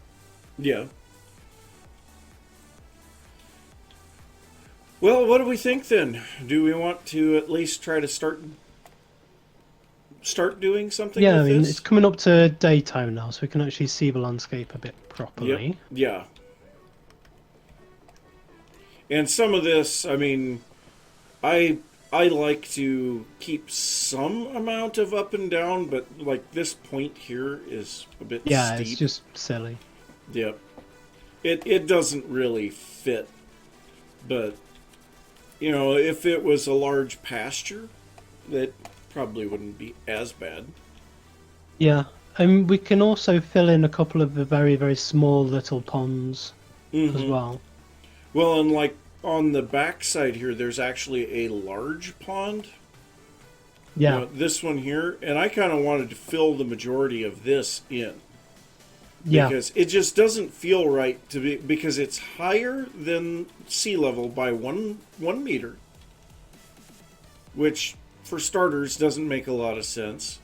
yeah. Well, what do we think then? Do we want to at least try to start doing something Yeah, I with mean it's this? coming up to daytime now, so we can actually see the landscape a bit Yep. properly. Yeah. And some of this, I mean, I like to keep some amount of up and down, but like this point here is a bit Yeah, it's steep. just silly. Yep. It doesn't really fit, but if it was a large pasture, that probably wouldn't be as bad. Yeah, and we can also fill in a couple of the very, very small little ponds as Mm-hmm. well. Well, and like on the back side here, there's actually a large pond. Yeah, This one here, and I kind of wanted to fill the majority of this in yeah. because it just doesn't feel right to be because it's higher than sea level by one meter, which for starters doesn't make a lot of sense.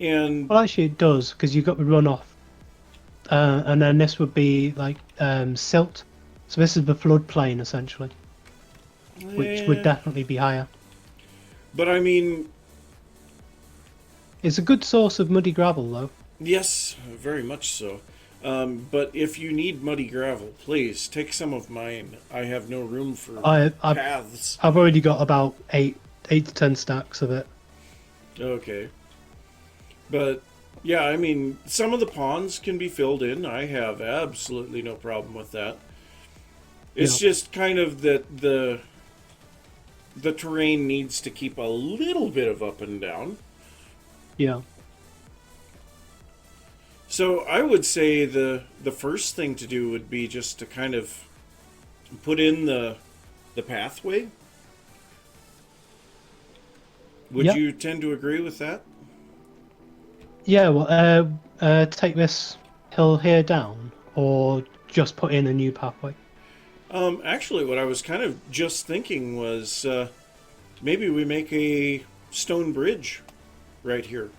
And Well, actually, it does because you've got the runoff, and then this would be like silt. So this is the floodplain essentially, which would eh, definitely be higher. but I mean, It's a good source of muddy gravel, though. yes, very much so. But if you need muddy gravel, please take some of mine. I have no room for I, I've paths. I've already got about eight to 10 stacks of it. Okay. But yeah, I mean, some of the ponds can be filled in. I have absolutely no problem with that. Yeah, It's just kind of that the terrain needs to keep a little bit of up and down. yeah, So I would say the first thing to do would be just to kind of put in the pathway. Would yeah, you tend to agree with that? yeah. Well, take this hill here down, or just put in a new pathway. Actually, what I was kind of just thinking was maybe we make a stone bridge right here.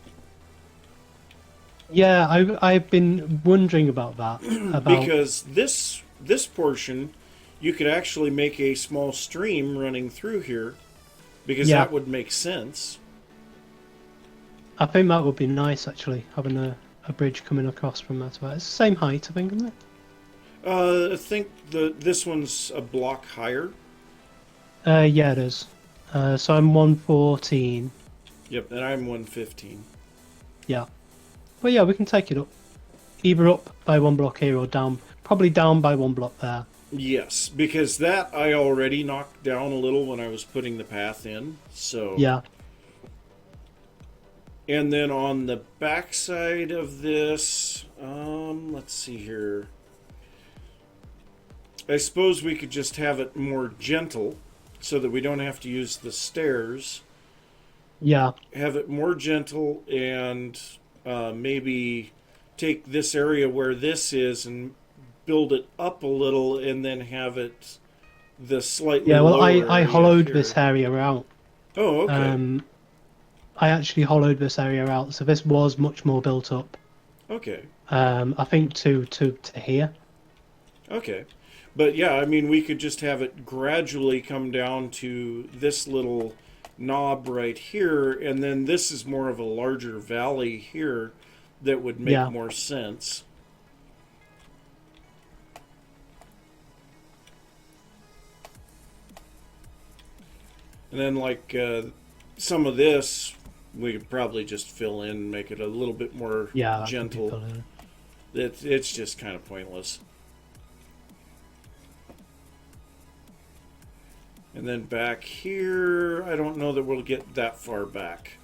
Yeah, I've been wondering about that. About Because this portion you could actually make a small stream running through here because yeah, that would make sense. I think that would be nice actually, having a bridge coming across from that. It's the same height, I think, isn't it? I think this one's a block higher. Yeah, it is. So I'm 114. Yep, and I'm 115. Yeah, but yeah, we can take it up, either up by one block here or down, probably down by one block there. Yes, because that I already knocked down a little when I was putting the path in. So, Yeah, and then on the back side of this, let's see here. I suppose we could just have it more gentle so that we don't have to use the stairs. yeah, Have it more gentle and maybe take this area where this is and build it up a little and then have it the slightly yeah. Well, I lower I area hollowed here. this area out. Oh, okay. Um, I actually hollowed this area out, so this was much more built up. Okay. I think to here. Okay. But yeah, I mean, we could just have it gradually come down to this little knob right here, and then this is more of a larger valley here that would make Yeah. more sense. And then, like, some of this, we could probably just fill in, make it a little bit more Yeah, that could be gentle. fun. It's just kind of pointless. And then back here, I don't know that we'll get that far back.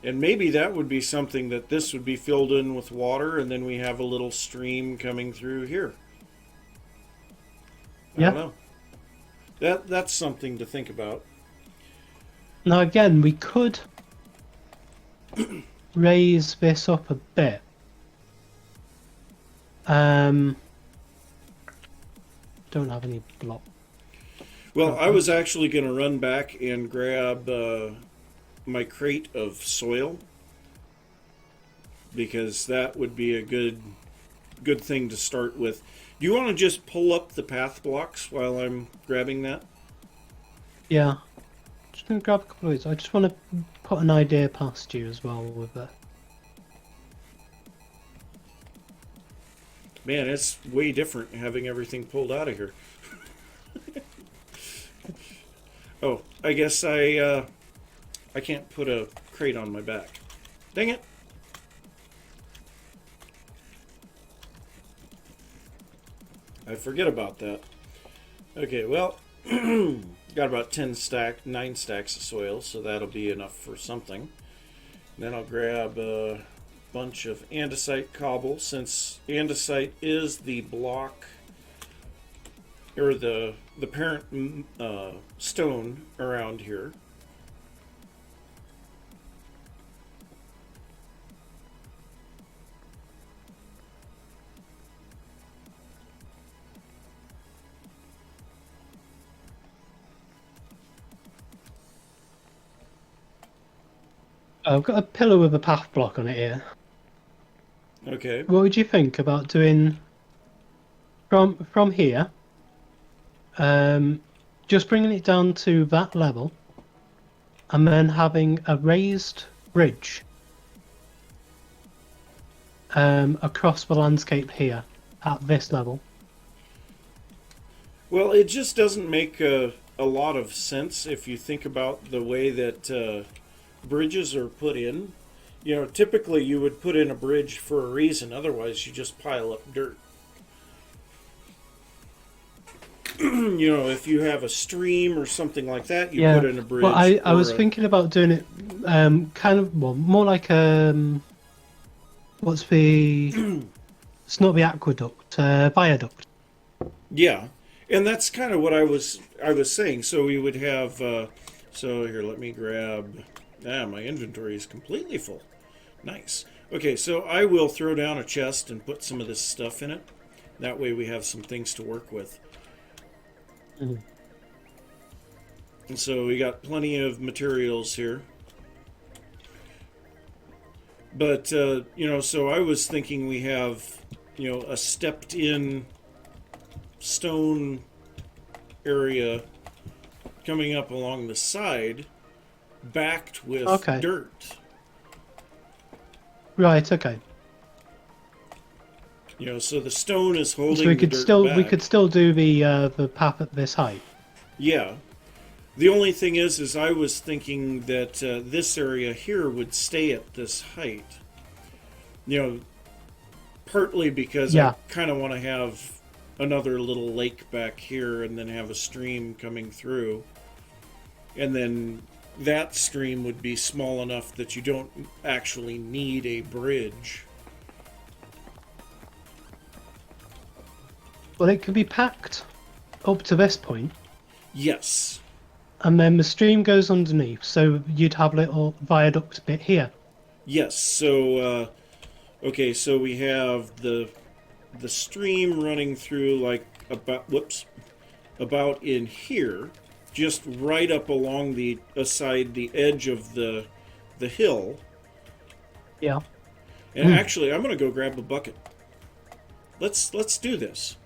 And maybe that would be something that this would be filled in with water, and then we have a little stream coming through here. I don't Yeah. know. That's something to think about. Now again, we could raise this up a bit. Don't have any block. Well, I was actually going to run back and grab my crate of soil, because that would be a good thing to start with. Do you want to just pull up the path blocks while I'm grabbing that? Yeah. Just gonna grab a couple of these. I just want to put an idea past you as well with it. Man, it's way different having everything pulled out of here. Oh, I guess I can't put a crate on my back. Dang it. I forget about that. Okay, well, got about 9 stacks of soil, so that'll be enough for something. Then I'll grab a bunch of andesite cobble, since andesite is the block, or the parent stone around here. I've got a pillar with a path block on it here. Okay. What would you think about doing from here? Just bringing it down to that level, and then having a raised bridge across the landscape here at this level. Well, it just doesn't make a lot of sense if you think about the way that bridges are put in. You know, typically you would put in a bridge for a reason, otherwise you just pile up dirt. You know, if you have a stream or something like that, you put in a bridge. Well, I was thinking about doing it kind of, well, more like what's the it's not the aqueduct, viaduct. Yeah, and that's kind of what I was saying. So we would have. So here, let me grab. My inventory is completely full. Nice. Okay, so I will throw down a chest and put some of this stuff in it. That way we have some things to work with. Mhm. And so we got plenty of materials here. But, so I was thinking we have, a stepped in stone area coming up along the side, backed with dirt. Right. Okay. So the stone is holding So we could the dirt still back. do the path at this height. Yeah. The only thing is I was thinking that this area here would stay at this height. Partly because I kind of want to have another little lake back here and then have a stream coming through. And then that stream would be small enough that you don't actually need a bridge. Well, it could be packed up to this point. Yes. And then the stream goes underneath, so you'd have a little viaduct bit here. Yes, so, okay, so we have the stream running through like about in here, just right up along the edge of the hill. Yeah. And actually, I'm going to go grab a bucket. Let's do this.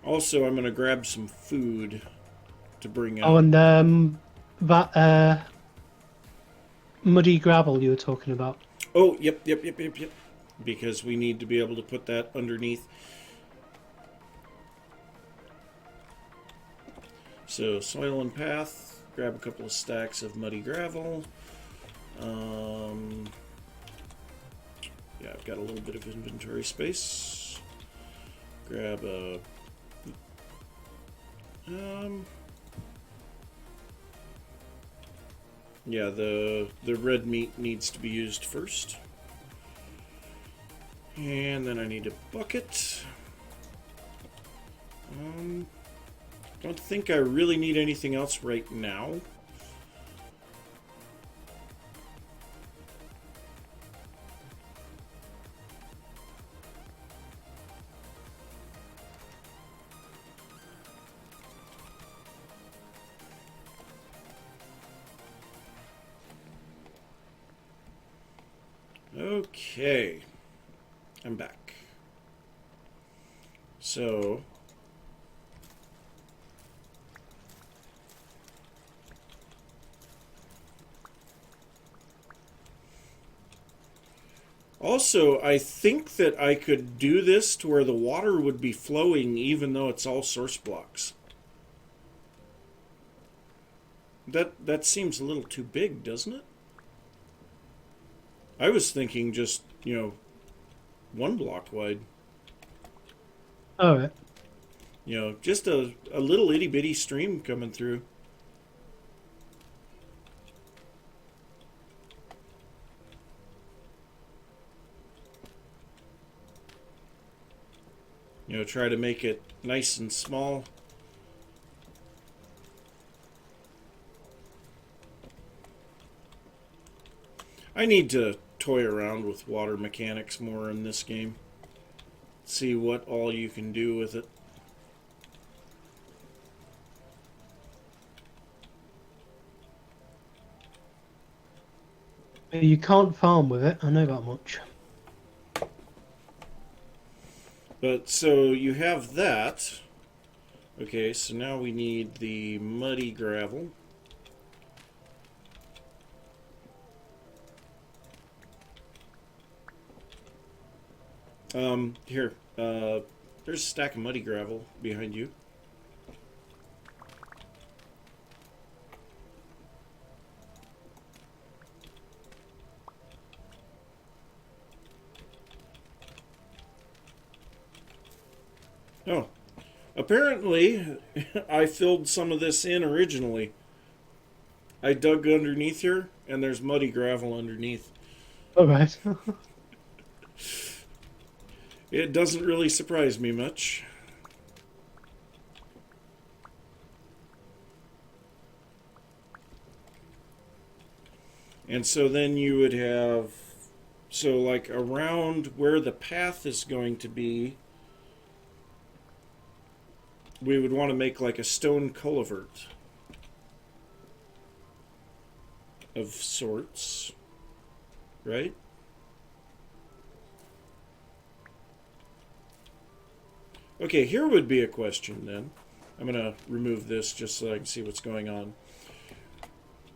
Also, I'm going to grab some food to bring Oh, out. and that muddy gravel you were talking about. Oh, yep. Because we need to be able to put that underneath. So, soil and path. Grab a couple of stacks of muddy gravel. Yeah, I've got a little bit of inventory space. Grab a... yeah, the red meat needs to be used first. And then I need a bucket. Don't think I really need anything else right now. Okay, I'm back. So, also, I think that I could do this to where the water would be flowing even though it's all source blocks. That seems a little too big, doesn't it? I was thinking just, 1 block wide. All right. Just a little itty bitty stream coming through. Try to make it nice and small. I need to toy around with water mechanics more in this game. See what all you can do with it. You can't farm with it. I know that much. But so you have that. Okay, so now we need the muddy gravel. Here. There's a stack of muddy gravel behind you. Oh, apparently I filled some of this in originally. I dug underneath here, and there's muddy gravel underneath. All right. It doesn't really surprise me much. And so then you would have, so like around where the path is going to be, we would want to make like a stone culvert of sorts, right? Okay, here would be a question then. I'm going to remove this just so I can see what's going on.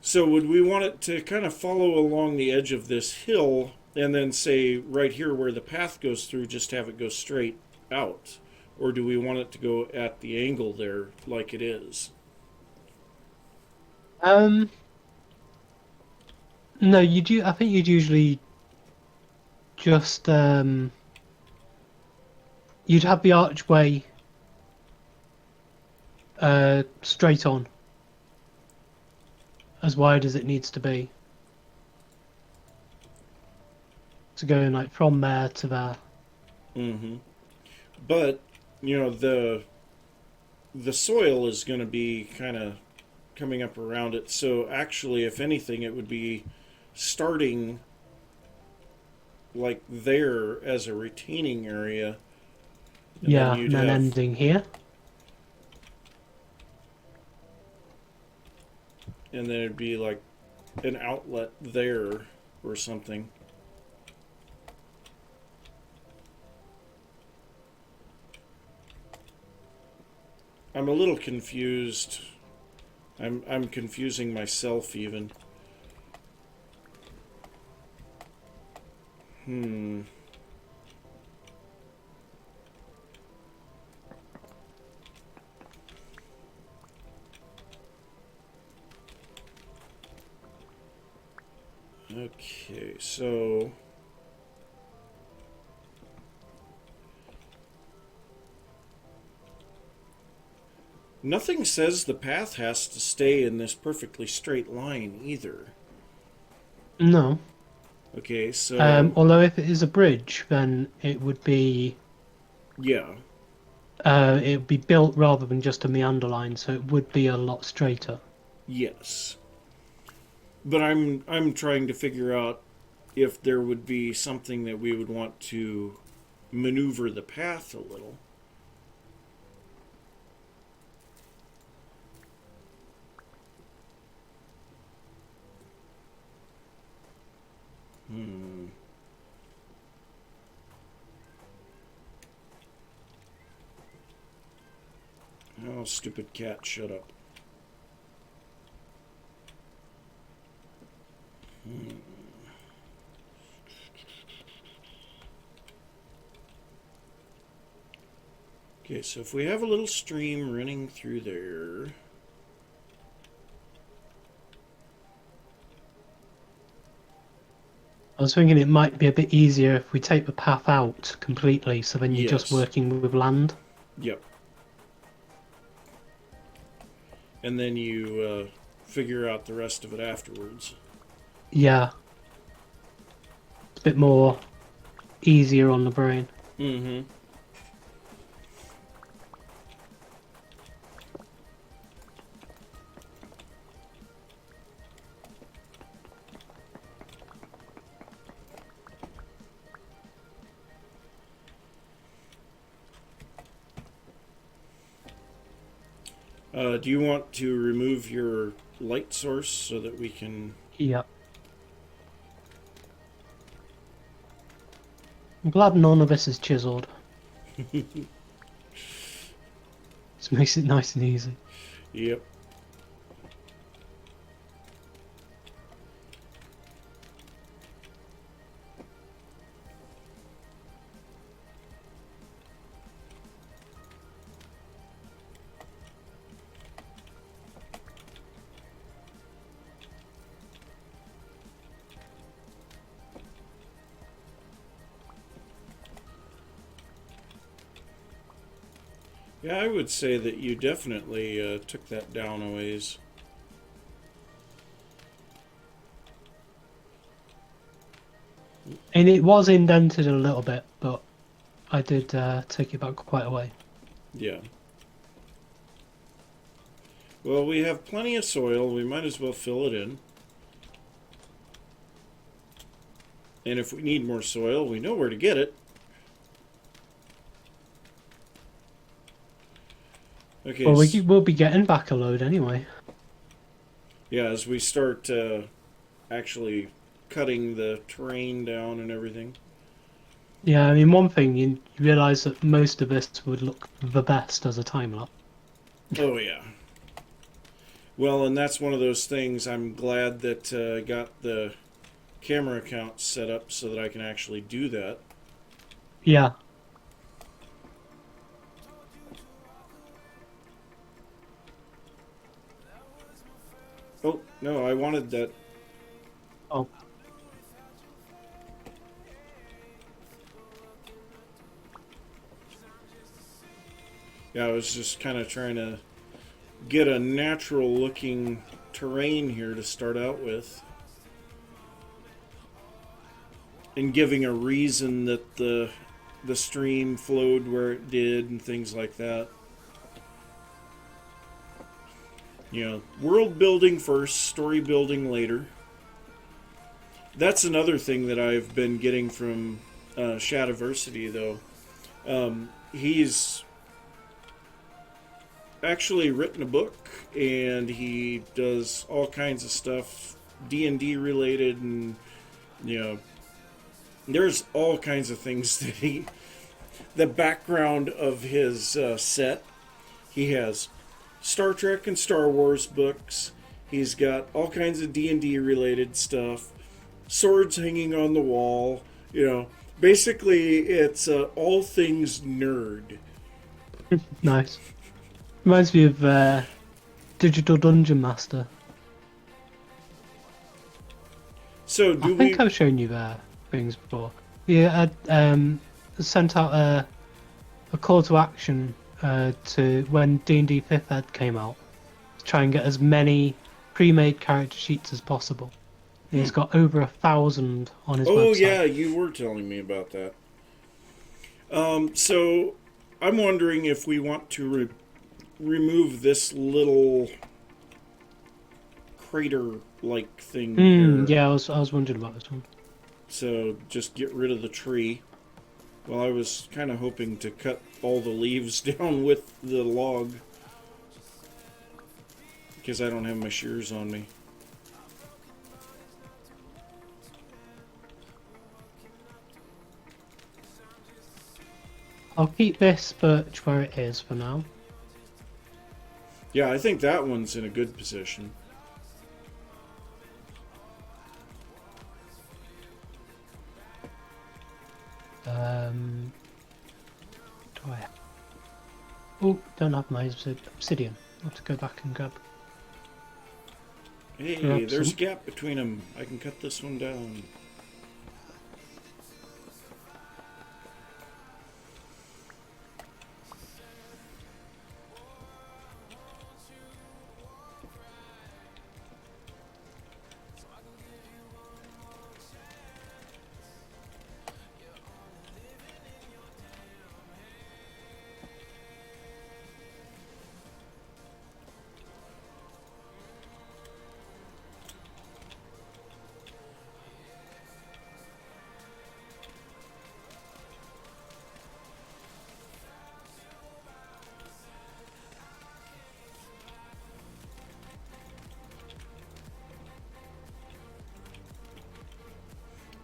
So would we want it to kind of follow along the edge of this hill and then say right here where the path goes through, just have it go straight out? Or do we want it to go at the angle there like it is? No, you do. I think you'd usually just you'd have the archway straight on, as wide as it needs to be, to go like from there to there. Mm-hmm. But the soil is going to be kind of coming up around it. So actually, if anything, it would be starting like there as a retaining area. And Yeah, and then ending here. And then it'd be like an outlet there or something. I'm a little confused. I'm confusing myself even. Okay, so nothing says the path has to stay in this perfectly straight line either. No. Okay, so Although if it is a bridge, then it would be yeah, built rather than just a meander line, so it would be a lot straighter. yes. But I'm trying to figure out if there would be something that we would want to maneuver the path a little. Oh, stupid cat, shut up. Okay, so if we have a little stream running through there. I was thinking it might be a bit easier if we take the path out completely, so then you're just Yes. working with land. Yep. And then you figure out the rest of it afterwards. Yeah. It's a bit more easier on the brain. Mm-hmm. Do you want to remove your light source so that we can... Yep. I'm glad none of this is chiseled. Just makes it nice and easy. Yep. Yeah, I would say that you definitely took that down a ways. And it was indented a little bit, but I did take it back quite a way. Yeah. Well, we have plenty of soil. We might as well fill it in. And if we need more soil, we know where to get it. Okay. Well, we'll be getting back a load anyway. Yeah, as we start actually cutting the terrain down and everything. Yeah, I mean, one thing, you realise that most of this would look the best as a time lapse. Oh, yeah. Well, and that's one of those things. I'm glad that I got the camera account set up so that I can actually do that. Yeah. Oh, no, I wanted that. Oh. Yeah, I was just kind of trying to get a natural looking terrain here to start out with. And giving a reason that the stream flowed where it did and things like that. You know, world building first, story building later. That's another thing that I've been getting from Shadiversity, though. He's actually written a book, and he does all kinds of stuff D&D related, and there's all kinds of things that the background of his set. He has Star Trek and Star Wars books. He's got all kinds of D&D related stuff. Swords hanging on the wall. Basically, it's all things nerd. Nice. Reminds me of Digital Dungeon Master. So I think I've shown you things before. Yeah, I sent out a call to action to when D&D 5th Ed came out to try and get as many pre-made character sheets as possible. He's got over 1,000 on his website. Oh yeah, you were telling me about that. So I'm wondering if we want to remove this little crater-like thing here. Yeah, I was wondering about this one. So just get rid of the tree. Well, I was kind of hoping to cut all the leaves down with the log, because I don't have my shears on me. I'll keep this birch where it is for now. Yeah, I think that one's in a good position. Do I? Oh, don't have my obsidian. I'll have to go back and grab. Hey, there's a gap between them. I can cut this one down.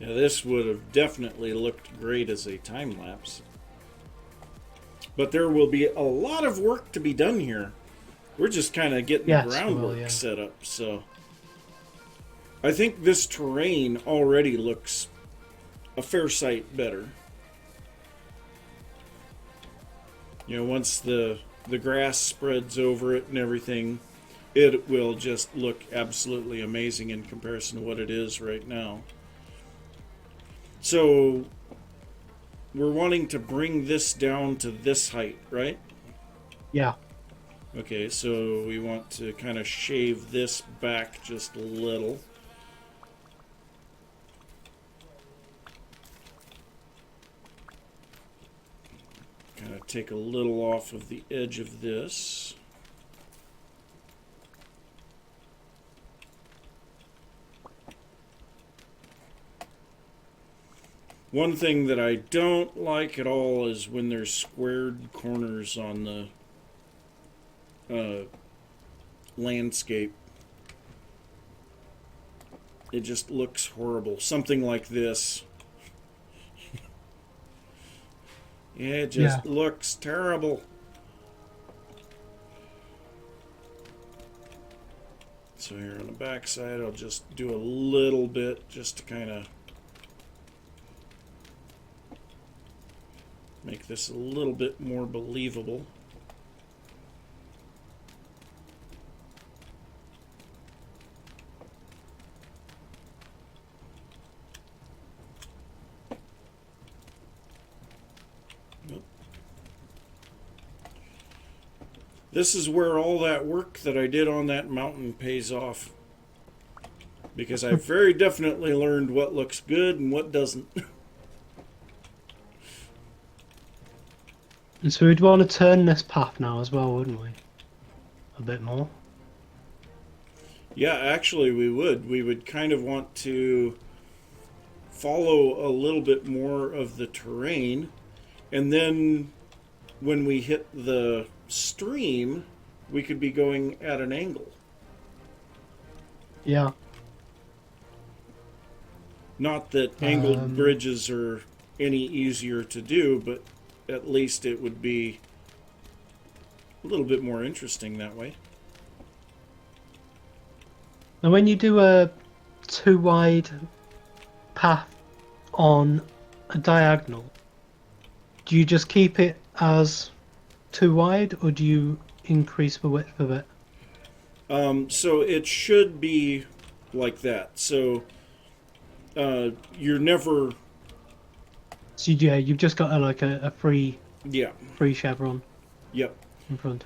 Now this would have definitely looked great as a time lapse. But there will be a lot of work to be done here. We're just kind of getting the groundwork set up, so I think this terrain already looks a fair sight better. Once the grass spreads over it and everything, it will just look absolutely amazing in comparison to what it is right now. So we're wanting to bring this down to this height, right? Yeah. Okay, so we want to kind of shave this back just a little. Kind of take a little off of the edge of this. One thing that I don't like at all is when there's squared corners on the landscape. It just looks horrible. Something like this. It just looks terrible. So here on the back side, I'll just do a little bit just to kind of make this a little bit more believable. This is where all that work that I did on that mountain pays off. Because I very definitely learned what looks good and what doesn't. And so we'd want to turn this path now as well, wouldn't we? A bit more. Yeah, actually we would. We would kind of want to follow a little bit more of the terrain. And then when we hit the stream, we could be going at an angle. Yeah. Not that angled bridges are any easier to do, but at least it would be a little bit more interesting that way. Now, when you do a too wide path on a diagonal, do you just keep it as too wide, or do you increase the width of it? So it should be like that. So you're never... So yeah, you've just got like a free Yeah. chevron Yep. in front.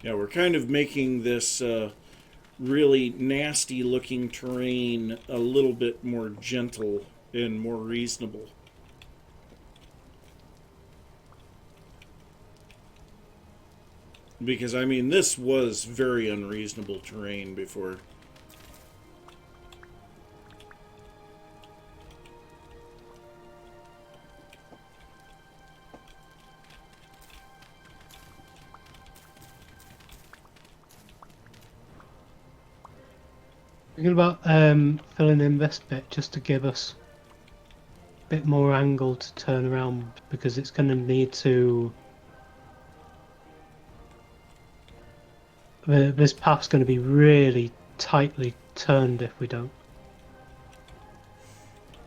Yeah, we're kind of making this really nasty looking terrain a little bit more gentle and more reasonable. Because, I mean, this was very unreasonable terrain before. Thinking about filling in this bit just to give us a bit more angle to turn around, because it's going to need to. This path's going to be really tightly turned if we don't.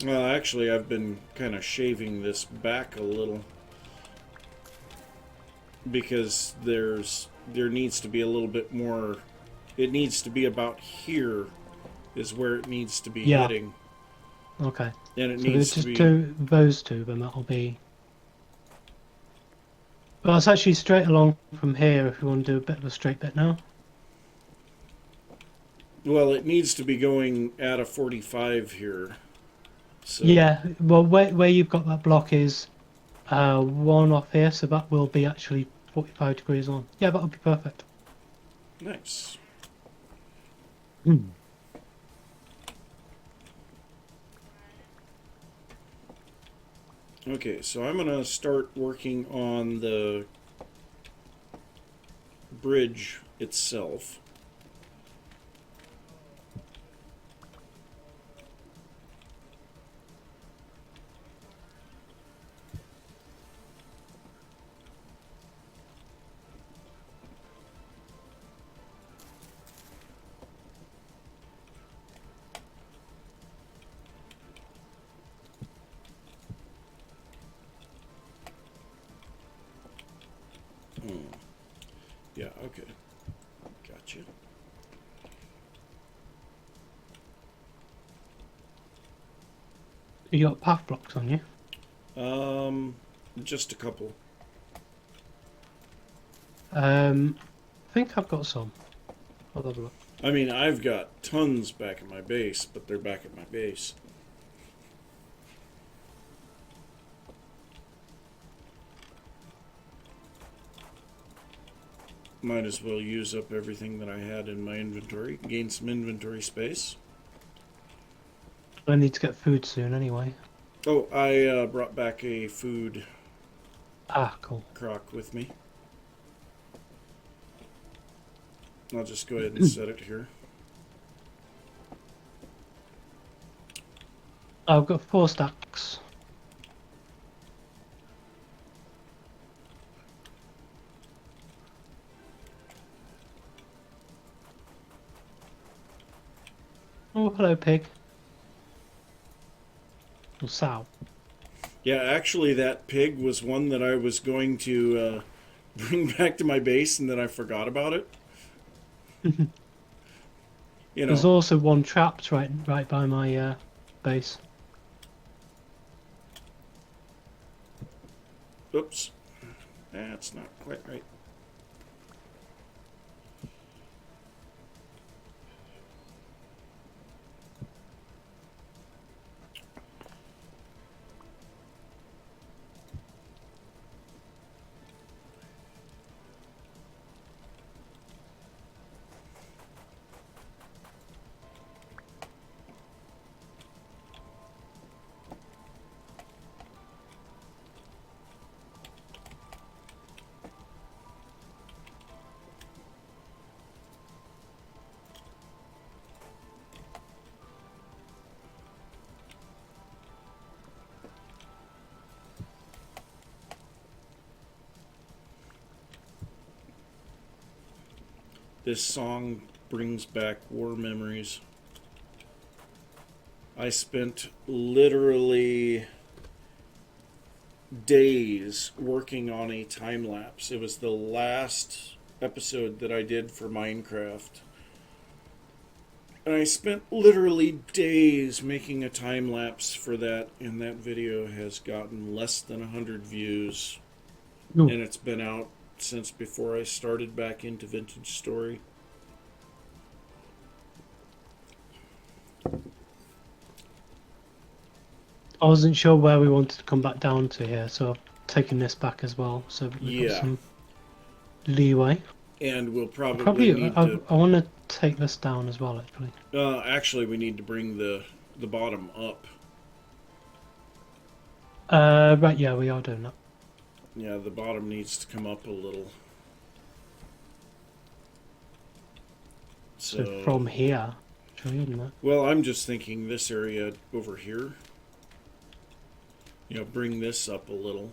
Well, actually, I've been kind of shaving this back a little. Because there needs to be a little bit more. It needs to be about here is where it needs to be hitting. Okay. And it So needs we to just be... do those two, then that'll be. Well, it's actually straight along from here if we want to do a bit of a straight bit now. Well, it needs to be going at a 45 here. So. Yeah, well, where you've got that block is one off here, so that will be actually 45 degrees on. Yeah, that'll be perfect. Nice. Okay, so I'm going to start working on the bridge itself. Yeah, okay. Gotcha. You got path blocks on you? Just a couple. I think I've got some. I'll have a look. I mean, I've got tons back at my base, but they're back at my base. Might as well use up everything that I had in my inventory. Gain some inventory space. I need to get food soon anyway. Oh, I brought back a food Cool. crock with me. I'll just go ahead and set it here. I've got 4 stacks. Oh, hello, pig. Or sow. Yeah, actually, that pig was one that I was going to bring back to my base, and then I forgot about it. You know. There's also one trapped right by my base. Oops. That's not quite right. This song brings back war memories. I spent literally days working on a time lapse. It was the last episode that I did for Minecraft. And I spent literally days making a time lapse for that, and that video has gotten less than 100 views. Ooh. And it's been out since before I started back into Vintage Story. I wasn't sure where we wanted to come back down to here, so I've taken this back as well, so we've got Yeah. some leeway. And we'll probably Probably, need I to... want to take this down as well, actually. actually, we need to bring the bottom up. Right, yeah, we are doing that. Yeah, the bottom needs to come up a little. So from here, isn't it? Well, I'm just thinking this area over here. You know, bring this up a little.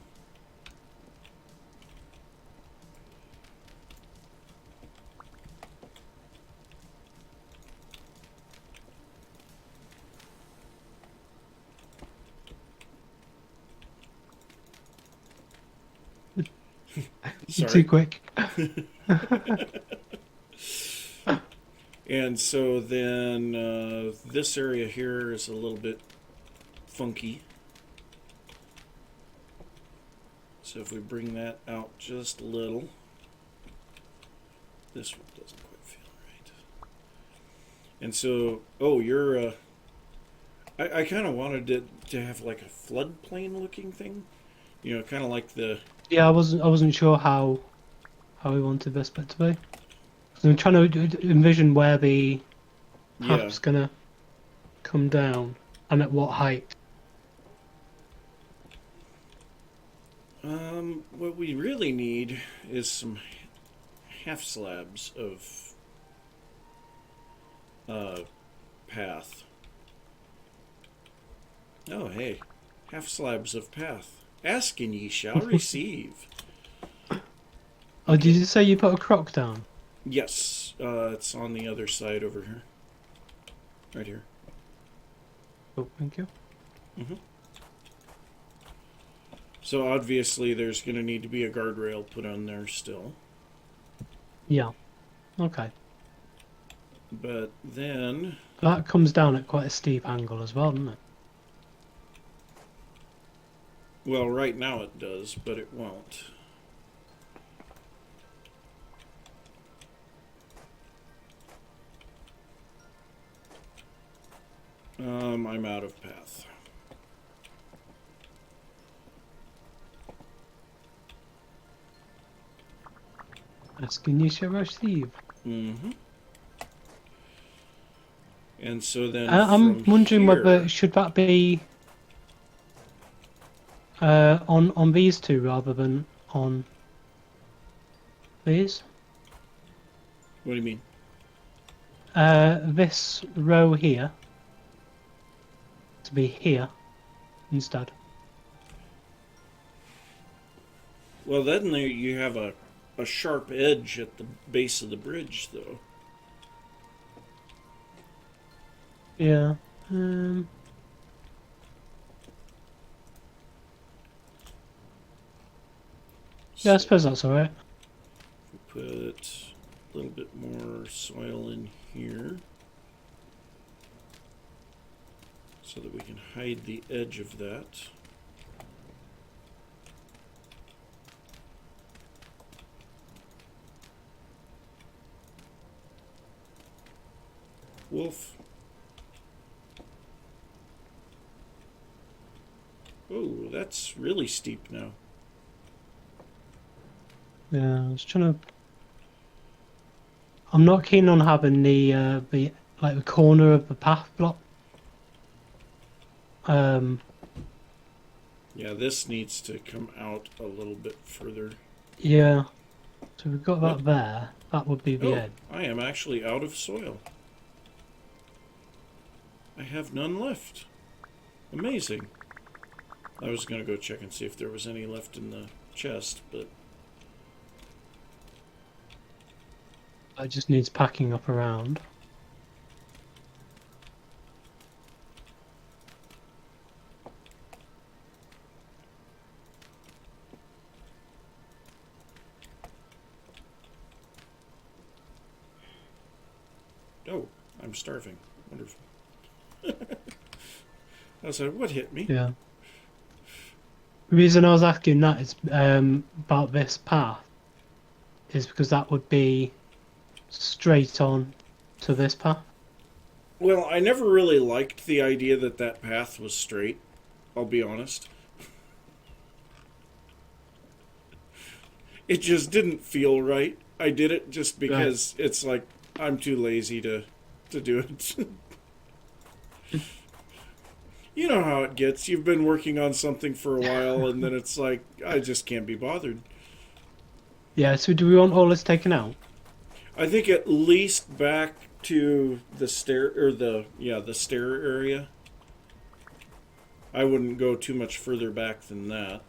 You're too quick. And so then this area here is a little bit funky. So if we bring that out just a little, this one doesn't quite feel right. And so, oh, you're, I kind of wanted it to have like a floodplain looking thing, you know, kind of like the. Yeah, I wasn't sure how we wanted this bit to be. So I'm trying to envision where the path's gonna come down and at what height. What we really need is some half slabs of path. Oh, hey, half slabs of path. Ask and ye shall receive. Oh, did you say you put a croc down? Yes, it's on the other side over here. Right here. Oh, thank you. Mm-hmm. So obviously there's going to need to be a guardrail put on there still. Yeah. Okay. But then... That comes down at quite a steep angle as well, doesn't it? Well, right now it does, but it won't. I'm out of path. Asking you shall receive. Mm-hmm. And so then I'm wondering here, whether should that be on these two rather than on these. What do you mean? This row here to be here instead. Well, then there you have a sharp edge at the base of the bridge, though. Yeah. Yeah, I suppose that's alright. Put a little bit more soil in here so that we can hide the edge of that. Wolf. Oh, that's really steep now. Yeah, I was trying to. I'm not keen on having the like the corner of the path block. Yeah, this needs to come out a little bit further. Yeah. So we've got that there. That would be the end. I am actually out of soil. I have none left. Amazing. I was going to go check and see if there was any left in the chest, but... It just needs packing up around. Oh, I'm starving. Wonderful. I was like, what hit me? Yeah. The reason I was asking that is about this path is because that would be straight on to this path. Well, I never really liked the idea that that path was straight. I'll be honest. It just didn't feel right. I did it just Right. because it's like I'm too lazy to do it. You know how it gets. You've been working on something for a while, and then it's like I just can't be bothered. Yeah, so do we want all this taken out? I think at least back to the stair or the stair area. I wouldn't go too much further back than that.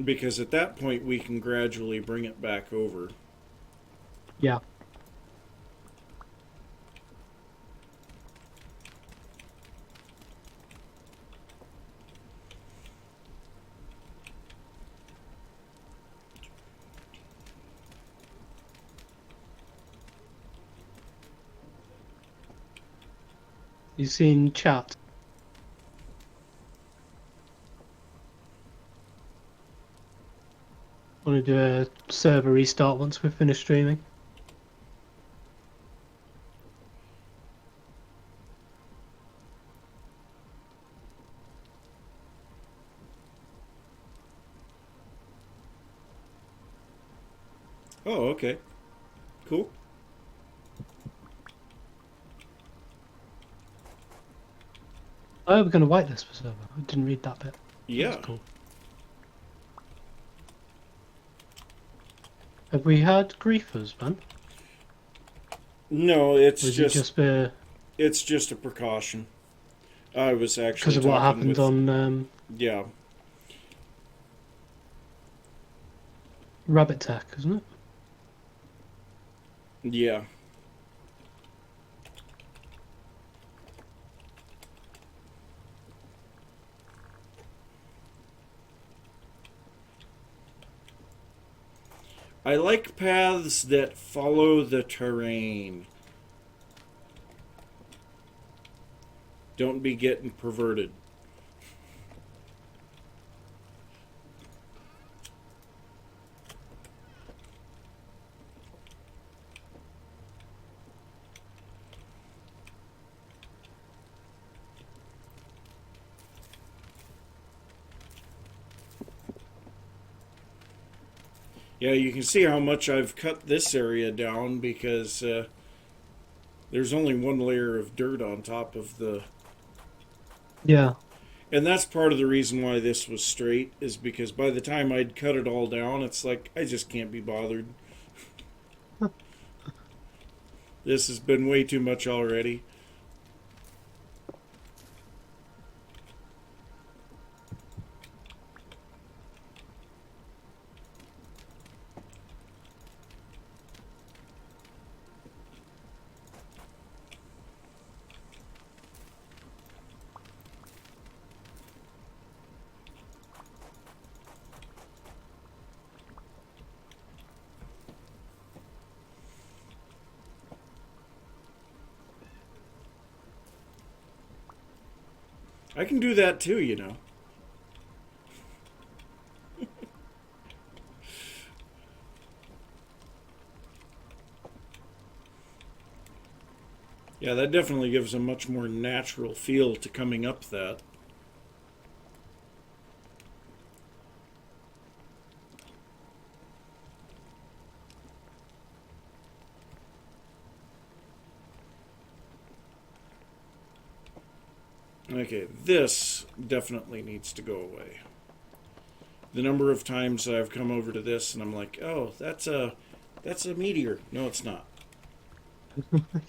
Because at that point we can gradually bring it back over. Yeah. You seen chat? Want to do a server restart once we've finished streaming? Oh, okay. Cool. Oh, we're going to whitelist for server. I didn't read that bit. Yeah. That's cool. Have we had griefers, man? No, Or is it just it's just a precaution. I was because actually of what talking happened with on yeah. Rabbit Tech, isn't it? Yeah. I like paths that follow the terrain. Don't be getting perverted. Yeah, you can see how much I've cut this area down because there's only one layer of dirt on top of the... Yeah. And that's part of the reason why this was straight, is because by the time I'd cut it all down, it's like, I just can't be bothered. This has been way too much already. I can do that too, you know. Yeah, that definitely gives a much more natural feel to coming up that. Okay, this definitely needs to go away. The number of times that I've come over to this and I'm like, oh, that's a meteor. No, it's not.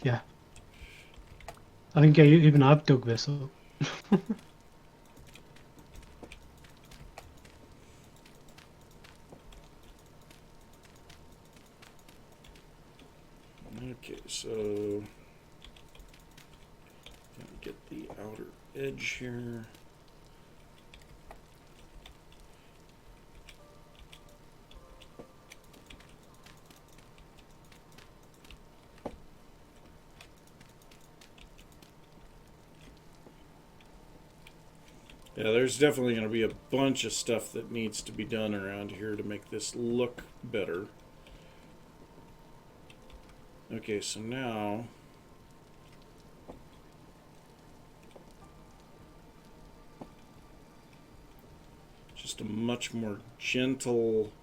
Yeah. I think even I've dug this up. Okay, so get the outer edge here. Yeah, there's definitely going to be a bunch of stuff that needs to be done around here to make this look better. Okay, so now just a much more gentle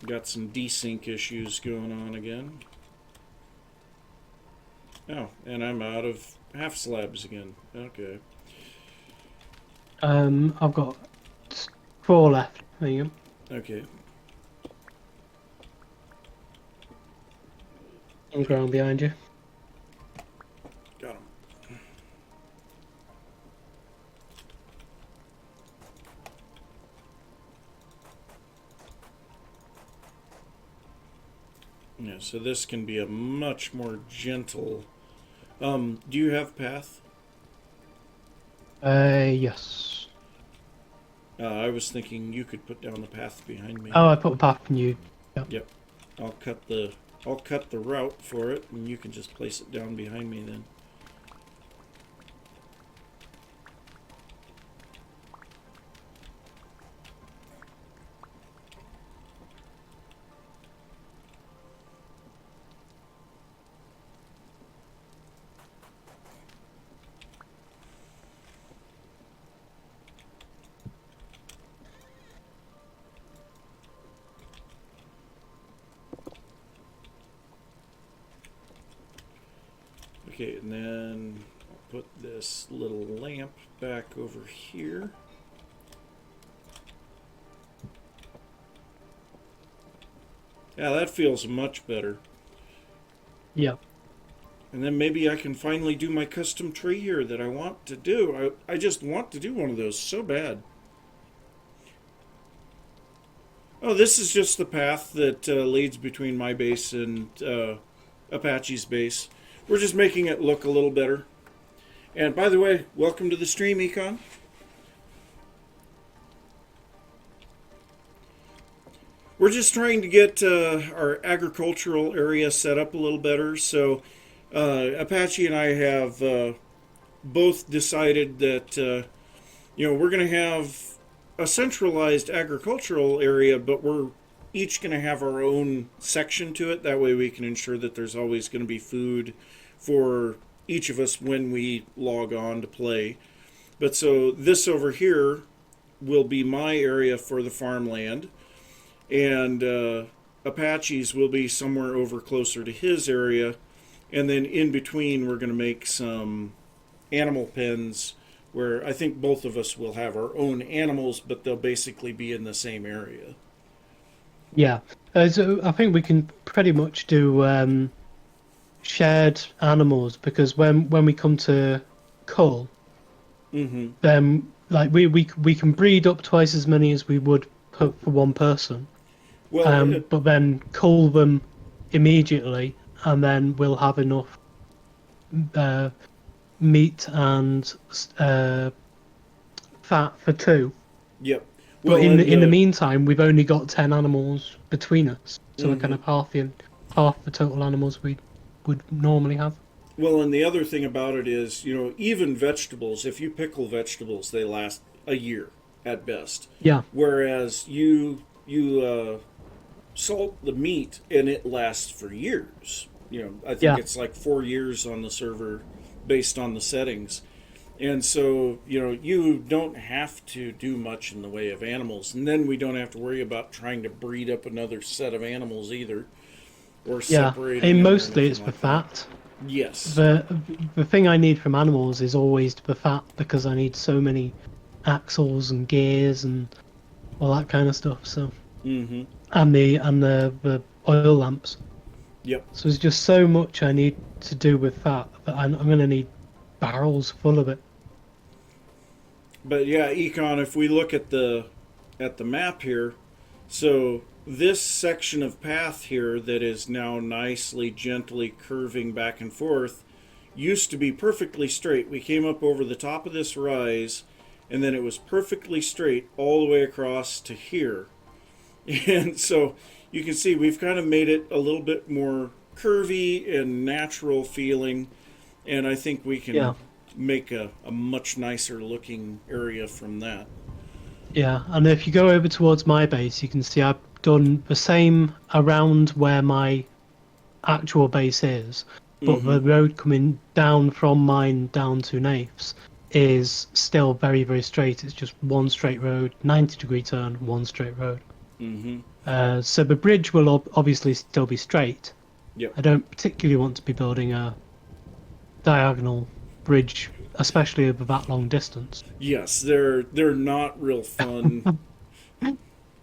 got some desync issues going on again. Oh, and I'm out of half slabs again. Okay. I've got 4 left. There you go. Okay. On the ground behind you. Got him. Yeah, so this can be a much more gentle. Do you have path? Yes. I was thinking you could put down the path behind me. Oh, I put a path on you. Yep. I'll cut the route for it, and you can just place it down behind me then. Okay, and then I'll put this little lamp back over here. Yeah, that feels much better. Yep. And then maybe I can finally do my custom tree here that I want to do. I just want to do one of those so bad. Oh, this is just the path that leads between my base and Apache's base. We're just making it look a little better. And by the way, welcome to the stream, Econ. We're just trying to get our agricultural area set up a little better. So Apache and I have both decided that we're going to have a centralized agricultural area, but we're each going to have our own section to it. That way we can ensure that there's always going to be food for each of us when we log on to play. But so this over here will be my area for the farmland, and Apache's will be somewhere over closer to his area, and then in between we're going to make some animal pens where I think both of us will have our own animals, but they'll basically be in the same area. Yeah. So I think we can pretty much do shared animals, because when we come to cull, then like we can breed up twice as many as we would for one person. Well, But then cull them immediately, and then we'll have enough meat and fat for 2. yep. Well, But in the meantime, we've only got 10 animals between us, so we're kind of half the total animals we would normally have. Well, and the other thing about it is, even vegetables, if you pickle vegetables, they last a year at best. Yeah. Whereas you salt the meat and it lasts for years. I think it's like 4 years on the server based on the settings. And so, you don't have to do much in the way of animals. And then we don't have to worry about trying to breed up another set of animals either. Or separating and them or mostly it's anything for like that. fat. Yes. The thing I need from animals is always for fat, because I need so many axles and gears and all that kind of stuff. So and the oil lamps. Yep. So there's just so much I need to do with fat that I'm going to need barrels full of it. But yeah, Econ, if we look at the map here, so this section of path here that is now nicely, gently curving back and forth used to be perfectly straight. We came up over the top of this rise, and then it was perfectly straight all the way across to here. And so you can see we've kind of made it a little bit more curvy and natural feeling, and I think we Yeah. can make a much nicer looking area from that. Yeah, and if you go over towards my base, you can see I've done the same around where my actual base is, but Mm-hmm. the road coming down from mine down to Naif's is still very, very straight. It's just one straight road, 90-degree turn, one straight road. Mm-hmm. So the bridge will obviously still be straight. Yep. I don't particularly want to be building a diagonal bridge, especially over that long distance. Yes, they're not real fun.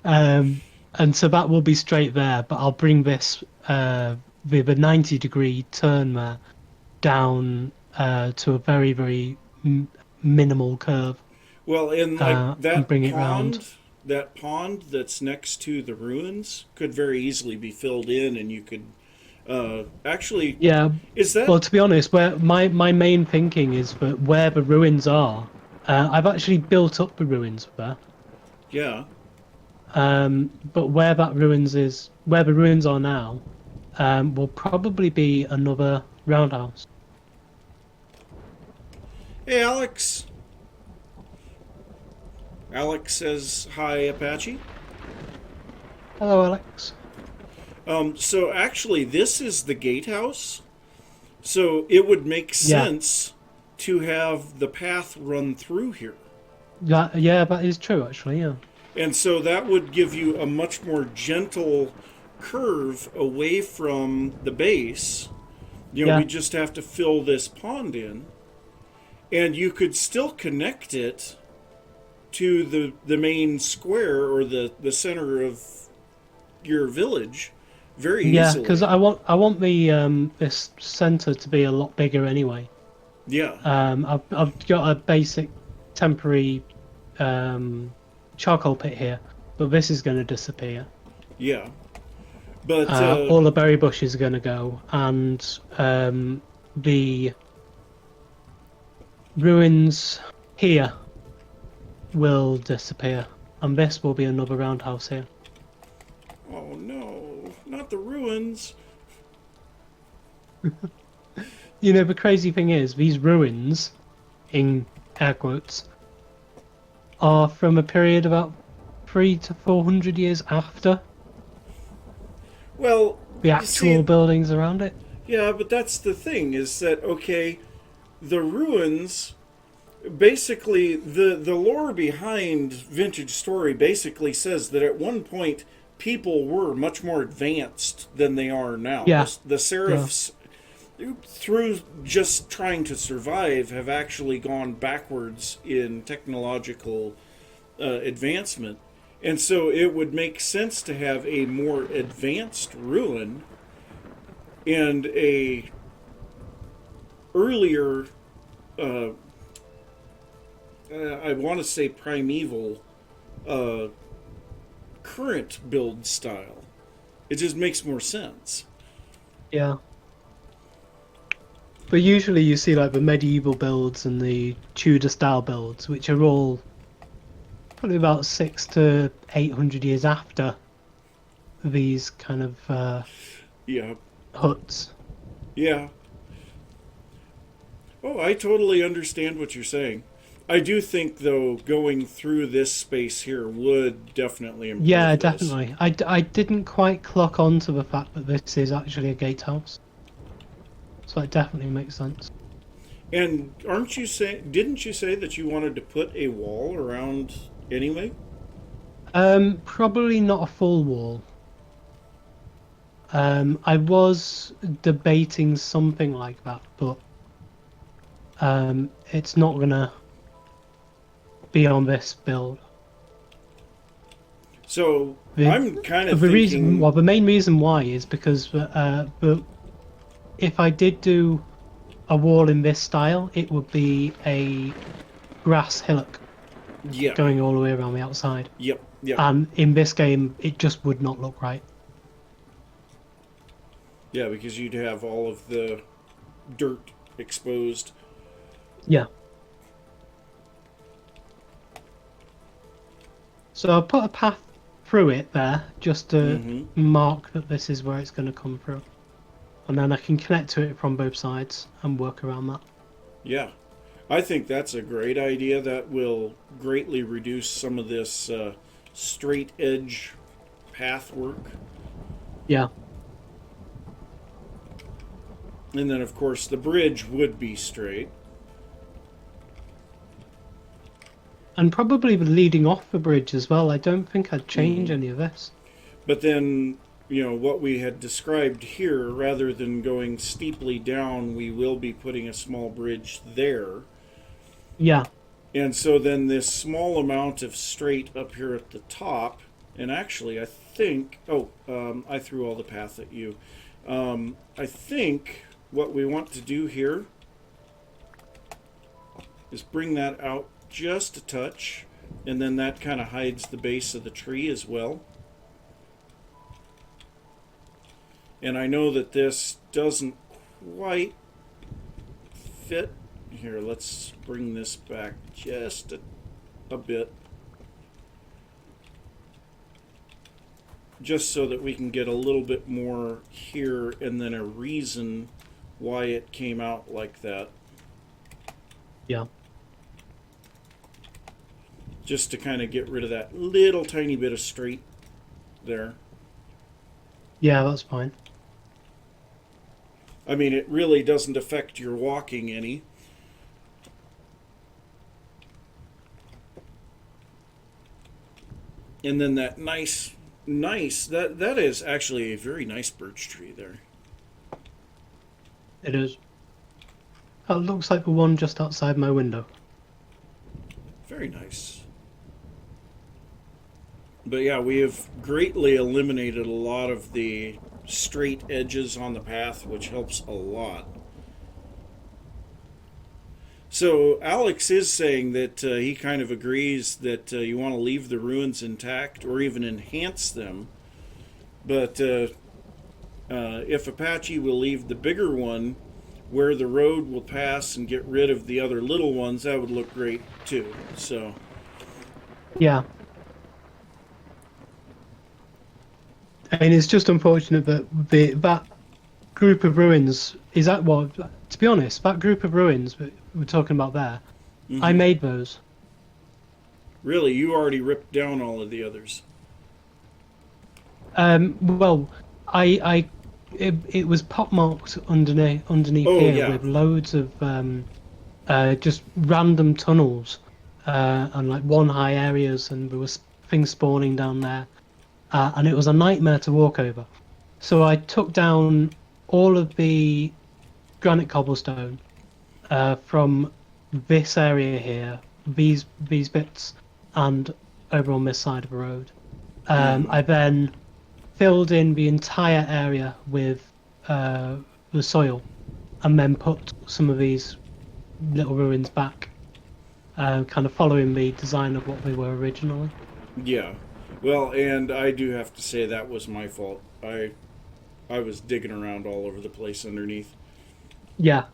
And so that will be straight there, but I'll bring this with a 90-degree turn there down to a very, very minimal curve Well, and like and bring it round. that pond that's next to the ruins could very easily be filled in, and you could actually. Yeah, Is that? well, to be honest, where my main thinking is that where the ruins are, I've actually built up the ruins there. Yeah. But where that ruins is, where the ruins are now, will probably be another roundhouse. Hey, Alex. Alex says hi, Apache. Hello, Alex. So actually, this is the gatehouse. So it would make Yeah, sense to have the path run through here. yeah, that is true, actually. Yeah, And so that would give you a much more gentle curve away from the base. You know, yeah, we just have to fill this pond in. And you could still connect it to the main square or the center of your village very yeah. Because easily. I want the this center to be a lot bigger anyway. Yeah, I've got a basic temporary charcoal pit here, but this is going to disappear. yeah. But All the berry bushes are going to go, and the ruins here will disappear, and this will be another roundhouse here. oh no, not the ruins. You know, the crazy thing is, these ruins, in air quotes, are from a period about 300 to 400 years after Well, the you see, actual buildings around it. yeah, but that's the thing is that okay, the ruins basically the lore behind Vintage Story basically says that at one point people were much more advanced than they are now. Yeah, The yeah, Seraphs, through just trying to survive, have actually gone backwards in technological advancement. And so it would make sense to have a more advanced ruin and a earlier uh, I want to say primeval uh, current build style. It just makes more sense. yeah. But usually you see like the medieval builds and the Tudor style builds, which are all probably about 600 to 800 years after these kind of Yeah, huts. yeah. Oh, I totally understand what you're saying. I do think, though, going through this space here would definitely Yeah, improve this. definitely. I didn't quite clock on to the fact that this is actually a gatehouse, so it definitely makes sense. And aren't you say? Didn't you say that you wanted to put a wall around anyway? Probably not a full wall. I was debating something like that, but it's not gonna be on this build. So The I'm kind of the reason, thinking, well, the main reason why is because if I did do a wall in this style, it would be a grass hillock. Yeah. going all the way around the outside. Yep. Yep. And in this game, it just would not look right. Yeah, because you'd have all of the dirt exposed. Yeah. So I'll put a path through it there, just to Mm-hmm. mark that this is where it's going to come through. And then I can connect to it from both sides and work around that. Yeah. I think that's a great idea. That will greatly reduce some of this straight edge path work. Yeah. And then, of course, the bridge would be straight. And probably leading off the bridge as well. I don't think I'd change Mm-hmm. any of this. But then, what we had described here, rather than going steeply down, we will be putting a small bridge there. Yeah. And so then this small amount of straight up here at the top, and actually I think, I threw all the path at you. I think what we want to do here is bring that out just a touch, and then that kind of hides the base of the tree as well. And I know that this doesn't quite fit. Here, let's bring this back just a bit. Just so that we can get a little bit more here and then a reason why it came out like that. Yeah. Just to kind of get rid of that little tiny bit of straight there. Yeah, that's fine. I mean, it really doesn't affect your walking any. And then that nice, that is actually a very nice birch tree there. It is. That looks like the one just outside my window. Very nice. But yeah, we have greatly eliminated a lot of the straight edges on the path, which helps a lot. So Alex is saying that he kind of agrees that you want to leave the ruins intact or even enhance them. But if Apache will leave the bigger one where the road will pass and get rid of the other little ones, that would look great too. So Yeah. I mean, it's just unfortunate that that group of ruins is that. Well, to be honest, that group of ruins that we're talking about there, I made those. really, you already ripped down all of the others. Well, it was pockmarked underneath Oh, here yeah. with loads of just random tunnels and like one high areas, and there was things spawning down there, and it was a nightmare to walk over. So I took down all of the granite cobblestone from this area here, these bits, and over on this side of the road. I then filled in the entire area with the soil, and then put some of these little ruins back, kind of following the design of what they were originally. Yeah. Well, and I do have to say that was my fault. I was digging around all over the place underneath. Yeah.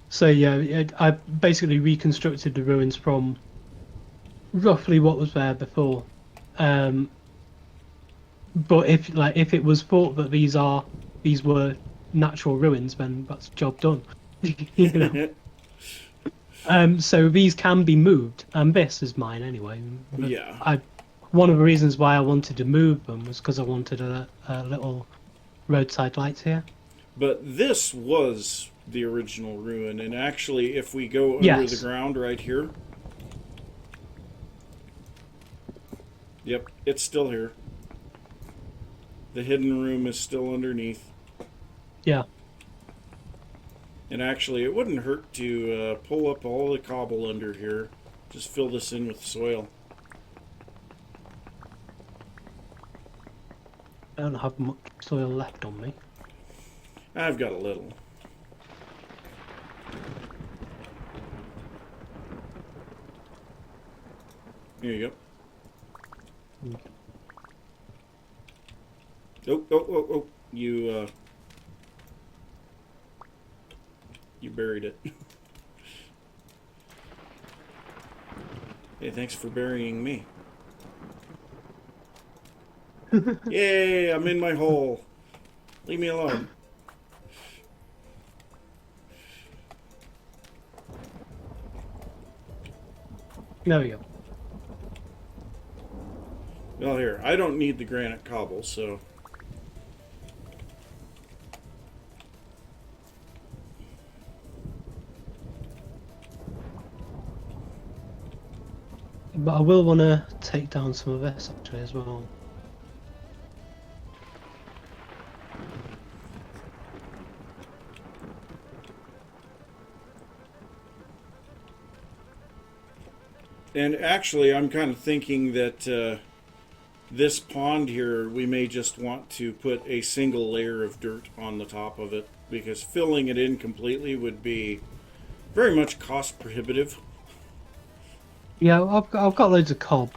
So yeah, I basically reconstructed the ruins from roughly what was there before. But if it was thought that these were natural ruins, then that's job done. You know. So these can be moved, and this is mine anyway. But Yeah. one of the reasons why I wanted to move them was because I wanted a little roadside lights here. But this was the original ruin, and actually, if we go under Yes. the ground right here, yep, it's still here. The hidden room is still underneath. Yeah. And actually, it wouldn't hurt to pull up all the cobble under here. Just fill this in with soil. I don't have much soil left on me. I've got a little. Here you Mm. go. Oh. You buried it. Hey, thanks for burying me. Yay, I'm in my hole. Leave me alone. There we go. Well, here, I don't need the granite cobble, so... But I will want to take down some of this actually as well. And actually, I'm kind of thinking that this pond here, we may just want to put a single layer of dirt on the top of it, because filling it in completely would be very much cost prohibitive. Yeah, I've got loads of cob.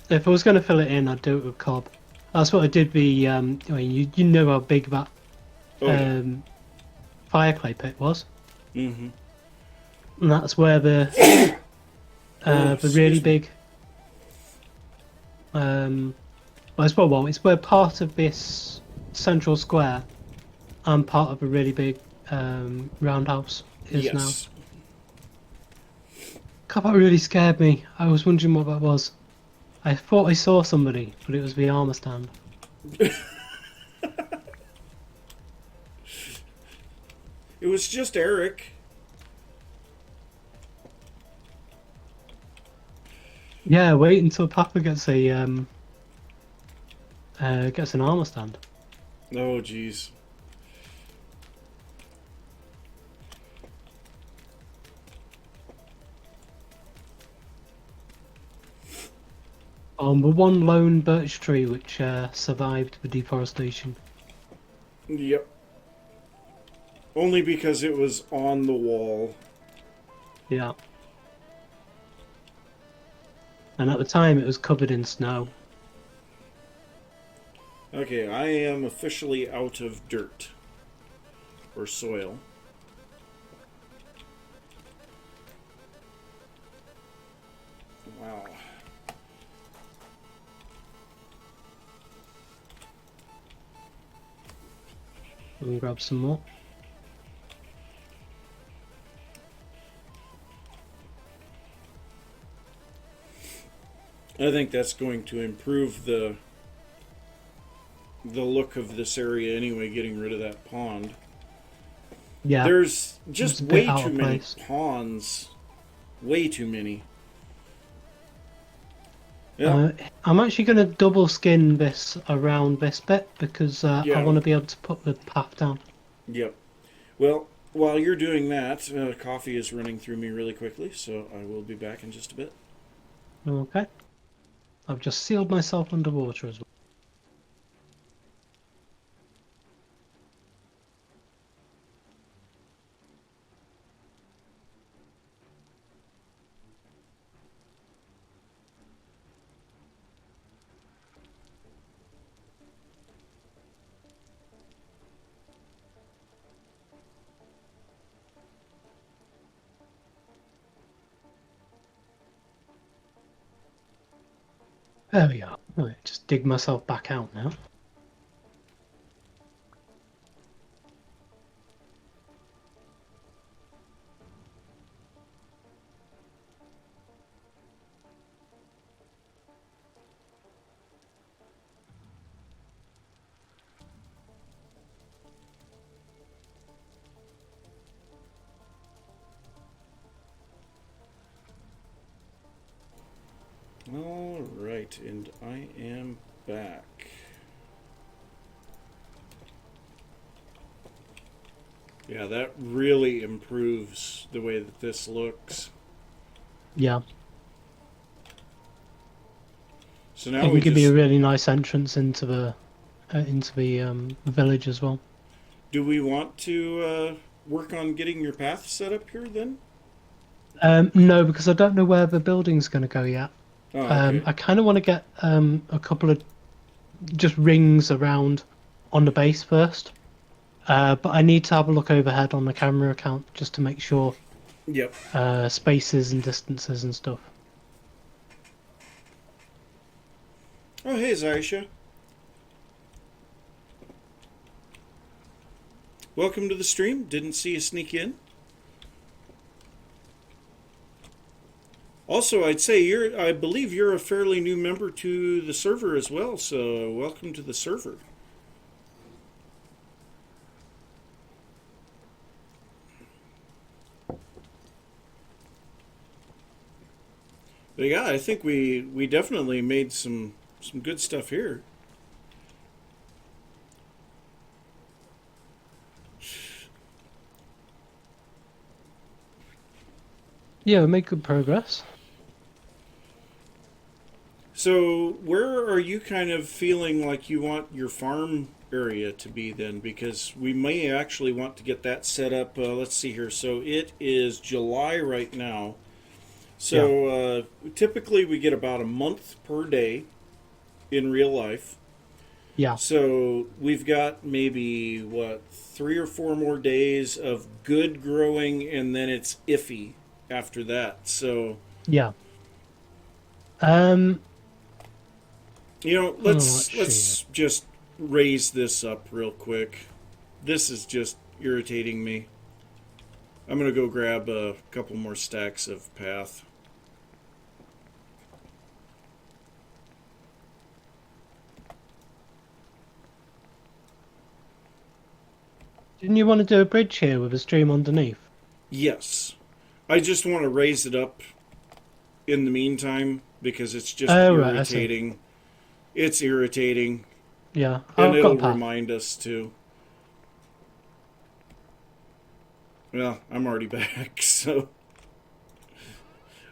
If I was going to fill it in, I'd do it with cob. That's what I did. I mean, you know how big that Oh, yeah. fire clay pit was, Mm-hmm. and that's where the Oh, the really excuse me. big well, it's where part of this central square and part of a really big roundhouse is now. Yes. God, that really scared me. I was wondering what that was. I thought I saw somebody, but it was the armor stand. It was just Eric. Yeah, wait until Papa gets gets an armor stand. Oh, jeez. On the one lone birch tree which survived the deforestation. Yep. Only because it was on the wall. Yeah. And at the time it was covered in snow. Okay, I am officially out of dirt. Or soil. Wow. And grab some more. I think that's going to improve the look of this area anyway, getting rid of that pond. Yeah. There's It's just a bit way out too of many place. ponds. Way too many. Yeah. I'm actually going to double skin this around this bit because I Yeah. want to be able to put the path down. Yep. Well, while you're doing that, coffee is running through me really quickly, so I will be back in just a bit. Okay. I've just sealed myself underwater as well. There we are. Right, just dig myself back out now. All right, and I am back. Yeah, that really improves the way that this looks. Yeah. So now It we can give you a just... really nice entrance into the village as well. Do we want to work on getting your path set up here then? No, because I don't know where the building's going to go yet. Oh, okay. I kind of want to get a couple of just rings around on the base first. But I need to have a look overhead on the camera account just to make sure Yep. spaces and distances and stuff. Oh, hey, Zaisha. Welcome to the stream. Didn't see you sneak in. Also, I'd say I believe you're a fairly new member to the server as well, so welcome to the server. But yeah, I think we definitely made some good stuff here. Yeah, we made good progress. So, where are you kind of feeling like you want your farm area to be then? Because we may actually want to get that set up. Let's see here. So, it is July right now. Yeah, So, typically we get about a month per day in real life. yeah, So, we've got maybe, what, 3 or 4 more days of good growing, and then it's iffy after that. So, yeah. Um, let's see. let's just raise this up real quick. This is just irritating me. I'm gonna go grab a couple more stacks of path. Didn't you want to do a bridge here with a stream underneath? Yes, I just want to raise it up in the meantime because it's just Oh, right, I see. irritating. It's irritating, Yeah, and I've got a it'll path. remind us too. Well, I'm already back, so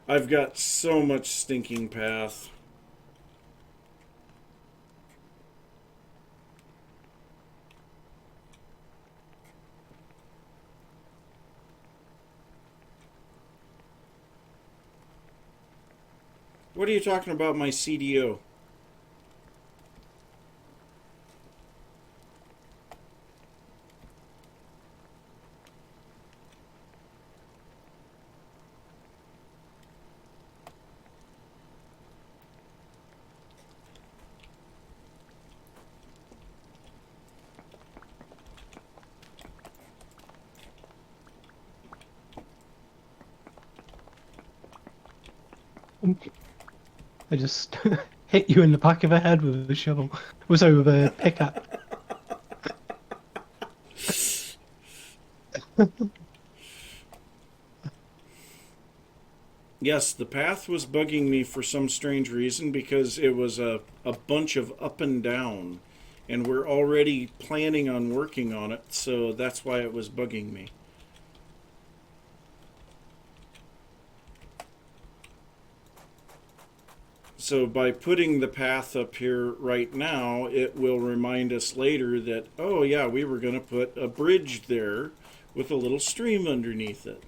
I've got so much stinking path. What are you talking about, my CDO? I just hit you in the back of the head with a shovel. Was over with a pickaxe. Yes, the path was bugging me for some strange reason because it was a bunch of up and down. And we're already planning on working on it, so that's why it was bugging me. So by putting the path up here right now, it will remind us later that, oh yeah, we were going to put a bridge there with a little stream underneath it.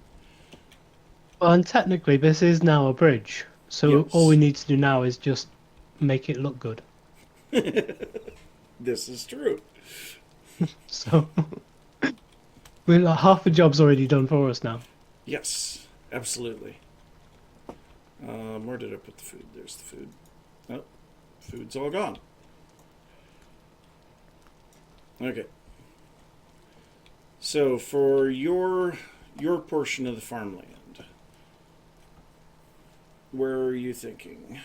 Well, and technically, this is now a bridge. So all we Yes, need to do now is just make it look good. this is true. So we're like, half the job's already done for us now. Yes, absolutely. Where did I put the food? There's the food. Oh, food's all gone. Okay. So for your portion of the farmland, where are you thinking?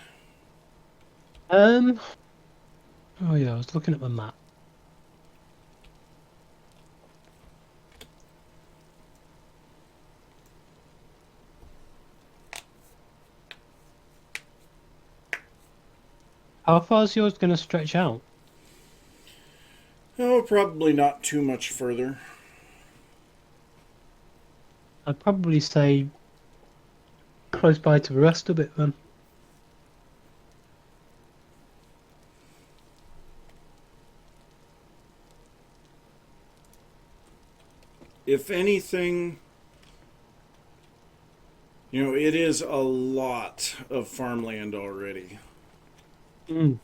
Um. Oh yeah, I was looking at the map. How far is yours going to stretch out? Oh, probably not too much further. I'd probably say close by to the rest of it then. If anything, You know, it is a lot of farmland already. Mm.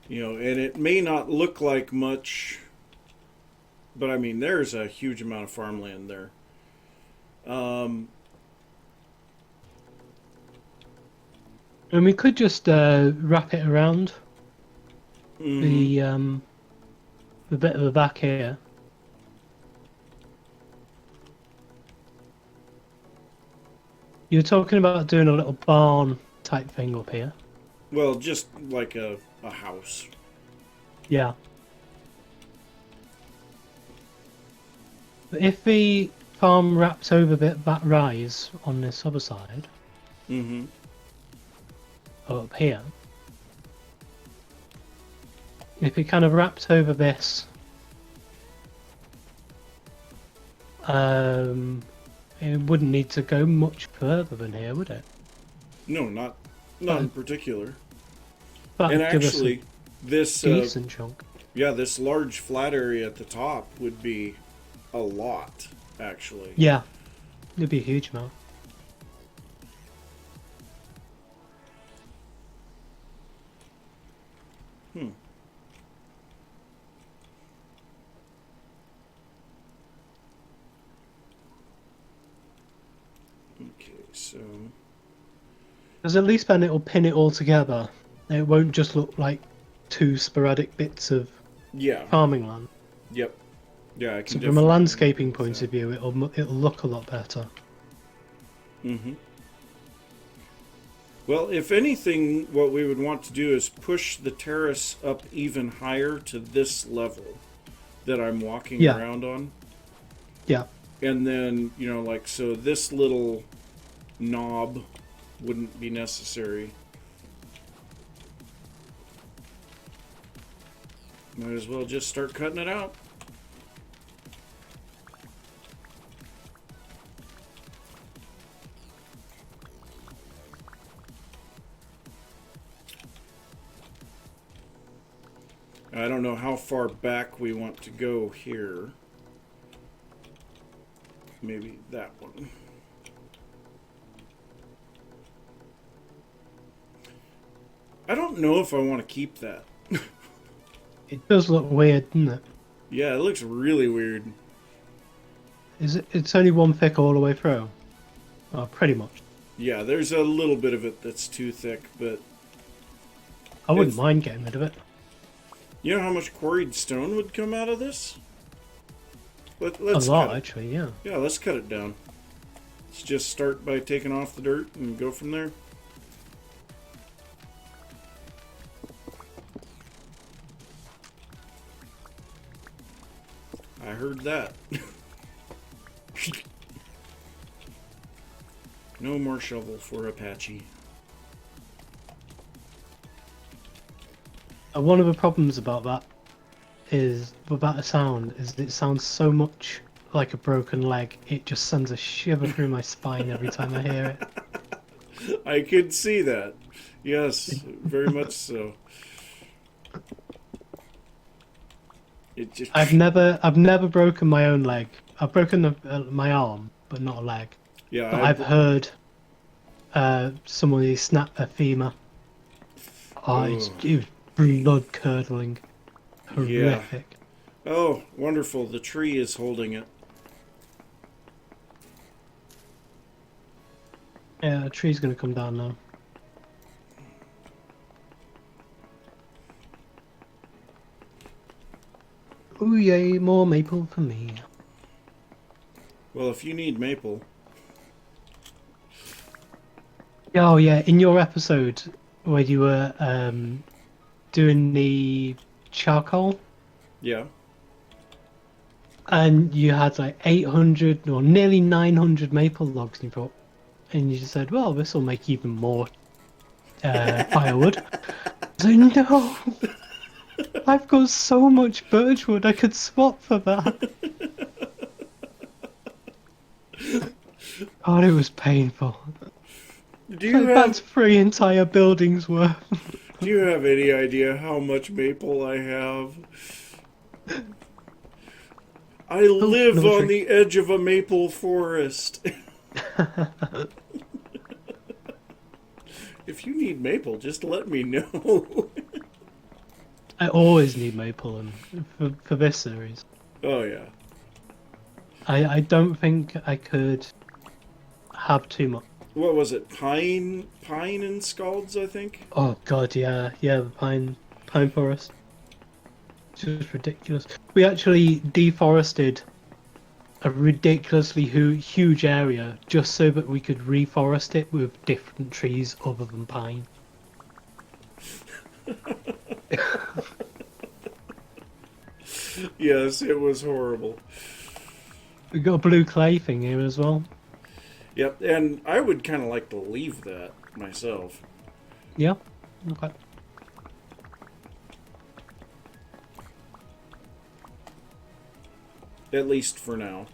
You know, and it may not look like much, but I mean, there's a huge amount of farmland there. Um, And we could just wrap it around mhm. the bit of the back here. You're talking about doing a little barn type thing up here. Well, just like a house. Yeah. But if the farm wraps over that rise on this other side, Mm-hmm. up here, if it kind of wrapped over this, it wouldn't need to go much further than here, would it? No, not in That'd, particular. And that'd give us a actually, this decent chunk. yeah, this large flat area at the top would be a lot, actually. Yeah, it'd be a huge amount. Hmm. Okay, so Because at least then it'll pin it all together. It won't just look like two sporadic bits of yeah, farming land. yep, yeah, I So can from a definitely landscaping agree with point of view, it'll look a lot better. that. Mm-hmm. Well, if anything, what we would want to do is push the terrace up even higher to this level that I'm walking Yeah, around on. yeah. And then, you know, like, so this little knob wouldn't be necessary. Might as well just start cutting it out. I don't know how far back we want to go here. Maybe that one. I don't know if I want to keep that. It does look weird, doesn't it? Yeah, it looks really weird. Is it? It's only one thick all the way through. Oh, pretty much. Yeah, there's a little bit of it that's too thick, but I wouldn't it's, mind getting rid of it. you know how much quarried stone would come out of this? A Let's lot, cut it. actually. Yeah. Yeah, let's cut it down. Let's just start by taking off the dirt and go from there. I heard that. No more shovel for Apache. One of the problems about that is about a sound is it sounds so much like a broken leg. It just sends a shiver through my spine every time I hear it. I could see that. Yes, very much so. It just I've never broken my own leg. I've broken my arm, but not a leg. yeah, But I've heard somebody snap a femur. Oh, it was blood curdling, yeah. horrific. Oh, wonderful. The tree is holding it. Yeah, the tree's gonna come down now. Ooh yay, more maple for me. Well, if you need maple. Oh yeah, in your episode where you were doing the charcoal Yeah. and you had like 800 or nearly 900 maple logs and you thought, and you just said, well, this will make even more firewood. So no, I've got so much birchwood I could swap for that. God, it was painful. Do you That's have 3 entire buildings worth. Do you have any idea how much maple I have? I live on the edge of a maple forest. If you need maple, just let me know. I always need maple and for this series. Oh yeah. I don't think I could have too much. What was it? Pine and scalds, I think. Oh god, yeah, yeah, the pine forest. It's just ridiculous. We actually deforested a ridiculously huge area just so that we could reforest it with different trees other than pine. Yes, it was horrible. We got a blue clay thing here as well. Yep, and I would kind of like to leave that myself. Yeah. Okay. At least for now.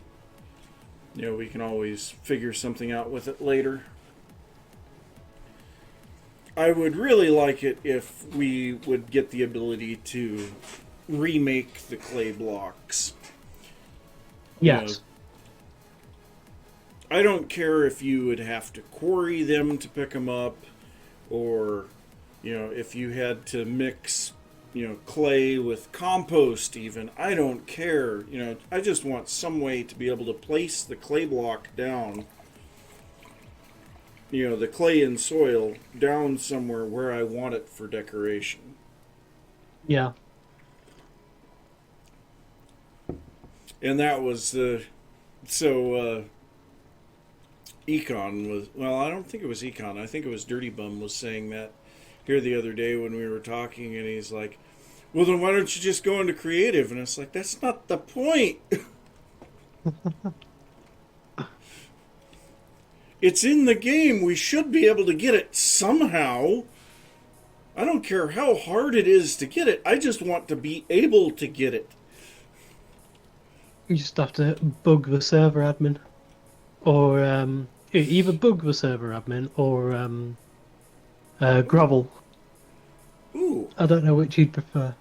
You know, we can always figure something out with it later. I would really like it if we would get the ability to remake the clay blocks. Yes. I don't care if you would have to quarry them to pick them up, or, you know, if you had to mix, you know, clay with compost even. I don't care. You know, I just want some way to be able to place the clay block down, you know, the clay and soil down somewhere where I want it for decoration. Yeah. And that was Econ was, well, I don't think it was Econ. I think it was Dirty Bum was saying that here the other day when we were talking, and he's like, well, then why don't you just go into creative? And it's like, that's not the point. It's in the game. We should be able to get it somehow. I don't care how hard it is to get it. I just want to be able to get it. You just have to bug the server admin. Or either bug the server admin or grovel. Ooh. I don't know which you'd prefer.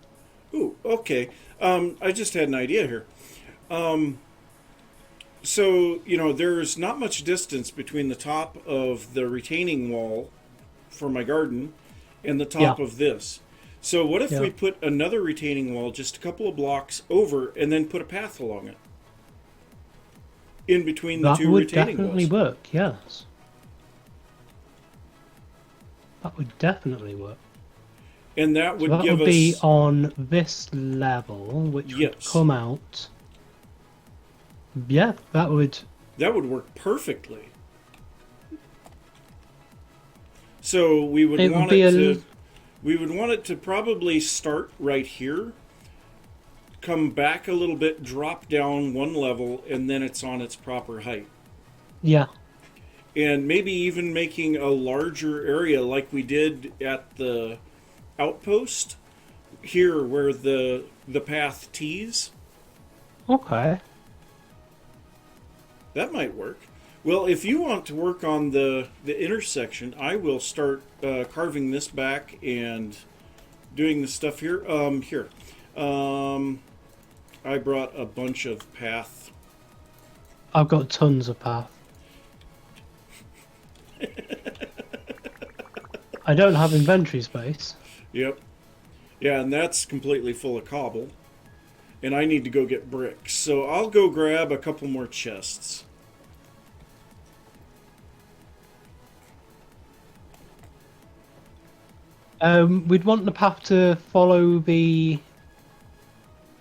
Ooh, okay. I just had an idea here. So, you know, there's not much distance between the top of the retaining wall for my garden and the top of this. So what if we put another retaining wall just a couple of blocks over and then put a path along it? In between the two retaining walls. That would definitely work, yes. That would definitely work. And that would so that give would us... be on this level, which would come out... Yeah, that would... That would work perfectly. So we would want it to... We would want it to probably start right here, come back a little bit, drop down one level, and then it's on its proper height. Yeah. And maybe even making a larger area like we did at the outpost here where the path tees. Okay. That might work. Well, if you want to work on the intersection, I will start carving this back and doing the stuff here. I brought a bunch of path. I've got tons of path. I don't have inventory space. Yep. Yeah, and that's completely full of cobble. And I need to go get bricks. So I'll go grab a couple more chests. We'd want the path to follow the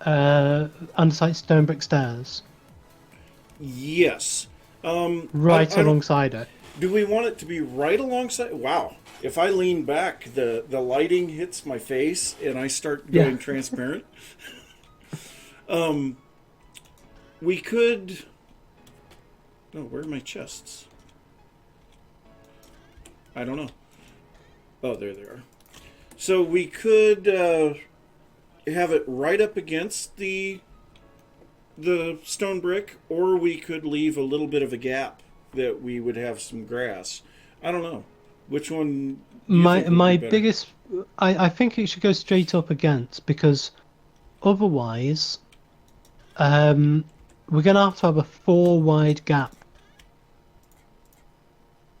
andesite stone brick stairs. Yes. Right alongside it. Do we want it to be right alongside? Wow. If I lean back, the lighting hits my face and I start going transparent. We could... Oh, where are my chests? I don't know. Oh, there they are. So we could have it right up against the stone brick, or we could leave a little bit of a gap that we would have some grass. I don't know. Which one? My biggest... I think it should go straight up against, because otherwise we're going to have a 4 wide gap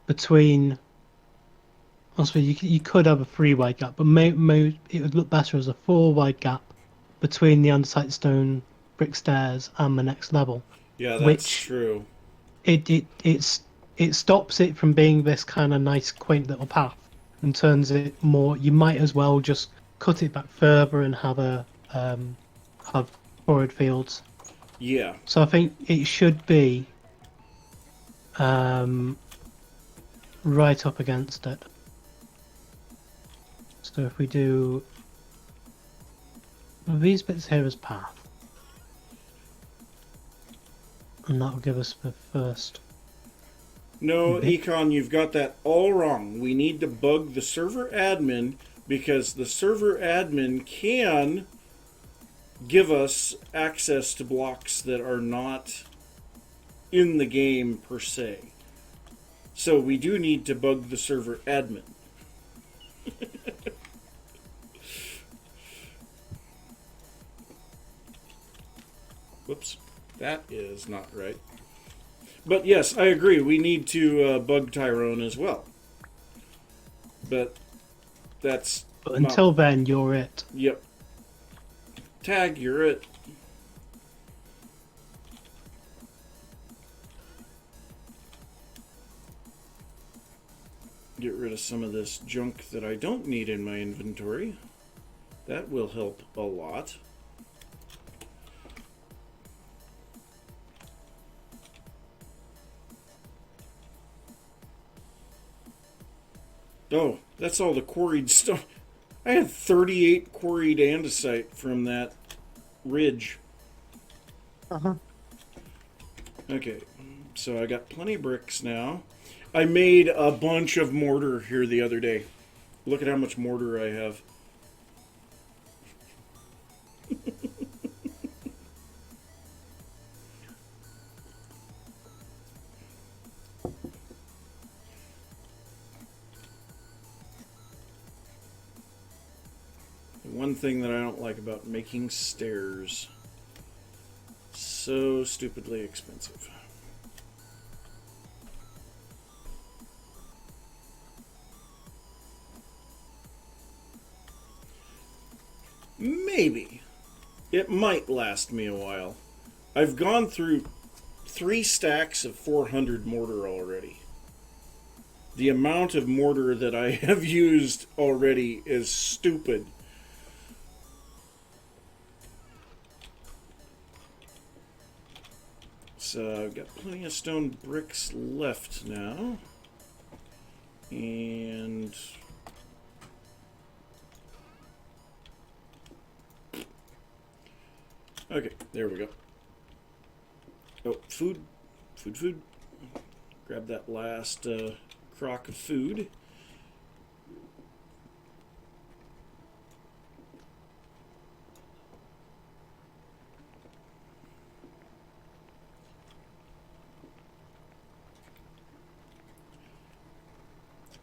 between. Also, you could have a 3 wide gap, but it would look better as a 4 wide gap between the andesite stone brick stairs and the next level, Yeah, that's which true. it stops it from being this kind of nice quaint little path and turns it more. You might as well just cut it back further and have forward fields. Yeah. So I think it should be um, right up against it. So if we do these bits here as path, and that will give us the first No, bit. Econ, you've got that all wrong. We need to bug the server admin because the server admin can give us access to blocks that are not in the game per se. So we do need to bug the server admin. Whoops, that is not right. But yes, I agree. We need to bug Tyrone as well. But that's But not. until then, you're it. Yep. Tag, you're it. Get rid of some of this junk that I don't need in my inventory. That will help a lot. Oh, that's all the quarried stuff. I had 38 quarried andesite from that ridge. Uh-huh. Okay, so I got plenty of bricks now. I made a bunch of mortar here the other day. Look at how much mortar I have. One thing that I don't like about making stairs. So stupidly expensive. Maybe. It might last me a while. I've gone through 3 stacks of 400 mortar already. The amount of mortar that I have used already is stupid. So I've got plenty of stone bricks left now. And okay, there we go. Oh, food. Food. Grab that last crock of food.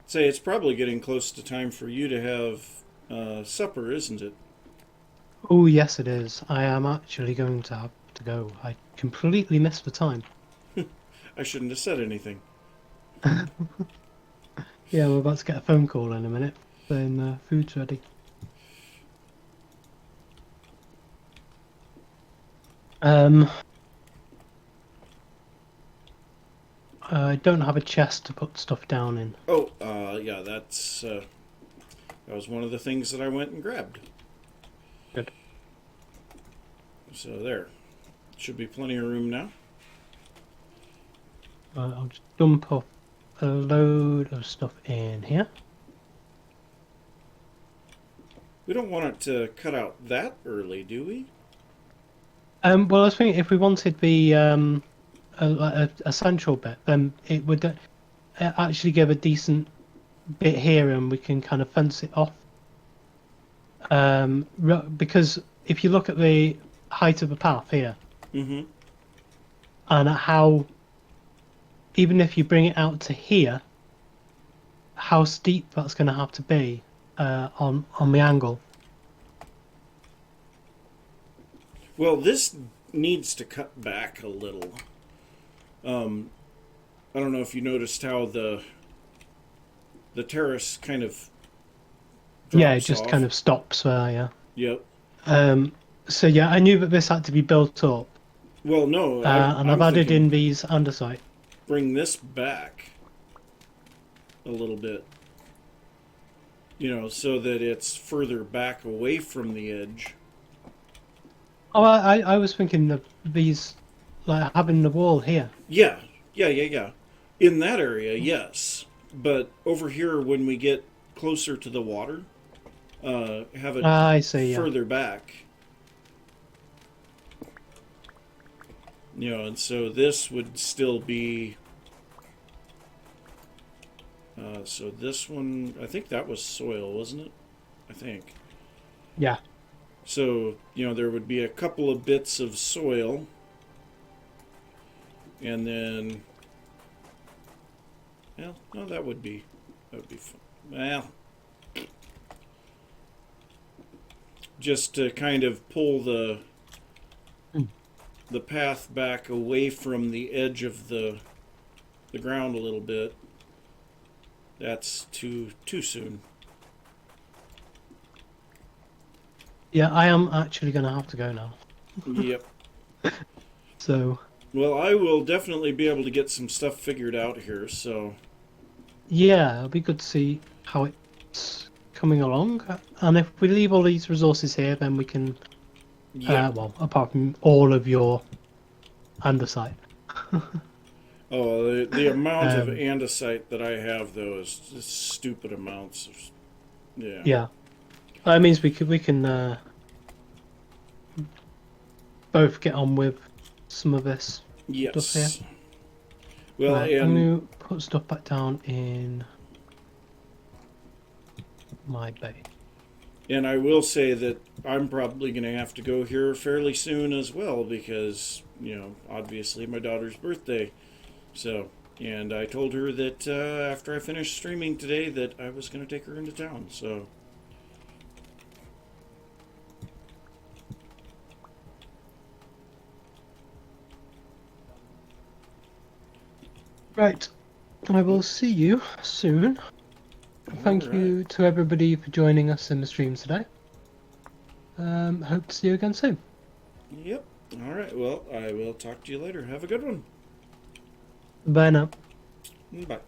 Say, it's probably getting close to time for you to have supper, isn't it? Oh, yes, it is. I am actually going to have to go. I completely missed the time. I shouldn't have said anything. Yeah, we're about to get a phone call in a minute saying food's ready. I don't have a chest to put stuff down in. Oh, yeah, that was one of the things that I went and grabbed. Good. So there. Should be plenty of room now. I'll just dump off a load of stuff in here. We don't want it to cut out that early, do we? Well, I was thinking if we wanted the a central bit, then it would actually give a decent bit here, and we can kind of fence it off. Because if you look at the height of the path here, Mm-hmm. and how, even if you bring it out to here, how steep that's going to have to be on the angle. Well, this needs to cut back a little. I don't know if you noticed how the the terrace kind of Yeah, it drops just kind off. of stops there. Yeah. Yep. Um, so yeah, I knew that this had to be built up, Well, no, and I've I'm added thinking in these andesite. bring this back a little bit, so that it's further back away from the edge. Oh, I was thinking of these, like having the wall here. Yeah, yeah. In that area, yes. But over here, when we get closer to the water, have it Ah, I see. Yeah. further back. And so this would still be. So this one, I think that was soil, wasn't it? I think. Yeah. So, there would be a couple of bits of soil, and then, well, no, that would be fun. Well, just to kind of pull Hmm. the path back away from the edge of the ground a little bit. That's too soon. Yeah, I am actually gonna have to go now. Yep. So Well, I will definitely be able to get some stuff figured out here. So yeah, it'll be good to see how it's coming along. And if we leave all these resources here, then we can, yeah. well, apart from all of your andesite. Oh, the amount of um, andesite that I have though is just stupid amounts. Yeah. yeah, that means we can both get on with some of this stuff here. Yes. Well, Right, I'm and gonna put stuff back down in my bay. I will say that I'm probably going to have to go here fairly soon as well because obviously my daughter's birthday. So, and I told her that after I finished streaming today that I was going to take her into town. So. Right, I will see you soon. Thank All right. you to everybody for joining us in the stream today. Hope to see you again soon. Yep. All right. Well, I will talk to you later. Have a good one. Bye now. Bye.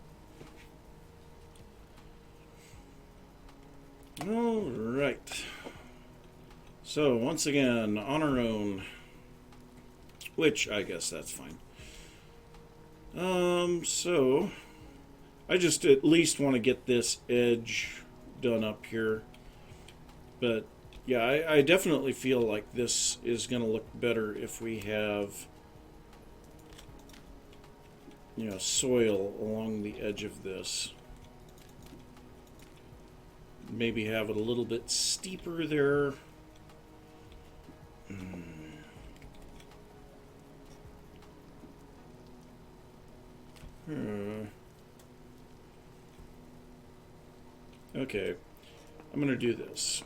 All right. So, once again, on our own, which I guess that's fine. So I just at least want to get this edge done up here. But yeah, I definitely feel like this is going to look better if we have soil along the edge of this. Maybe have it a little bit steeper there. Okay, I'm going to do this.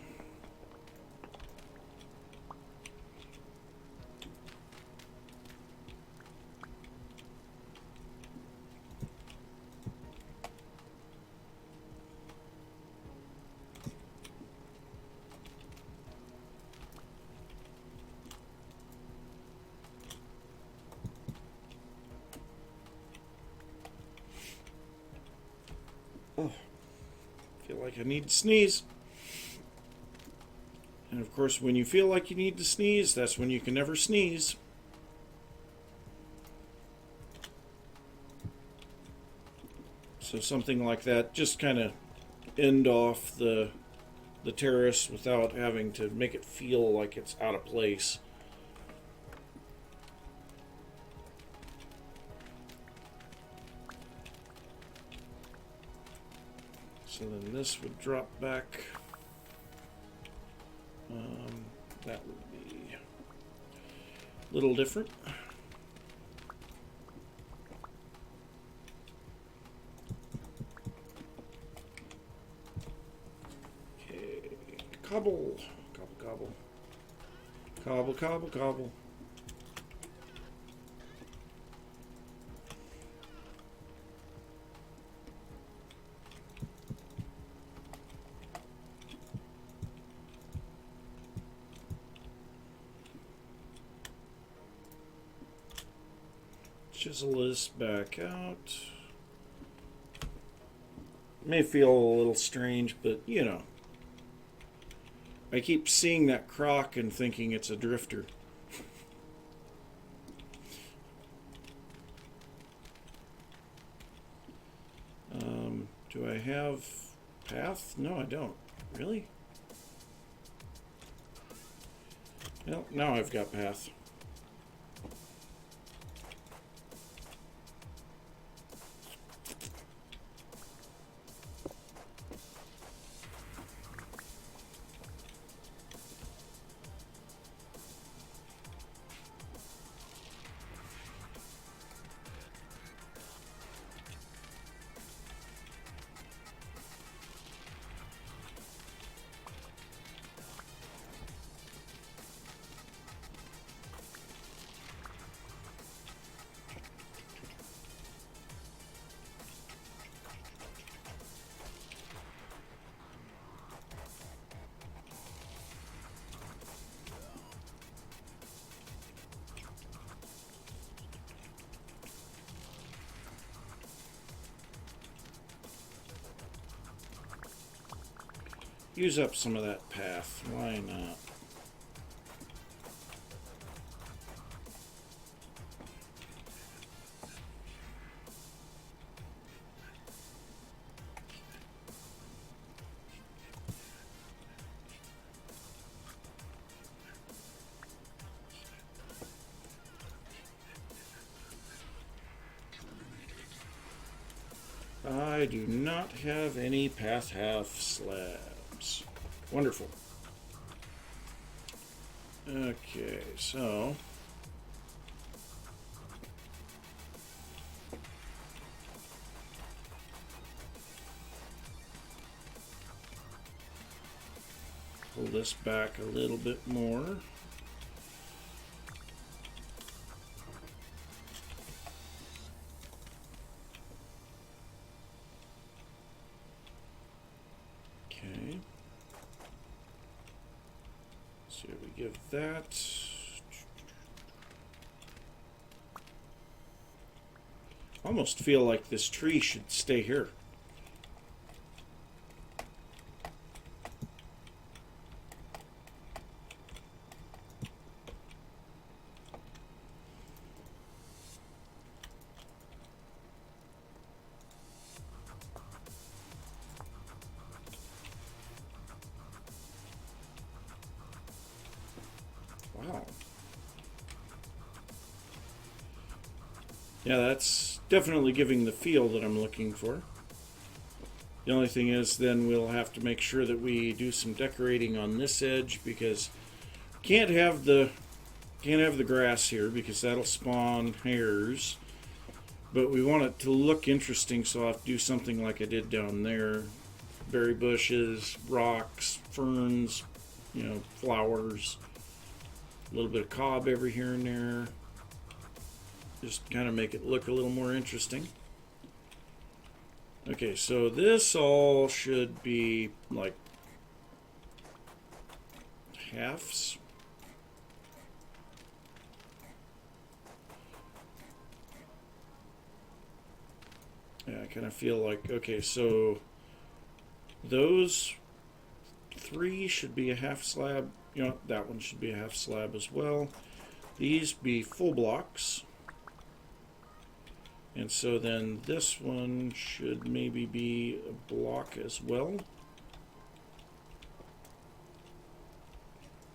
Oh, feel like I need to sneeze. And of course, when you feel like you need to sneeze, that's when you can never sneeze. So something like that, just kind of end off the terrace without having to make it feel like it's out of place. So then this would drop back. That would be a little different. Okay, cobble, cobble, cobble, cobble, cobble, cobble. Chisel this back out. May feel a little strange, but you know. I keep seeing that crock and thinking it's a drifter. Do I have path? No, I don't. Really? Well, now I've got path. Use up some of that path. Why not? I do not have any path half slabs. Wonderful. Okay, so pull this back a little bit more. Okay. So we give that. Almost feel like this tree should stay here. Wow. Yeah, that's definitely giving the feel that I'm looking for. The only thing is then we'll have to make sure that we do some decorating on this edge, because can't have the grass here because that'll spawn hares. But we want it to look interesting, so I'll have to do something like I did down there. Berry bushes, rocks, ferns, you know, flowers. A little bit of cob every here and there. Just kind of make it look a little more interesting. Okay, so this all should be like halves. Yeah, I kind of feel like, okay, so those three should be a half slab. You know, that one should be a half slab as well. These be full blocks. And so then this one should maybe be a block as well.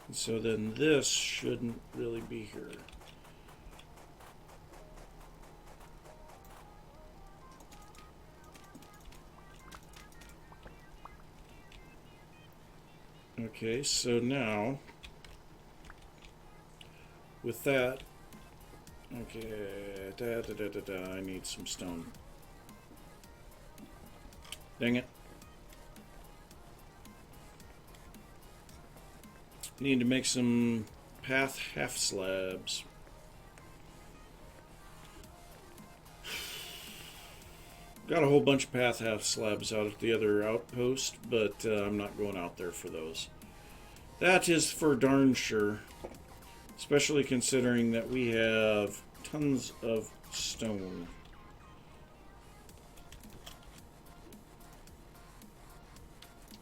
And so then this shouldn't really be here. Okay, so now with that, okay, I need some stone. Dang it. Need to make some path half slabs. Got a whole bunch of path half slabs out at the other outpost, but I'm not going out there for those. That is for darn sure. Especially considering that we have tons of stone.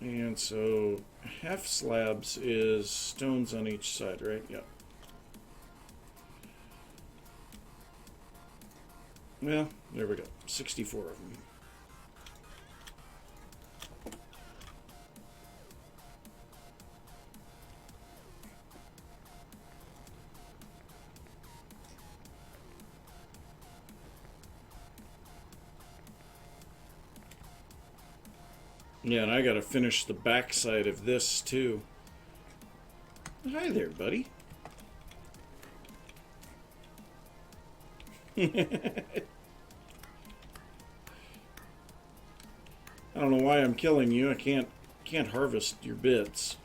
And so half slabs is stones on each side, right? Yep. Well, there we go. 64 of them. Yeah, and I gotta finish the backside of this too. Hi there, buddy. I don't know why I'm killing you. I can't harvest your bits.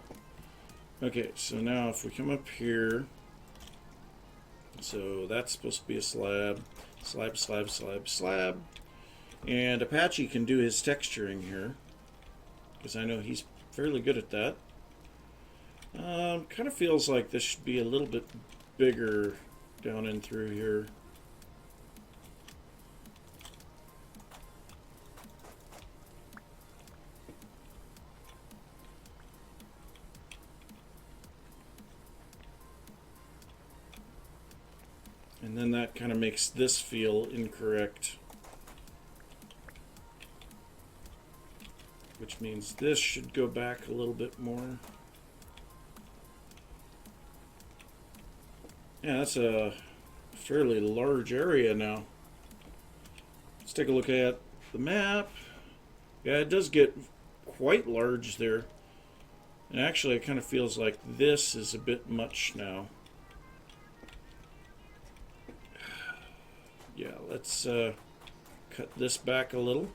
Okay, so now if we come up here, so that's supposed to be a slab, slab, slab, slab, slab, and Apache can do his texturing here because I know he's fairly good at that. Kind of feels like this should be a little bit bigger down and through here. And then that kind of makes this feel incorrect. Which means this should go back a little bit more. Yeah, that's a fairly large area now. Let's take a look at the map. Yeah, it does get quite large there. And actually, it kind of feels like this is a bit much now. Yeah, let's cut this back a little.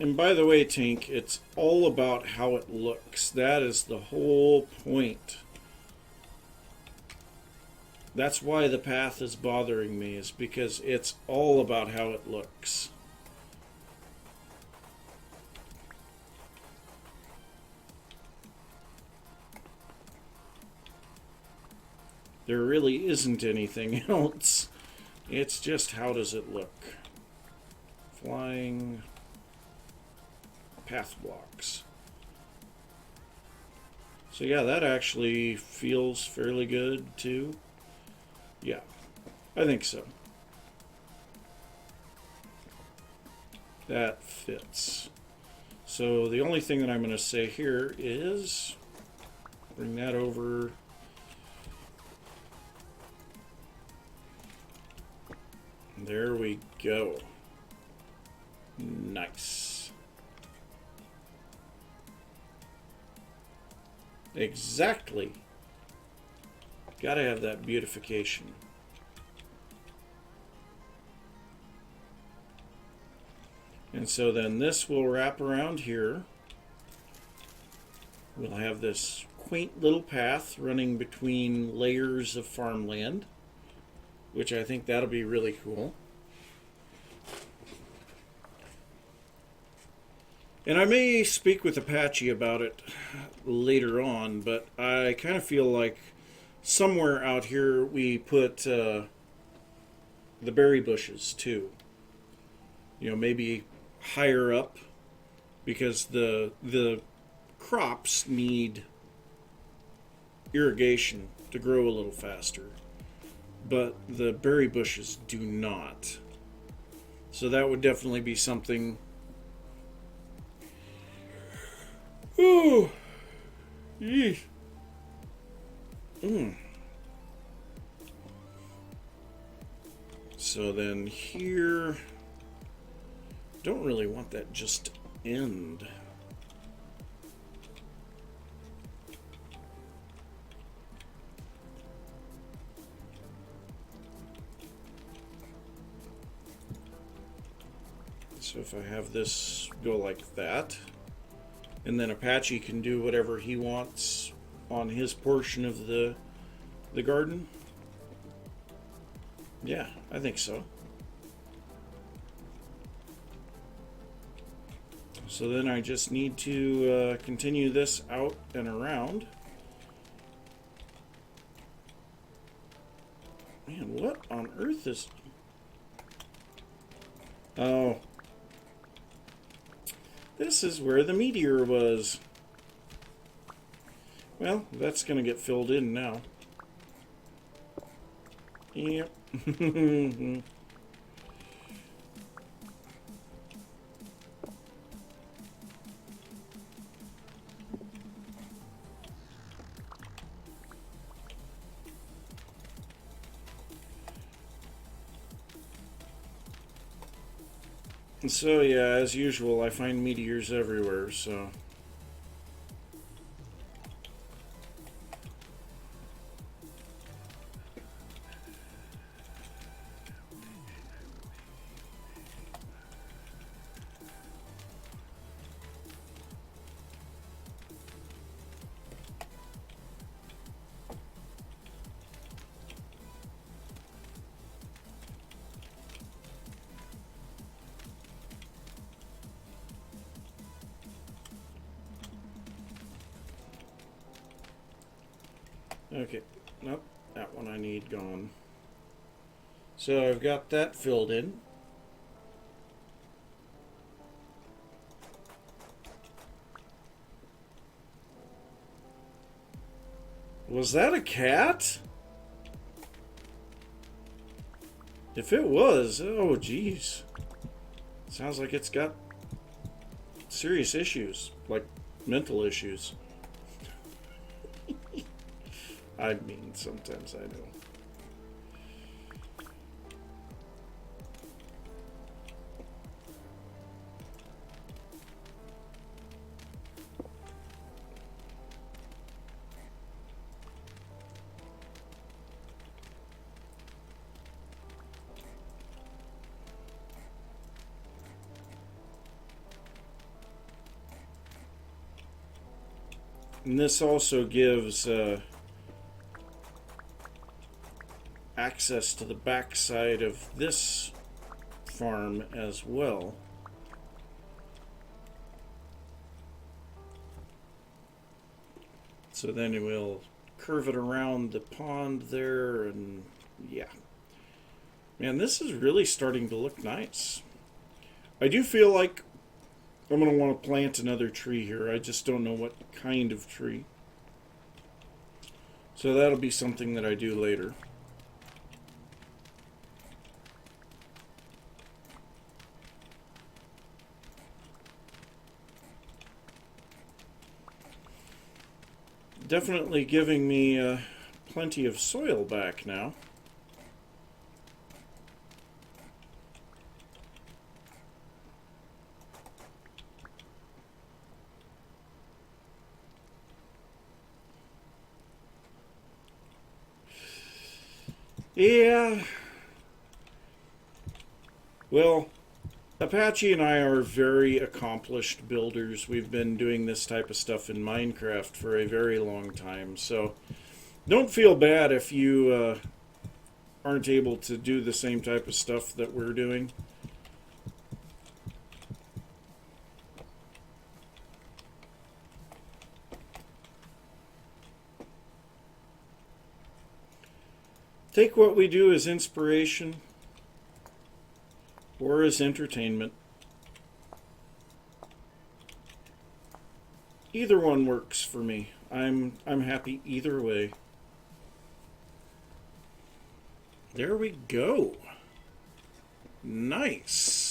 And by the way, Tink, it's all about how it looks. That is the whole point. That's why the path is bothering me, is because it's all about how it looks. There really isn't anything else. It's just how does it look. Flying path blocks. So yeah, that actually feels fairly good too. Yeah, I think so. That fits. So the only thing that I'm going to say here is bring that over. There we go. Nice. Exactly. Gotta have that beautification. And so then this will wrap around here. We'll have this quaint little path running between layers of farmland, which I think that'll be really cool. And I may speak with Apache about it later on, but I kind of feel like somewhere out here we put the berry bushes too. You know, maybe higher up, because the crops need irrigation to grow a little faster, but the berry bushes do not. So that would definitely be something. Ooh. Yeesh. So then here, don't really want that just to end. So if I have this go like that, and then Apache can do whatever he wants on his portion of the garden. Yeah, I think so. So then I just need to continue this out and around. Man, what on earth is... Oh. This is where the meteor was. Well, that's going to get filled in now. Yep. So yeah, as usual, I find meteors everywhere, so... Okay, nope, that one I need gone. So I've got that filled in. Was that a cat? If it was, oh geez. Sounds like it's got serious issues, like mental issues. I mean, sometimes I know. And this also gives access to the backside of this farm as well. So then we'll curve it around the pond there, and yeah. Man, this is really starting to look nice. I do feel like I'm going to want to plant another tree here. I just don't know what kind of tree. So that'll be something that I do later. Definitely giving me plenty of soil back now. Yeah. Well, Apache and I are very accomplished builders. We've been doing this type of stuff in Minecraft for a very long time, so don't feel bad if you aren't able to do the same type of stuff that we're doing. Take what we do as inspiration or as entertainment. Either one works for me. I'm happy either way. There we go. Nice.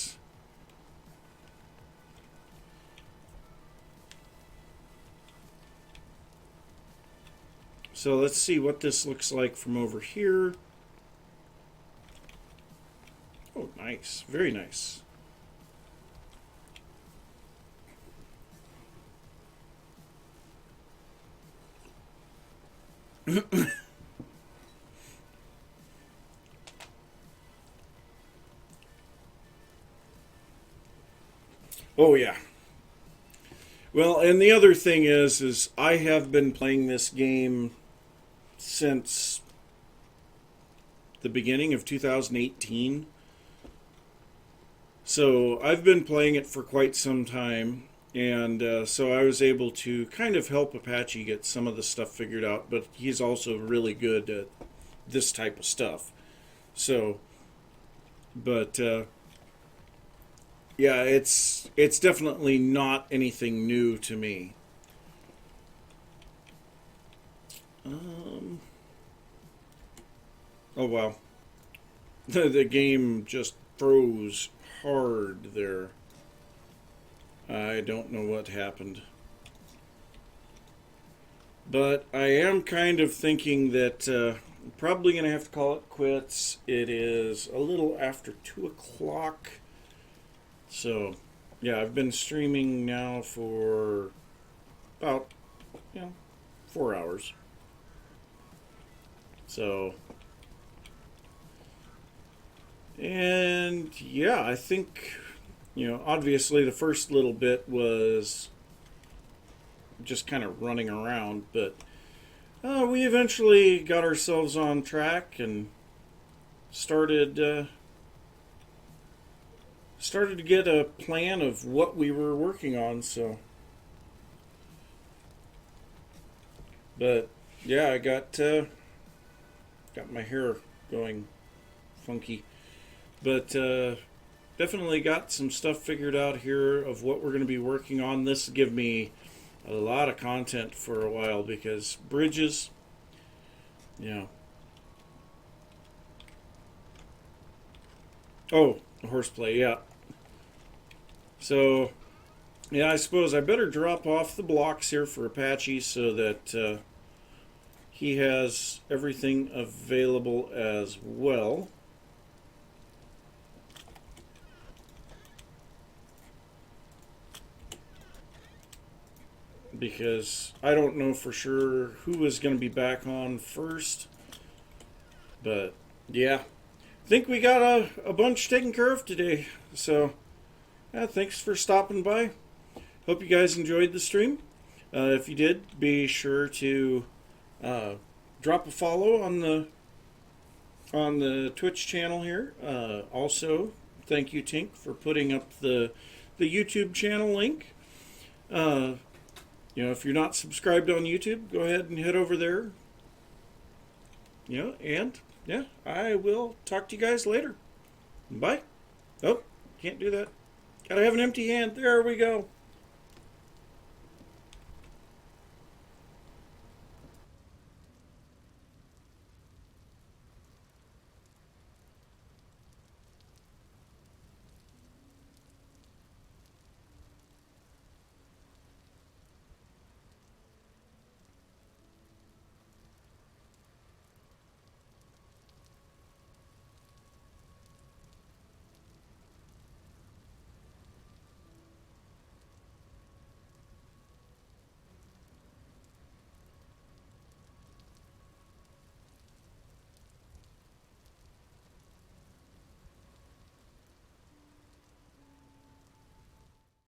So let's see what this looks like from over here. Oh, nice. Very nice. Oh, yeah. Well, and the other thing is I have been playing this game since the beginning of 2018. So I've been playing it for quite some time, and so I was able to kind of help Apache get some of the stuff figured out, but he's also really good at this type of stuff. So, but yeah, it's definitely not anything new to me. Oh wow, the game just froze hard there. I don't know what happened. But I am kind of thinking that I'm probably going to have to call it quits. It is a little after 2 o'clock. So, yeah, I've been streaming now for about, 4 hours. So, and yeah, I think, obviously the first little bit was just kind of running around, but we eventually got ourselves on track and started to get a plan of what we were working on. So, but yeah, I got my hair going funky, but definitely got some stuff figured out here of what we're going to be working on. This will give me a lot of content for a while because bridges, oh, horseplay, yeah. So, yeah, I suppose I better drop off the blocks here for Apache so that he has everything available as well. Because I don't know for sure who is going to be back on first. But, yeah. I think we got a bunch taken care of today. So, yeah, thanks for stopping by. Hope you guys enjoyed the stream. If you did, be sure to drop a follow on the Twitch channel here. Also, thank you, Tink, for putting up the YouTube channel link. If you're not subscribed on YouTube, go ahead and head over there. And yeah, I will talk to you guys later. Bye. Oh, can't do that. Gotta have an empty hand. There we go.